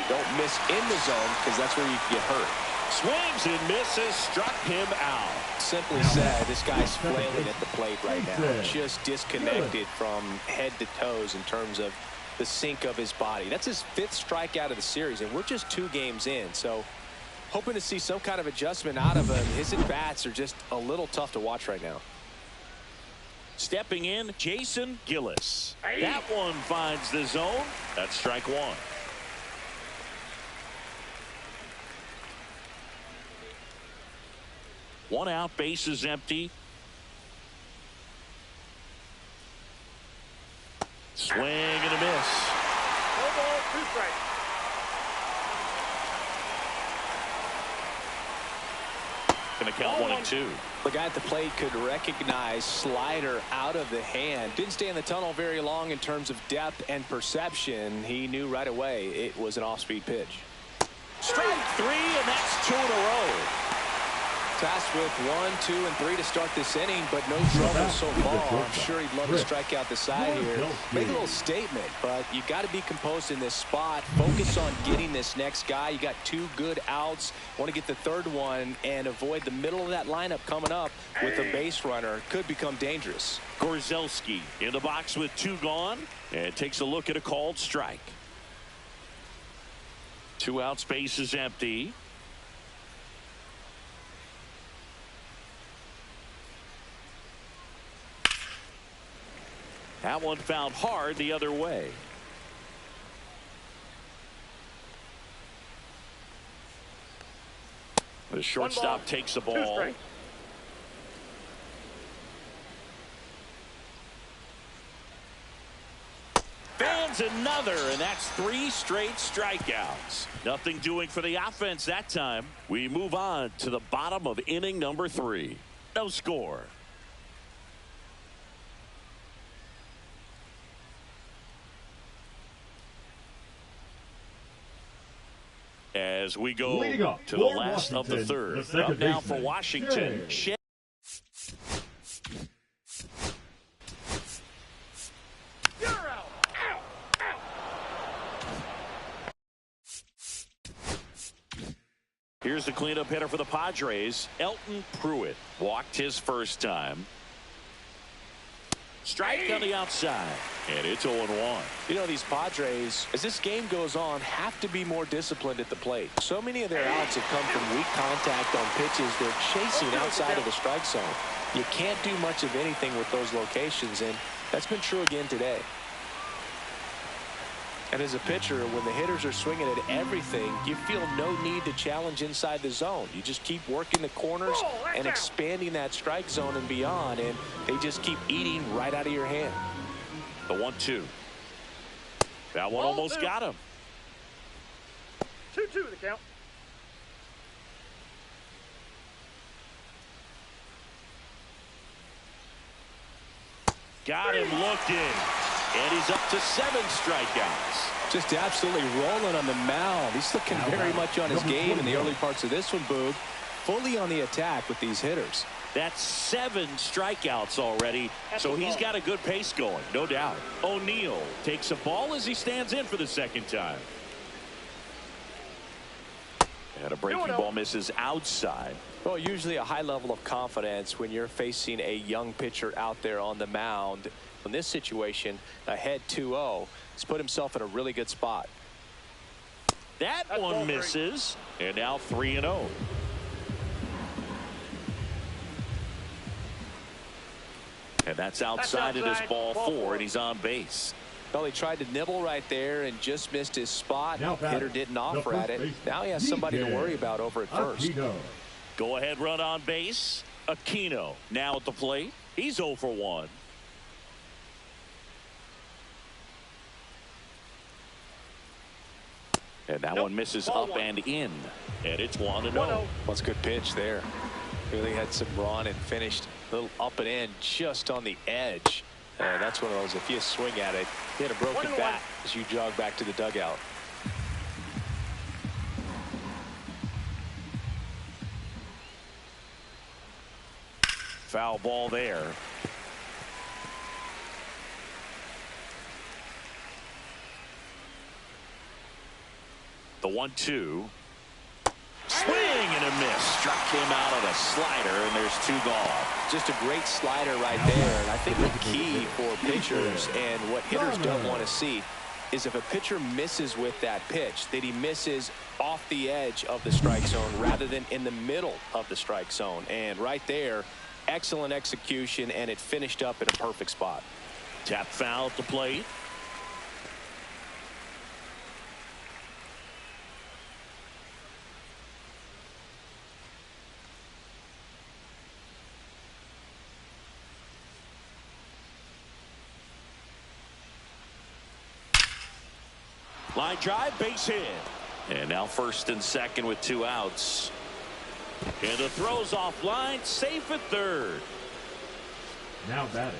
Don't miss in the zone because that's where you can get hurt. Swings and misses, struck him out. Simply said, this guy's flailing at the plate right now. Just disconnected from head to toes in terms of the sink of his body. That's his 5th strikeout of the series, and we're just 2 games in. So hoping to see some kind of adjustment out of him. His at-bats are just a little tough to watch right now. Stepping in, Jason Gillis. That one finds the zone. That's strike 1. One out, base is empty. Swing and a miss. 1-ball, 2 strikes. Gonna count 1-2. The guy at the plate could recognize slider out of the hand. Didn't stay in the tunnel very long in terms of depth and perception. He knew right away it was an off-speed pitch. Strike 3, and that's 2 in a row. 2 tasked with 1, 2, and 3 to start this inning, but no trouble so far. I'm sure he'd love to strike out the side here. Make a little statement, but you got to be composed in this spot. Focus on getting this next guy. You got 2 good outs. Want to get the 3rd one and avoid the middle of that lineup coming up with a base runner. Could become dangerous. Gorzelski in the box with 2 gone and takes a look at a called strike. 2 outs, base is empty. That one fouled hard the other way. The shortstop takes the ball. Fans another, and that's 3 straight strikeouts. Nothing doing for the offense that time. We move on to the bottom of inning number 3. No score. As we go to the last of the 3rd. Up now for Washington. Here's the cleanup hitter for the Padres. Elton Pruitt walked his first time. Strike on the outside, and it's 0-1. You know, these Padres, as this game goes on, have to be more disciplined at the plate. So many of their outs have come from weak contact on pitches they're chasing outside of the strike zone. You can't do much of anything with those locations, and that's been true again today. And as a pitcher, when the hitters are swinging at everything, you feel no need to challenge inside the zone. You just keep working the corners and expanding that strike zone and beyond, and they just keep eating right out of your hand. The 1-2. That one almost got him. 2-2 the count. Got him looking. And he's up to 7 strikeouts. Just absolutely rolling on the mound. He's looking very much on his game in the early parts of this one, Boog. Fully on the attack with these hitters. That's 7 strikeouts already, so he's got a good pace going, no doubt. O'Neill takes a ball as he stands in for the 2nd time. And a breaking ball misses outside. Well, usually a high level of confidence when you're facing a young pitcher out there on the mound. In this situation, ahead 2-0, he's put himself in a really good spot. That one misses, and now 3-0. And that's outside it is ball 4, and he's on base. Well, he tried to nibble right there and just missed his spot. Hitter didn't offer at it. Now he has somebody to worry about over at first. Go ahead run on base. Aquino now at the plate. He's 0 for 1. And that one misses up and in. And it's 1-0. Well, it's a good pitch there. Really had some run and finished a little up and in just on the edge. And that's one of those, if you swing at it, hit a broken bat as you jog back to the dugout. Foul ball there. The 1-2. Swing and a miss. Struck him out on a slider, and there's 2 gone. Just a great slider right there. And I think the key for pitchers and what hitters don't want to see is if a pitcher misses with that pitch, that he misses off the edge of the strike zone rather than in the middle of the strike zone. And right there, excellent execution, and it finished up in a perfect spot. Tap foul at the plate. Line drive, base hit. And now 1st and 2nd with 2 outs. And the throw's offline, safe at 3rd. Now batting,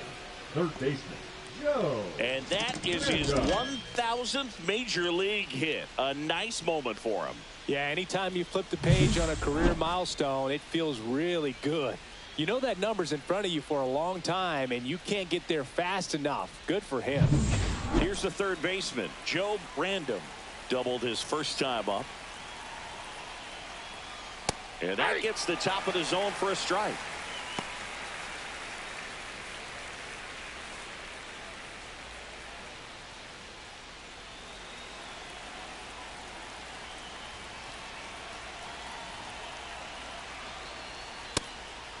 3rd baseman, Joe. And that is his 1,000th major league hit. A nice moment for him. Yeah, anytime you flip the page on a career milestone, it feels really good. You know that number's in front of you for a long time, and you can't get there fast enough. Good for him. Here's the third baseman, Joe Random. Doubled his first time up. And that gets the top of the zone for a strike.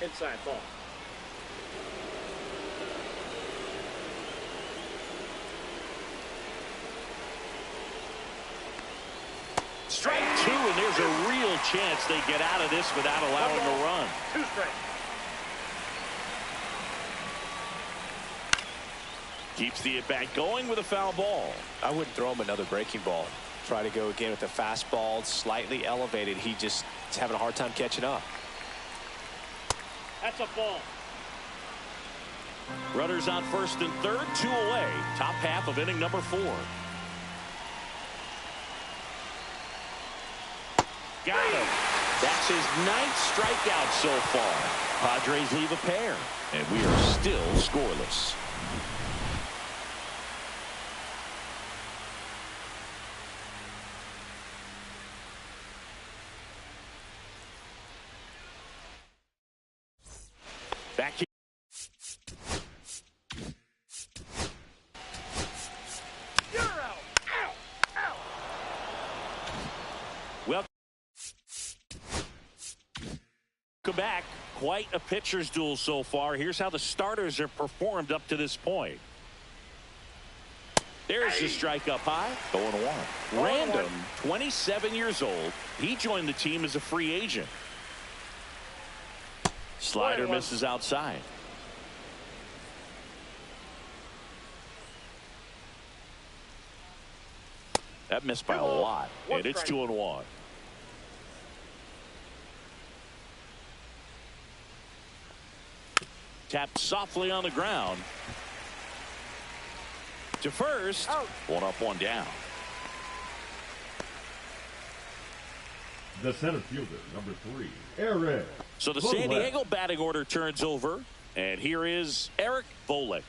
Inside ball. Strike two, and there's a real chance they get out of this without allowing a run. 2 strikes. Keeps the at-bat going with a foul ball. I wouldn't throw him another breaking ball. Try to go again with the fastball, slightly elevated. He just is having a hard time catching up. That's a ball. Runners on first and third, 2 away. Top half of inning number 4. Got him. That's his 9th strikeout so far. Padres leave a pair, and we are still scoreless. Back here. You're out. Out. Out. Welcome back. Quite a pitcher's duel so far. Here's how the starters have performed up to this point. There's the strike up high. 0-1. Random, 27 years old. He joined the team as a free agent. Slider misses outside. That missed by a lot. And it's 2-1. Tapped softly on the ground. To first. Out. 1 up, 1 down. The center fielder, number 3, Eric. So the San Diego batting order turns over. And here is Eric Volek.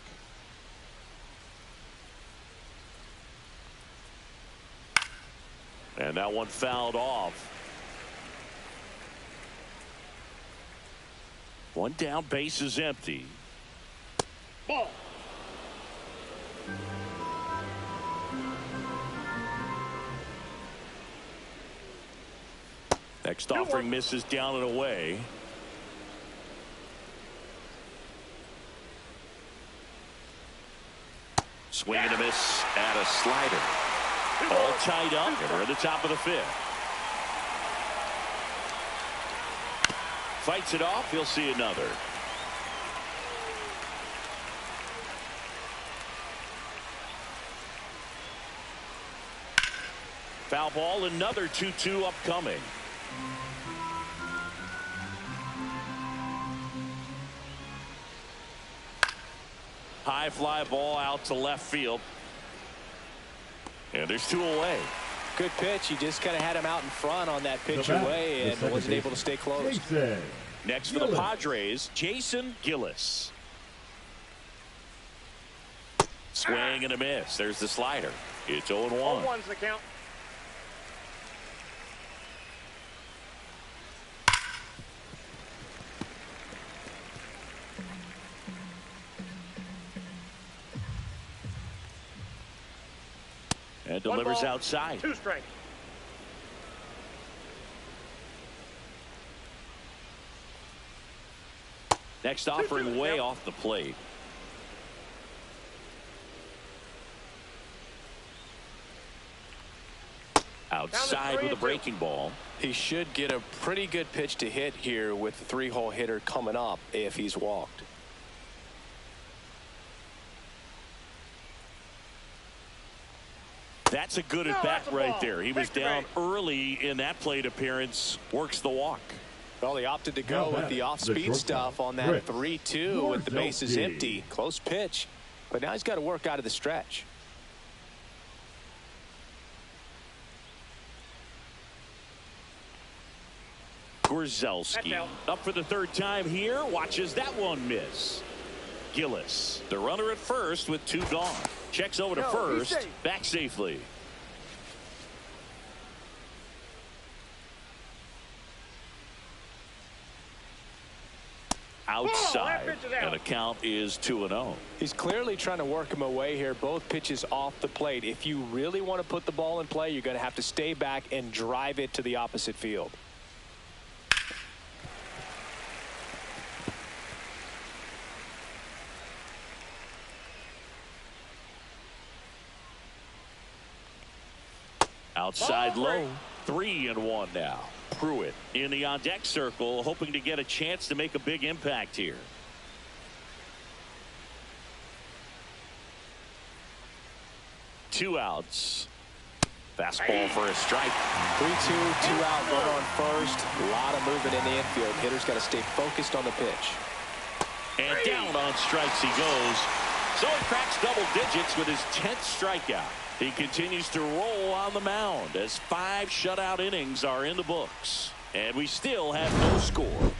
And that one fouled off. 1 down, base is empty. Ball. Next offering misses down and away. Swing and a miss at a slider. All tied up, and we're at the top of the 5th. Fights it off. He'll see another. Foul ball, another 2-2 upcoming. High fly ball out to left field. And there's 2 away. Good pitch. You just kind of had him out in front on that pitch away and wasn't able to stay close. Next for the Padres, Jason Gillis. Swing and a miss. There's the slider. It's 0-1. 0-1's the count. And delivers outside. 2 strikes. Next offering way off the plate. Outside with a breaking ball. He should get a pretty good pitch to hit here with the 3-hole hitter coming up if he's walked. That's a good at bat right there. He was down early in that plate appearance. Works the walk. Well, he opted to go with the off-speed stuff on that 3-2 with the bases empty. Close pitch, but now he's got to work out of the stretch. Grzelski up for the third time here. Watches that one miss. Gillis, the runner at first with 2 gone. Checks over to first. Back safely. Outside, and the count is 2-0. He's clearly trying to work him away here. Both pitches off the plate. If you really want to put the ball in play, you're going to have to stay back and drive it to the opposite field. Outside low. 3-1 now. Pruitt in the on-deck circle, hoping to get a chance to make a big impact here. Two outs. Fastball for a strike. 3-2, 2 out, runner on first. A lot of movement in the infield. Hitter's got to stay focused on the pitch. And down on strikes he goes. So he cracks double digits with his 10th strikeout. He continues to roll on the mound as 5 shutout innings are in the books. And we still have no score.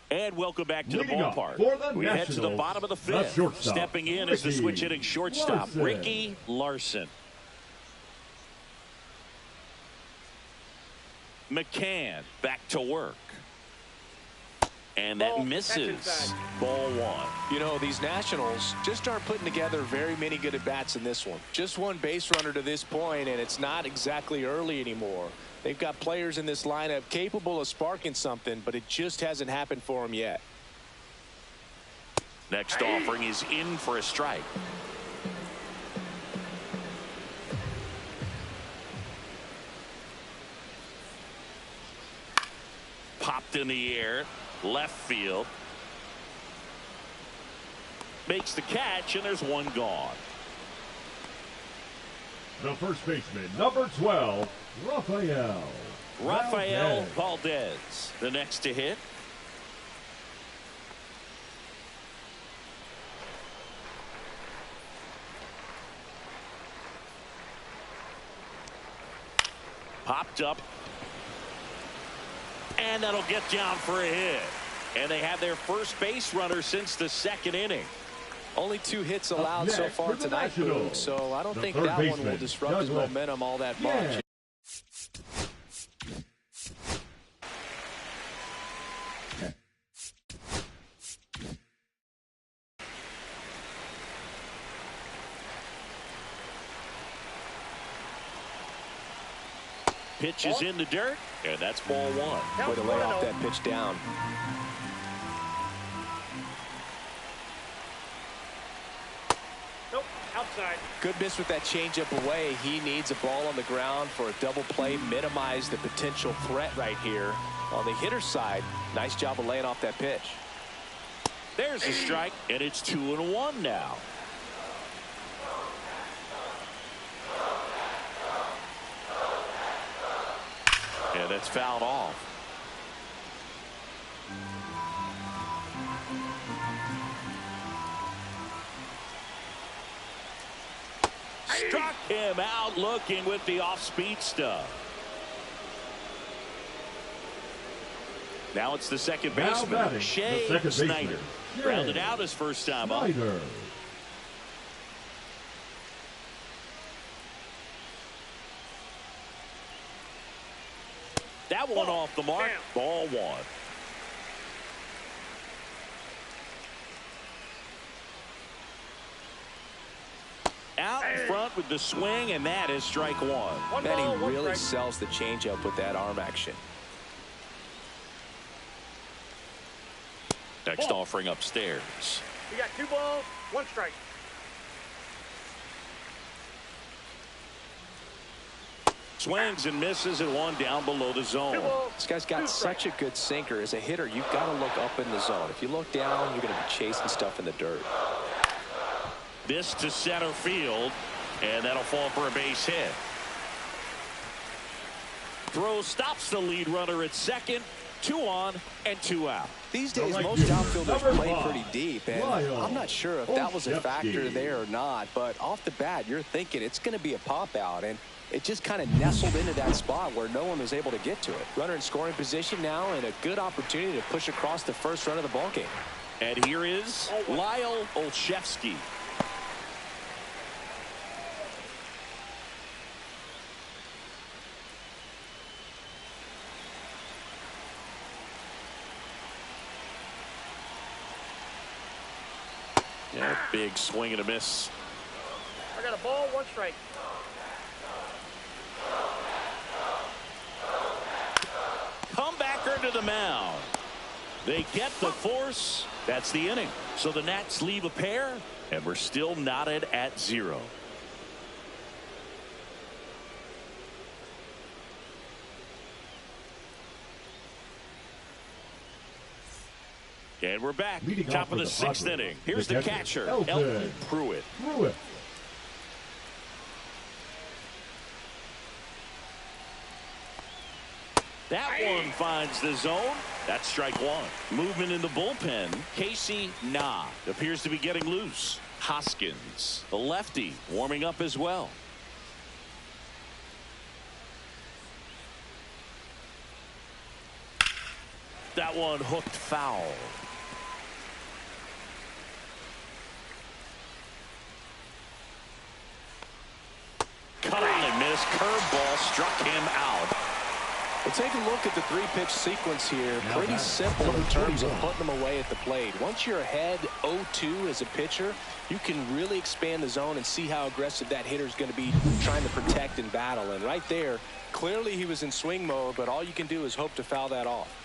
And welcome back to the ballpark. We head to the bottom of the 5th. Stepping in as the switch hitting shortstop, Ricky Larson. McCann back to work. And that misses. Ball 1. You know, these Nationals just aren't putting together very many good at-bats in this one. Just one base runner to this point, and it's not exactly early anymore. They've got players in this lineup capable of sparking something, but it just hasn't happened for them yet. Next offering is in for a strike. Popped in the air, left field. Makes the catch, and there's 1 gone. The first baseman, number 12, Rafael Valdez, the next to hit. Popped up. And that'll get down for a hit. And they have their first base runner since the 2nd inning. Only 2 hits allowed so far tonight, Boog, so I don't think that one will disrupt his momentum all that much. Pitch is in the dirt, and that's ball 1. Way to lay off that pitch down. Nope, outside. Good miss with that changeup away. He needs a ball on the ground for a double play, minimize the potential threat right here. On the hitter's side, nice job of laying off that pitch. There's a strike, and it's 2-1 now. And that's fouled off. Struck him out looking with the off-speed stuff. Now it's the second baseman, Shea Snyder. Grounded out his first time up. That one off the mark. Ball 1. Out in front with the swing, and that is strike 1. Man, he really sells the changeup with that arm action. Next offering upstairs. We got 2 balls, 1 strike. Swings and misses, and 1 down below the zone. This guy's got such a good sinker. As a hitter, you've got to look up in the zone. If you look down, you're going to be chasing stuff in the dirt. This to center field, and that'll fall for a base hit. Throw stops the lead runner at second, 2 on and 2 out. These days, Right most fielder, outfielders number play 5, pretty deep, and Lyle I'm not sure if that was a factor Olszewski. there or not, but off the bat, you're thinking it's going to be a pop-out, and it just kind of nestled into that spot where no one was able to get to it. Runner in scoring position now, and a good opportunity to push across the first run of the ballgame. And here is Lyle Olszewski. Yeah, big swing and a miss. I got a ball, 1 strike. Comebacker to the mound. They get the force. That's the inning. So the Nats leave a pair, and we're still knotted at 0. And we're back. Leading Top off of for the the 6th Padres, inning. Here's the the catcher, catcher, Elton Pruitt. That one finds the zone. That's strike 1. Movement in the bullpen. Casey Nah appears to be getting loose. Hoskins, the lefty, warming up as well. That one hooked foul. Cut on and missed. Curveball struck him out. Well, take a look at the 3-pitch sequence here. Now Pretty back, simple number in terms of 21. putting them away at the plate. Once you're ahead 0-2 as a pitcher, you can really expand the zone and see how aggressive that hitter is going to be trying to protect and battle. And right there, clearly he was in swing mode, but all you can do is hope to foul that off.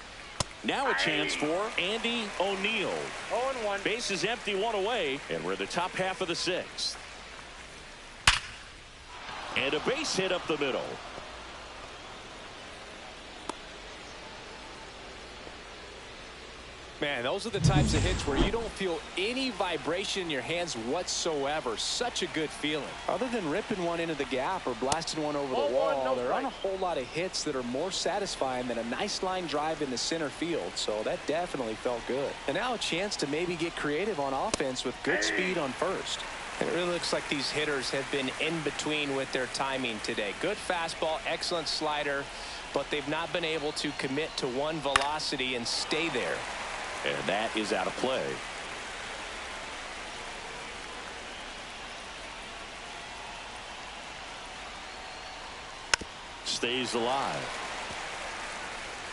Now a chance for Andy O'Neill. 0-1. Base is empty, 1 away, and we're the top half of the 6th. And a base hit up the middle. Man, those are the types of hits where you don't feel any vibration in your hands whatsoever. Such a good feeling. Other than ripping one into the gap or blasting one over the wall, no there aren't a strike. whole lot of hits that are more satisfying than a nice line drive in the center field. So that definitely felt good. And now a chance to maybe get creative on offense with good speed on first. It really looks like these hitters have been in between with their timing today. Good fastball, excellent slider, but they've not been able to commit to one velocity and stay there. And that is out of play. Stays alive.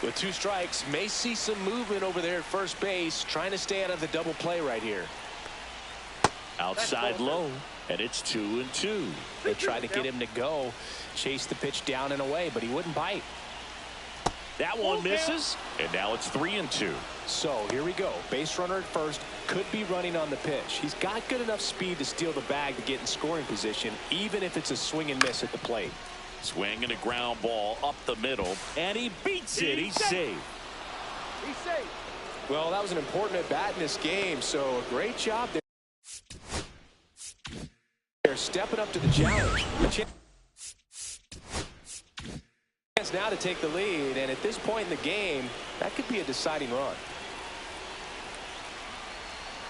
With 2 strikes, may see some movement over there at first base, trying to stay out of the double play right here. Outside low, and it's 2-2. They tried to get him to go, chase the pitch down and away, but he wouldn't bite. That one misses, and now it's 3-2. So here we go. Base runner at first, could be running on the pitch. He's got good enough speed to steal the bag to get in scoring position, even if it's a swing and miss at the plate. Swing and a ground ball up the middle, and he beats it. He's safe. He's safe. Well, that was an important at bat in this game, so a great job there. They're stepping up to the challenge. A chance now to take the lead, and at this point in the game, that could be a deciding run.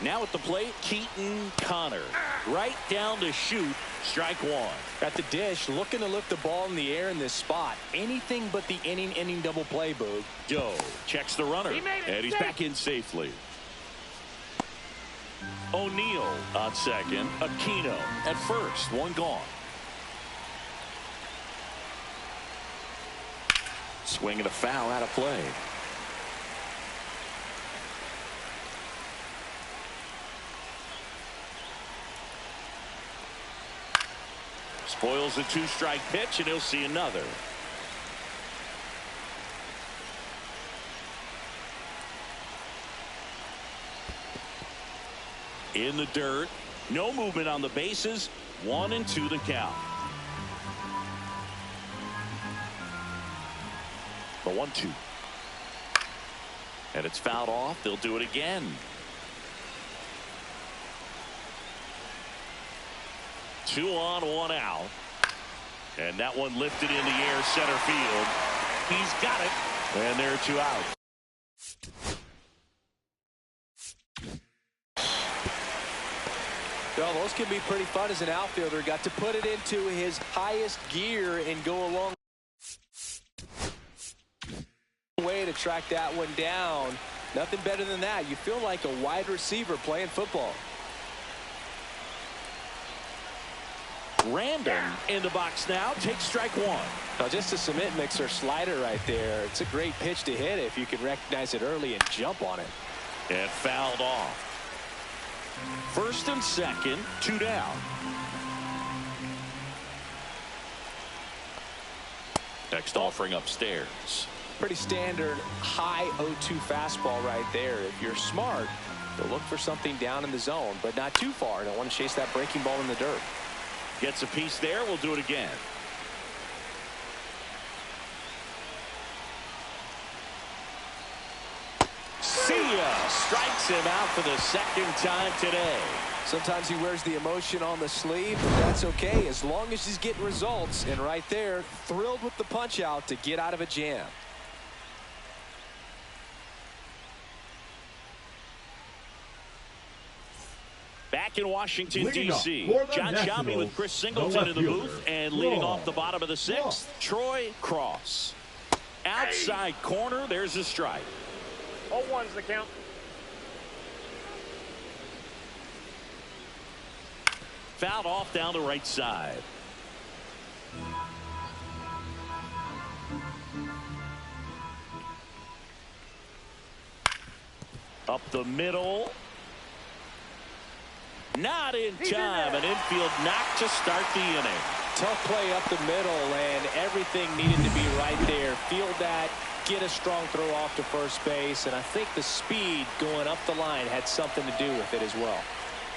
Now at the plate, Keaton Connor. Right down to shoot. Strike 1. At the dish, looking to lift the ball in the air in this spot. Anything but the inning double play, Boog. Joe checks the runner, He made it and he's safe. back in safely. O'Neill on second. Aquino at first. 1 gone. Swing and a foul out of play. Spoils a 2-strike pitch, and he'll see another. In the dirt. No movement on the bases. 1-2 the count. The 1-2. And it's fouled off. They'll do it again. 2 on, 1 out. And that one lifted in the air center field. He's got it. And there are 2 outs. Well, those can be pretty fun as an outfielder. Got to put it into his highest gear and go a long way to track that one down. Nothing better than that. You feel like a wide receiver playing football. Random in the box now. Takes strike one. Now just a cement mixer slider right there. It's a great pitch to hit if you can recognize it early and jump on it. And fouled off. First and second, 2 down. Next offering upstairs. Pretty standard high 0-2 fastball right there. If you're smart, you'll look for something down in the zone, but not too far. Don't want to chase that breaking ball in the dirt. Gets a piece there. We'll do it again. See ya. Strikes him out for the second time today. Sometimes he wears the emotion on the sleeve, but that's okay as long as he's getting results. And right there, thrilled with the punch out to get out of a jam. Back in Washington, D.C., John Shelby with Chris Singleton in the booth, and leading off the bottom of the sixth, Troy Cross. Outside corner, there's a strike. 0-1's the count. Fouled off down the right side. Up the middle. Not in time. An infield knock to start the inning. Tough play up the middle, and everything needed to be right there. Field that, get a strong throw off to first base, and I think the speed going up the line had something to do with it as well.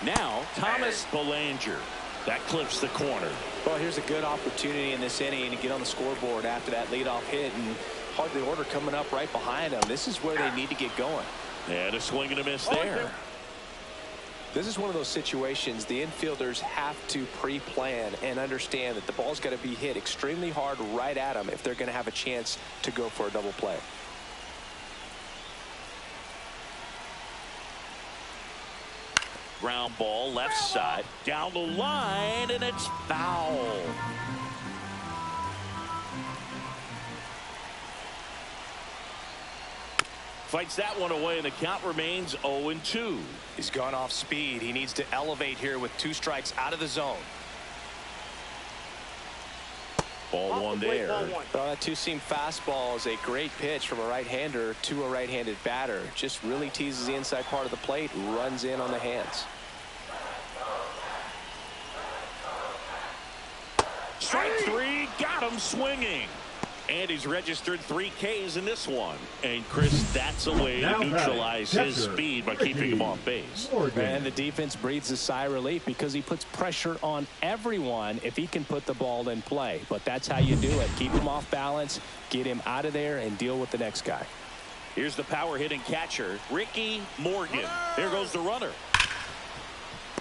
Now, Thomas Belanger. That clips the corner. Well, here's a good opportunity in this inning to get on the scoreboard after that leadoff hit, and hardly order coming up right behind them. This is where they need to get going. And a swing and a miss there. This is one of those situations the infielders have to pre-plan and understand that the ball's got to be hit extremely hard right at them if they're going to have a chance to go for a double play. Ground ball left side down the line, and it's foul. Fights that one away, and the count remains 0-2. He's gone off speed. He needs to elevate here with 2 strikes out of the zone. Ball one there. That two-seam fastball is a great pitch from a right-hander to a right-handed batter. Just really teases the inside part of the plate, runs in on the hands. Strike 3, got him swinging. And he's registered 3 Ks in this one. And Chris, that's a way to neutralize his speed by keeping him off base. And the defense breathes a sigh of relief because he puts pressure on everyone if he can put the ball in play. But that's how you do it. Keep him off balance, get him out of there, and deal with the next guy. Here's the power hitting catcher, Ricky Morgan. There goes the runner.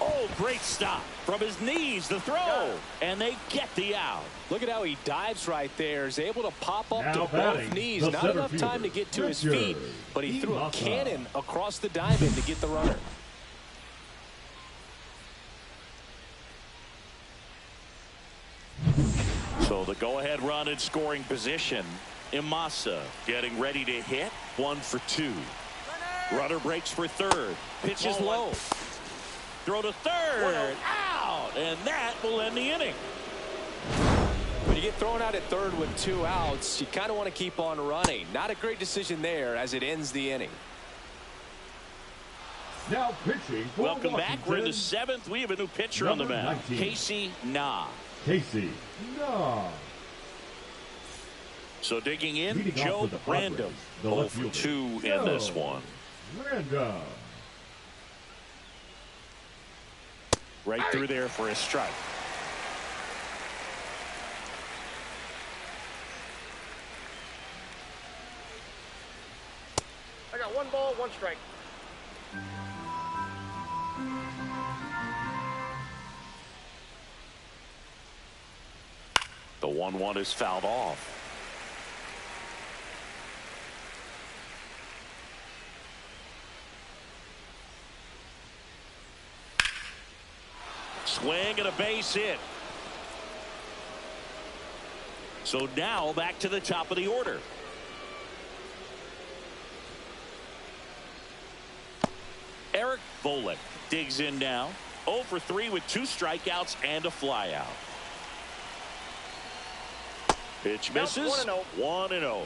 Oh, great stop. From his knees, the throw. And they get the out. Look at how he dives right there. Is able to pop up to both knees. Not enough time to get to his feet, but he threw a cannon across the diamond to get the runner. So the go-ahead run in scoring position. Imasa getting ready to hit. 1 for 2. Runner breaks for third. Pitch is low. Throw to third. Out. And that will end the inning. When you get thrown out at third with 2 outs, you kind of want to keep on running. Not a great decision there as it ends the inning. Now pitching for Welcome Washington, back. We're in the 7th. We have a new pitcher on the mound. 19. Casey Nah. Casey Nah. So digging in, Leading off Joe for the Random. Padres, the 0 left for fielder, 2 in Joe this one. Random. Right through there for a strike. I got 1 ball, 1 strike. The 1-1 is fouled off. Swing and a base hit. So now back to the top of the order. Eric Volek digs in now. 0 for 3 with 2 strikeouts and a flyout. Pitch misses. 1-0.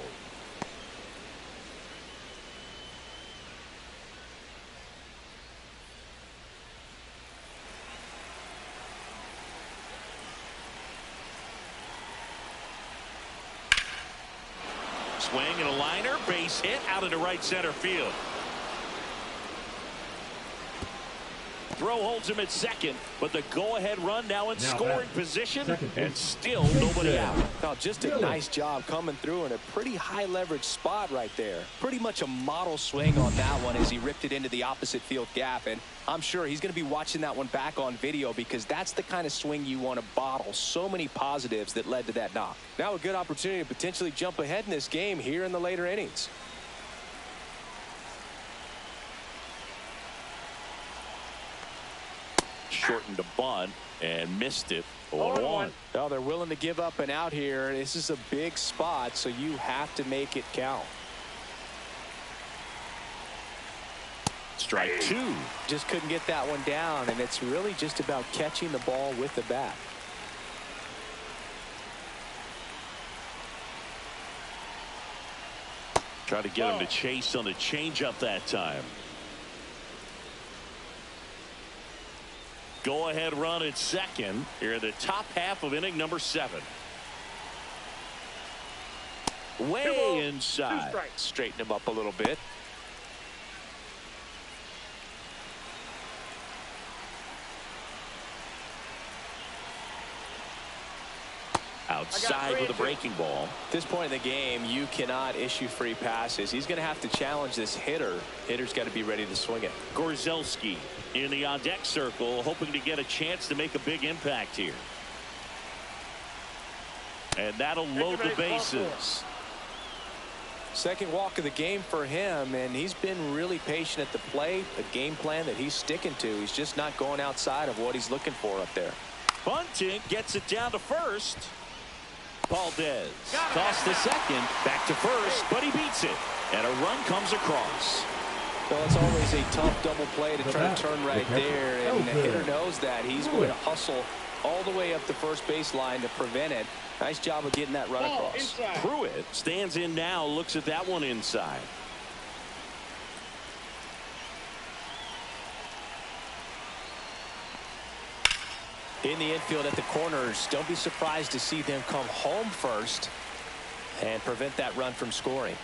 Swing and a liner, base hit out into right center field. Throw holds him at second, but the go-ahead run now in scoring position, and still nobody out. Now, just a nice job coming through in a pretty high-leverage spot right there. Pretty much a model swing on that one as he ripped it into the opposite field gap, and I'm sure he's going to be watching that one back on video because that's the kind of swing you want to bottle. So many positives that led to that knock. Now a good opportunity to potentially jump ahead in this game here in the later innings. Shortened a bunt and missed it. 0-1. Oh, they're willing to give up an out here. This is a big spot, so you have to make it count. Strike 2. Just couldn't get that one down, and it's really just about catching the ball with the bat. Try to get him to chase on the changeup that time. Go-ahead run at second here in the top half of inning number 7. Way inside. Straighten him up a little bit. Outside with a breaking ball. At this point in the game, you cannot issue free passes. He's going to have to challenge this hitter. Hitter's got to be ready to swing it. Gorzelski in the on-deck circle, hoping to get a chance to make a big impact here. And that'll load the bases. Second walk of the game for him, and he's been really patient at the plate. A game plan that he's sticking to. He's just not going outside of what he's looking for up there. Bunting gets it down to first. Valdez tossed to second, back to first, but he beats it, and a run comes across. Well, it's always a tough double play to try to turn right there, and the hitter knows that. He's going to hustle all the way up the first baseline to prevent it. Nice job of getting that run across. Pruitt stands in now, looks at that one inside. In the infield at the corners, don't be surprised to see them come home first and prevent that run from scoring.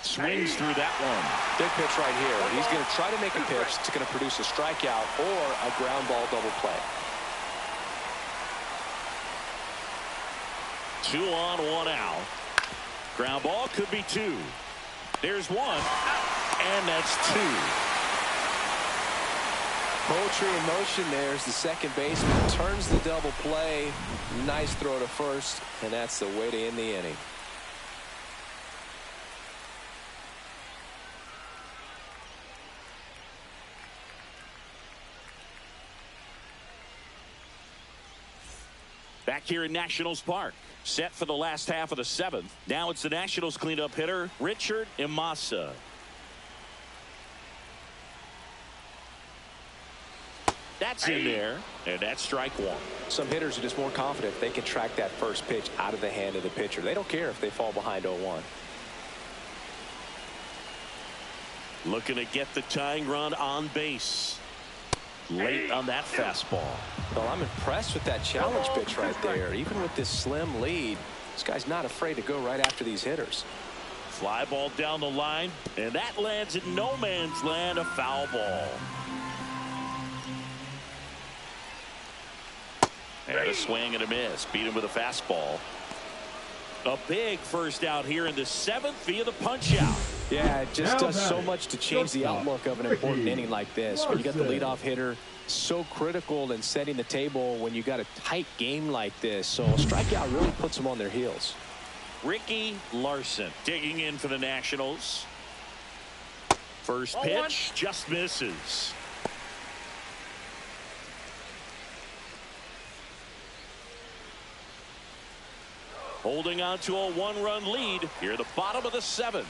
Swings through that one. Big pitch right here. He's going to try to make a pitch that's going to produce a strikeout or a ground ball double play. 2 on, 1 out. Ground ball could be 2. There's 1, and that's 2. Poetry in motion there as the second baseman turns the double play. Nice throw to first, and that's the way to end the inning. Back here in Nationals Park, set for the last half of the 7th. Now it's the Nationals cleanup hitter, Richard Imasa. That's in there, and that's strike 1. Some hitters are just more confident if they can track that first pitch out of the hand of the pitcher. They don't care if they fall behind 0-1. Looking to get the tying run on base. Late on that fastball. Well, I'm impressed with that challenge pitch right there. Even with this slim lead, this guy's not afraid to go right after these hitters. Fly ball down the line, and that lands in no man's land, a foul ball. And a swing and a miss. Beat him with a fastball. A big first out here in the 7th via the punch out. Yeah, it just does so much to change the outlook of an important inning like this. When you got the leadoff hitter, so critical in setting the table when you got a tight game like this. So a strikeout really puts them on their heels. Ricky Larson digging in for the Nationals. First pitch just misses. Holding on to a one-run lead here at the bottom of the 7th.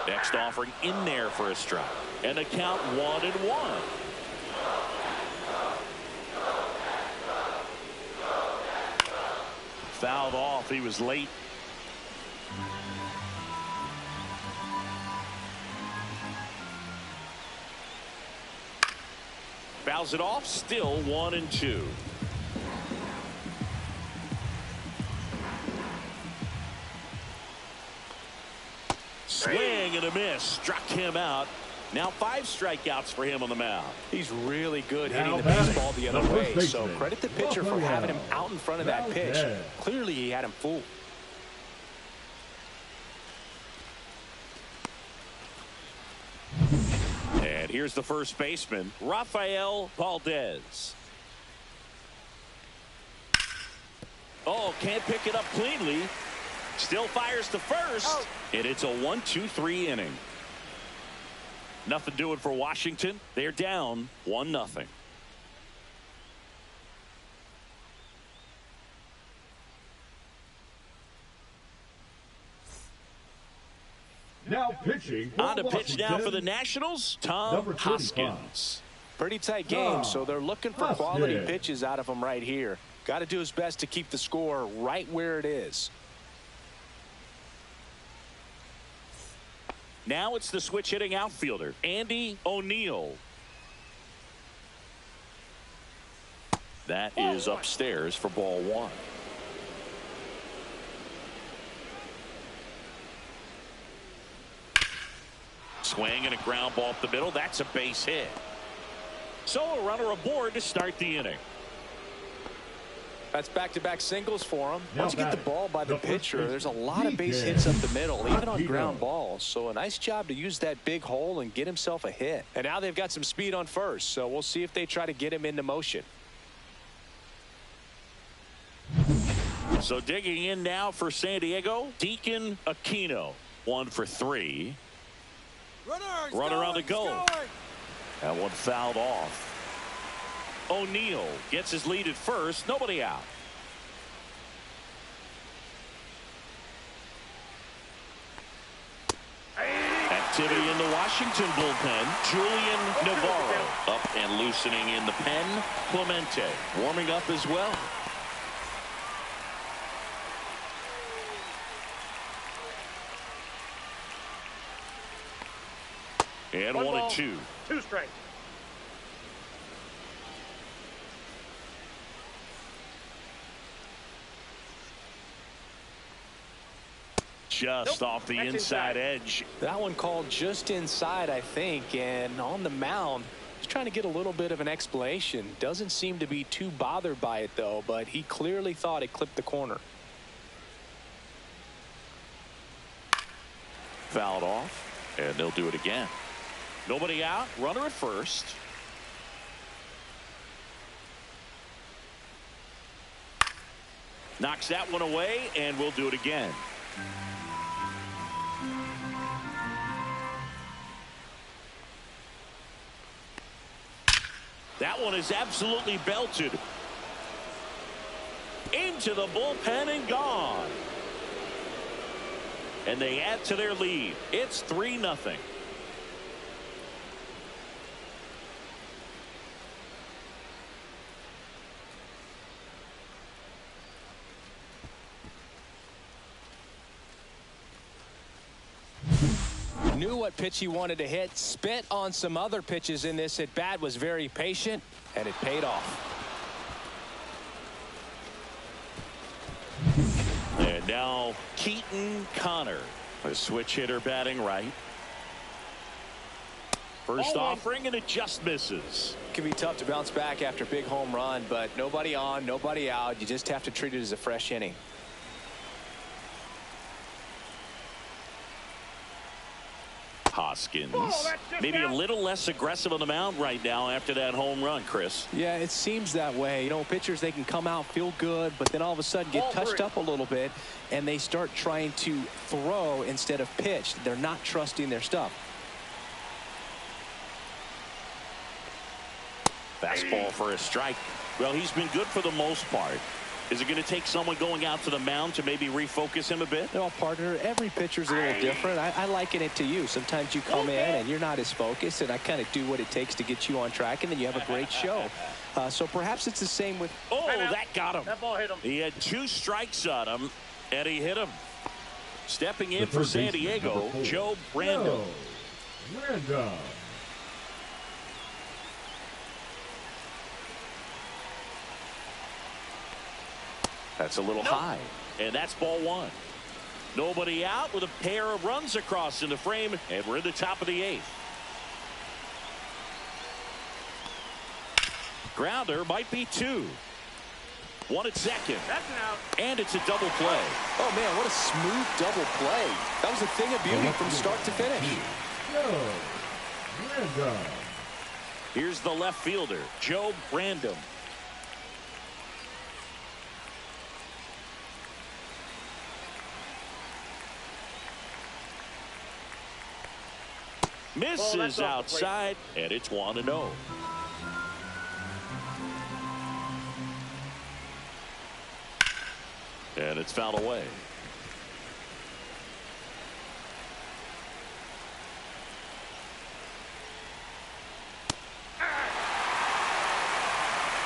Next offering in there for a strike. And the count 1-1. Fouled off. He was late. Fouls it off. Still 1-2. Swing and a miss. Struck him out. Now 5 strikeouts for him on the mound. He's really good hitting Now the batting, baseball the other the way. first So baseman, credit the pitcher for Rafael having him out in front of that pitch. Valdez. Clearly he had him fooled. And here's the first baseman, Rafael Valdez. Oh, can't pick it up cleanly. Still fires to first. And it's a 1-2-3 inning. Nothing doing for Washington. They're down 1-0. Now pitching for On to pitch now for the Washington, Nationals, Tom number 35. Hoskins. Pretty tight game, so they're looking for quality Hoskins. pitches out of him right here. Got to do his best to keep the score right where it is. Now it's the switch hitting outfielder, Andy O'Neill. That is upstairs for ball 1. Swing and a ground ball up the middle. That's a base hit. So a runner aboard to start the inning. That's back-to-back singles for him. Now Once you get the batting, ball by the the first pitcher, baseman, there's a lot of base DK. hits up the middle, even on Tito. ground balls. So a nice job to use that big hole and get himself a hit. And now they've got some speed on first, so we'll see if they try to get him into motion. So digging in now for San Diego, Deacon Aquino. 1 for 3. Runner on the go. That one fouled off. O'Neill gets his lead at first. Nobody out. Activity in the Washington bullpen. Julian Navarro up and loosening in the pen. Clemente warming up as well. And 1-2. 2 strikes. Just off the That's inside inside. edge. That one called just inside, I think, and on the mound, he's trying to get a little bit of an explanation. Doesn't seem to be too bothered by it, though, but he clearly thought it clipped the corner. Fouled off, and they'll do it again. Nobody out. Runner at first. Knocks that one away, and we'll do it again. That one is absolutely belted. Into the bullpen and gone. And they add to their lead. It's 3-0. Knew what pitch he wanted to hit. Spit on some other pitches in this at bat. Was very patient, and it paid off. And now Keaton Connor, a switch hitter batting right. First offering, and it just misses. Can be tough to bounce back after a big home run, but nobody on, nobody out. You just have to treat it as a fresh inning. Hoskins that's just maybe a out. little less aggressive on the mound right now after that home run, Chris. Yeah, it seems that way. You know, pitchers, they can come out, feel good, but then all of a sudden get Ball touched 3. up a little bit, and they start trying to throw instead of pitch. They're not trusting their stuff. Fastball for a strike. Well, he's been good for the most part. Is it going to take someone going out to the mound to maybe refocus him a bit? Well, partner, every pitcher's a little different. I liken it to you. Sometimes you come in and you're not as focused, and I kind of do what it takes to get you on track, and then you have a great show. So perhaps it's the same with... Oh, that got him. That ball hit him. He had 2 strikes on him, and he hit him. Stepping in for San Diego, Joe Brando. Brando. That's a little high, and that's ball 1. Nobody out with a pair of runs across in the frame, and we're in the top of the 8th. Grounder might be 2. 1 at second. That's an out. And it's a double play. Oh, man, what a smooth double play. That was a thing of beauty from start to finish. Joe Brando. Here's the left fielder, Joe Brando. Misses outside, and it's 1-0. And it's fouled away.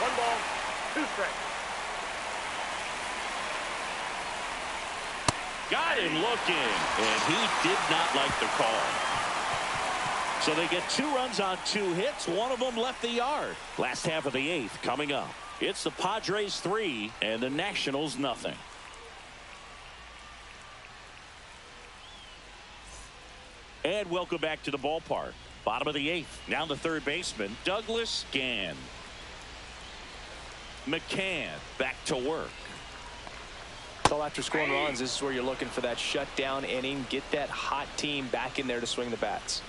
One ball, 2 strikes. Got him looking, and he did not like the call. So they get 2 runs on 2 hits. One of them left the yard. Last half of the 8th coming up. It's the Padres 3 and the Nationals nothing. And welcome back to the ballpark. Bottom of the 8th. Now the third baseman, Douglas Gann. McCann back to work. So after scoring runs, this is where you're looking for that shutdown inning. Get that hot team back in there to swing the bats.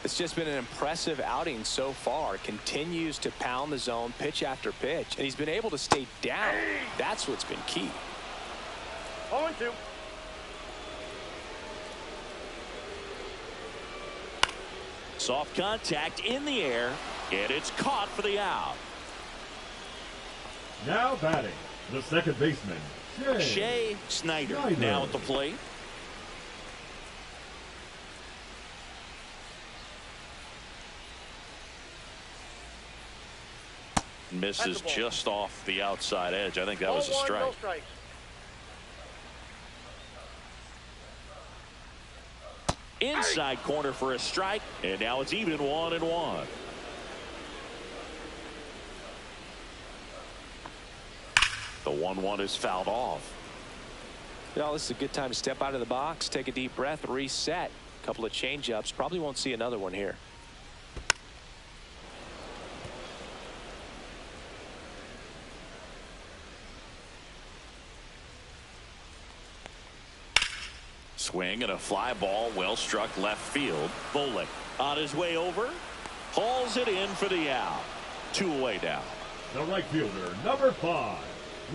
It's just been an impressive outing so far. Continues to pound the zone pitch after pitch, and he's been able to stay down. That's what's been key. 0-2. Soft contact in the air, and it's caught for the out. Now batting, the second baseman, Shea Snyder now at the plate. Misses just off the outside edge. I think that was a strike. No strikes. Inside corner for a strike, and now it's even 1-1. The 1-1 is fouled off. Well, this is a good time to step out of the box, take a deep breath, reset. A couple of change-ups. Probably won't see another one here. Swing and a fly ball, well struck left field. Bullock on his way over, hauls it in for the out. 2 away now. The right fielder, number 5,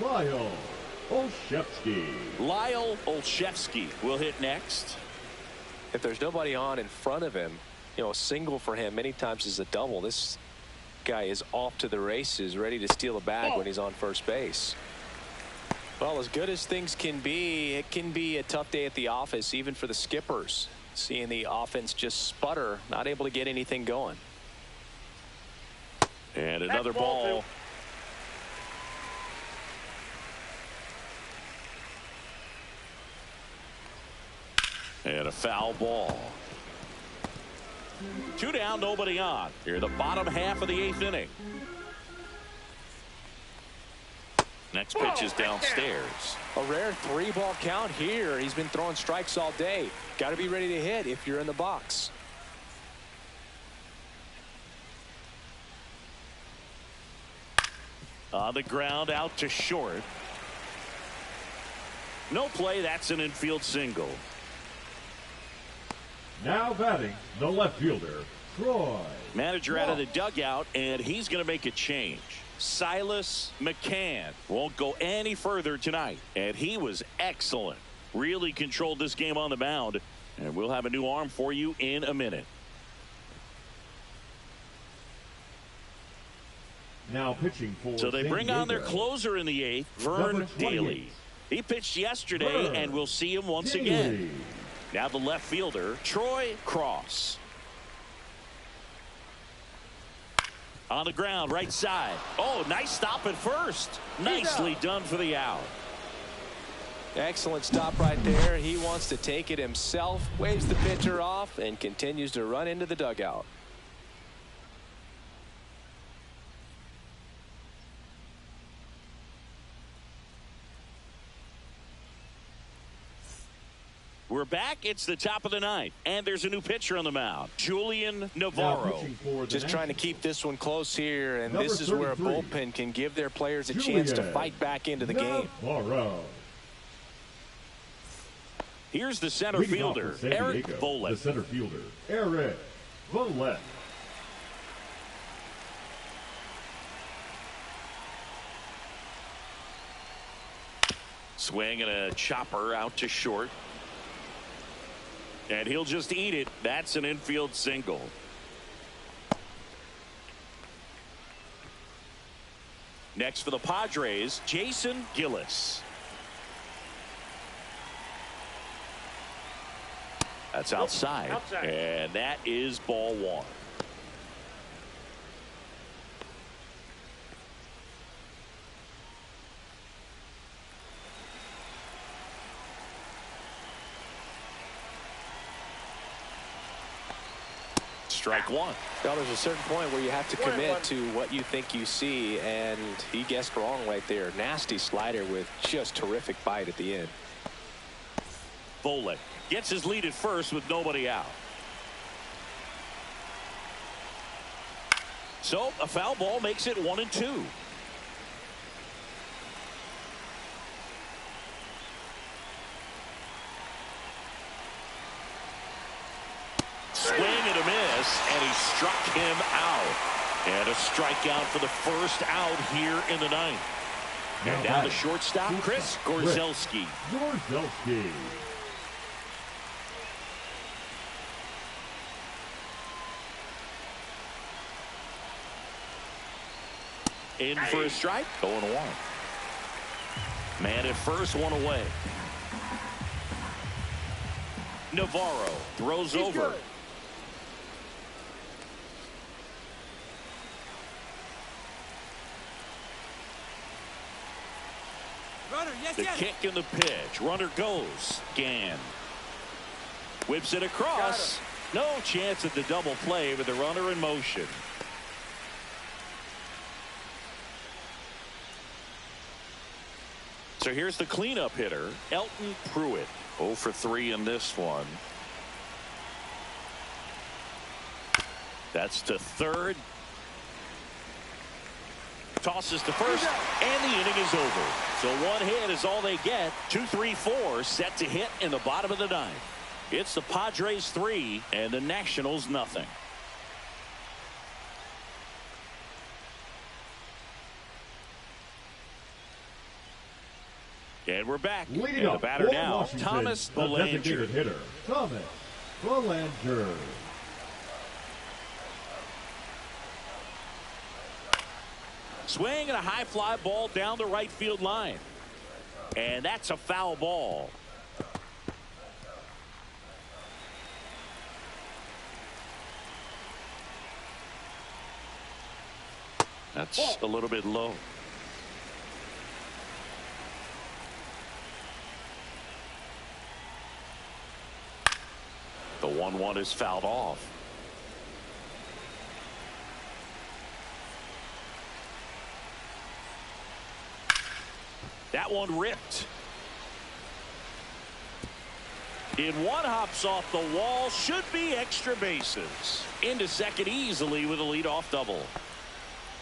Lyle Olszewski. Lyle Olszewski will hit next. If there's nobody on in front of him, you know, a single for him many times is a double. This guy is off to the races, ready to steal a bag when he's on first base. Well, as good as things can be, it can be a tough day at the office, even for the skippers. Seeing the offense just sputter, not able to get anything going. And another ball. And a foul ball. 2 down, nobody on. Here, the bottom half of the 8th inning. Next pitch is downstairs. A rare 3-ball count here. He's been throwing strikes all day. Got to be ready to hit if you're in the box. On the ground, out to short. No play. That's an infield single. Now batting, the left fielder, Troy. Manager out of the dugout, and he's going to make a change. Silas McCann won't go any further tonight, and he was excellent. Really controlled this game on the mound, and we'll have a new arm for you in a minute. Now pitching for So they San bring on their Diego. closer in the 8th, Vern Number 28. Daly. He pitched yesterday, Vern and we'll see him once Daly. again. Now the left fielder, Troy Cross. On the ground, right side. Oh, nice stop at first. Nicely done for the out. Excellent stop right there. He wants to take it himself, waves the pitcher off, and continues to run into the dugout. We're back. It's the top of the 9th, and there's a new pitcher on the mound, Julian Now Navarro. pitching for the Just trying to Nationals. keep this one close here, and Number this is where a 33. bullpen can give their players a chance to Julian fight back into the game. Navarro. Here's the center Leading off fielder, for San Eric Diego, Volet. The center fielder, Eric Volet. Swing and a chopper out to short. And he'll just eat it. That's an infield single. Next for the Padres, Jason Gillis. That's outside. And that is ball 1. Strike 1. Well, there's a certain point where you have to commit to what you think you see, and he guessed wrong right there. Nasty slider with just terrific bite at the end. Volet gets his lead at first with nobody out. So a foul ball makes it 1-2. Swing and a miss, and he struck him out. And a strikeout for the first out here in the 9th. And down the shortstop, Chris Gorzelski. Gorzelski. In for a strike, 0-1. Man at first, 1 away. Navarro throws over. Good. Runner, yes, The kick and the pitch. Runner goes. Gann whips it across. No chance at the double play with the runner in motion. So here's the cleanup hitter, Elton Pruitt. 0 for 3 in this one. That's to third. Tosses to first, and the inning is over. So 1 hit is all they get. 2, 3, 4 set to hit in the bottom of the 9th. It's the Padres 3 and the Nationals nothing. And we're back. Leading And the up batter for now, Washington, Thomas the Belanger. designated hitter, Thomas Belanger. Swing and a high fly ball down the right field line. And that's a foul ball. That's a little bit low. The 1-1 is fouled off. That one ripped. In one, hops off the wall. Should be extra bases. Into second easily with a leadoff double.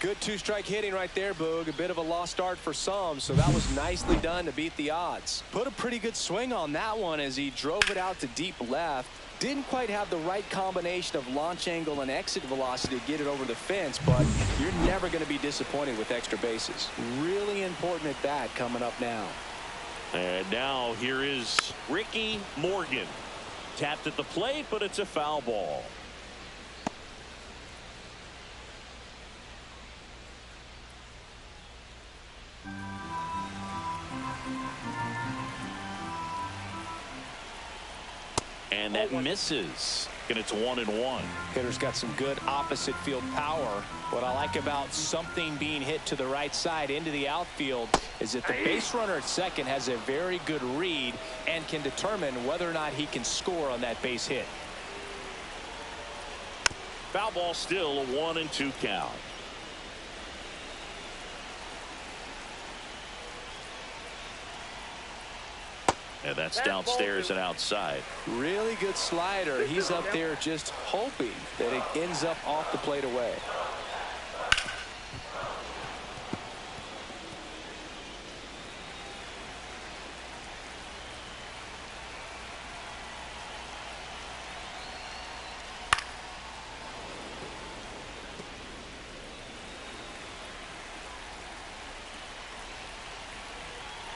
Good 2-strike hitting right there, Boog. A bit of a lost start for some, so that was nicely done to beat the odds. Put a pretty good swing on that one as he drove it out to deep left. Didn't quite have the right combination of launch angle and exit velocity to get it over the fence, but you're never going to be disappointed with extra bases. Really important at bat coming up now. And now here is Ricky Morgan. Tapped at the plate, but it's a foul ball. And that misses. And it's 1-1. Hitter's got some good opposite field power. What I like about something being hit to the right side into the outfield is that the base runner at second has a very good read and can determine whether or not he can score on that base hit. Foul ball, still a 1-2 count. And that's downstairs and outside. Really good slider. He's up there just hoping that it ends up off the plate away.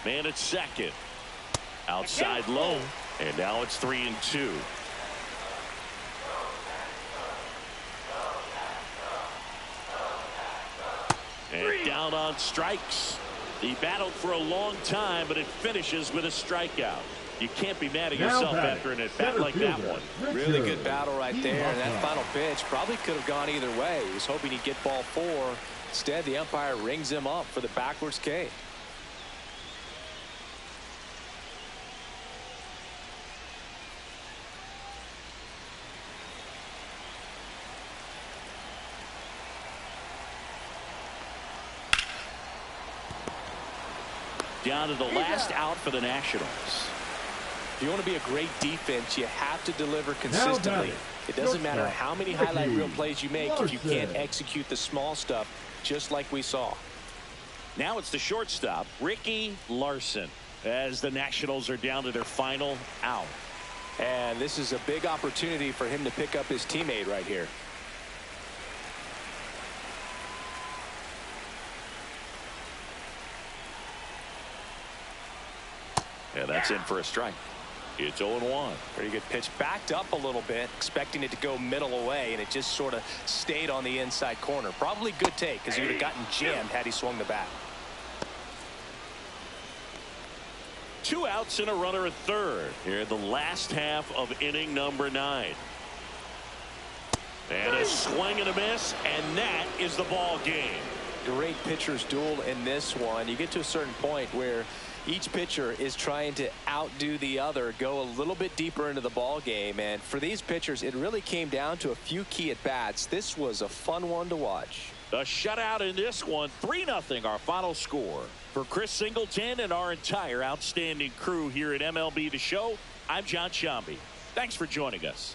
Man at second. Outside low. And now it's 3-2. And down on strikes. He battled for a long time, but it finishes with a strikeout. You can't be mad at yourself after an at-bat like that one. Really good battle right there. And that final pitch probably could have gone either way. He was hoping he'd get ball 4. Instead, the umpire rings him up for the backwards K. Down to the last out for the Nationals. If you want to be a great defense, you have to deliver consistently. It doesn't matter how many highlight reel plays you make if you can't execute the small stuff, just like we saw. Now it's the shortstop, Ricky Larson, as the Nationals are down to their final out. And this is a big opportunity for him to pick up his teammate right here. Yeah, that's in for a strike. It's 0-1. Pretty good pitch. Backed up a little bit, expecting it to go middle away, and it just sort of stayed on the inside corner. Probably good take, because he would have gotten jammed had he swung the bat. 2 outs and a runner at third here in the last half of inning number 9. And a swing and a miss, and that is the ball game. Great pitcher's duel in this one. You get to a certain point where each pitcher is trying to outdo the other, go a little bit deeper into the ball game, and for these pitchers it really came down to a few key at bats. This was a fun one to watch. A shutout in this one, 3-0 our final score. For Chris Singleton and our entire outstanding crew here at MLB The Show, I'm John Shambi. Thanks for joining us.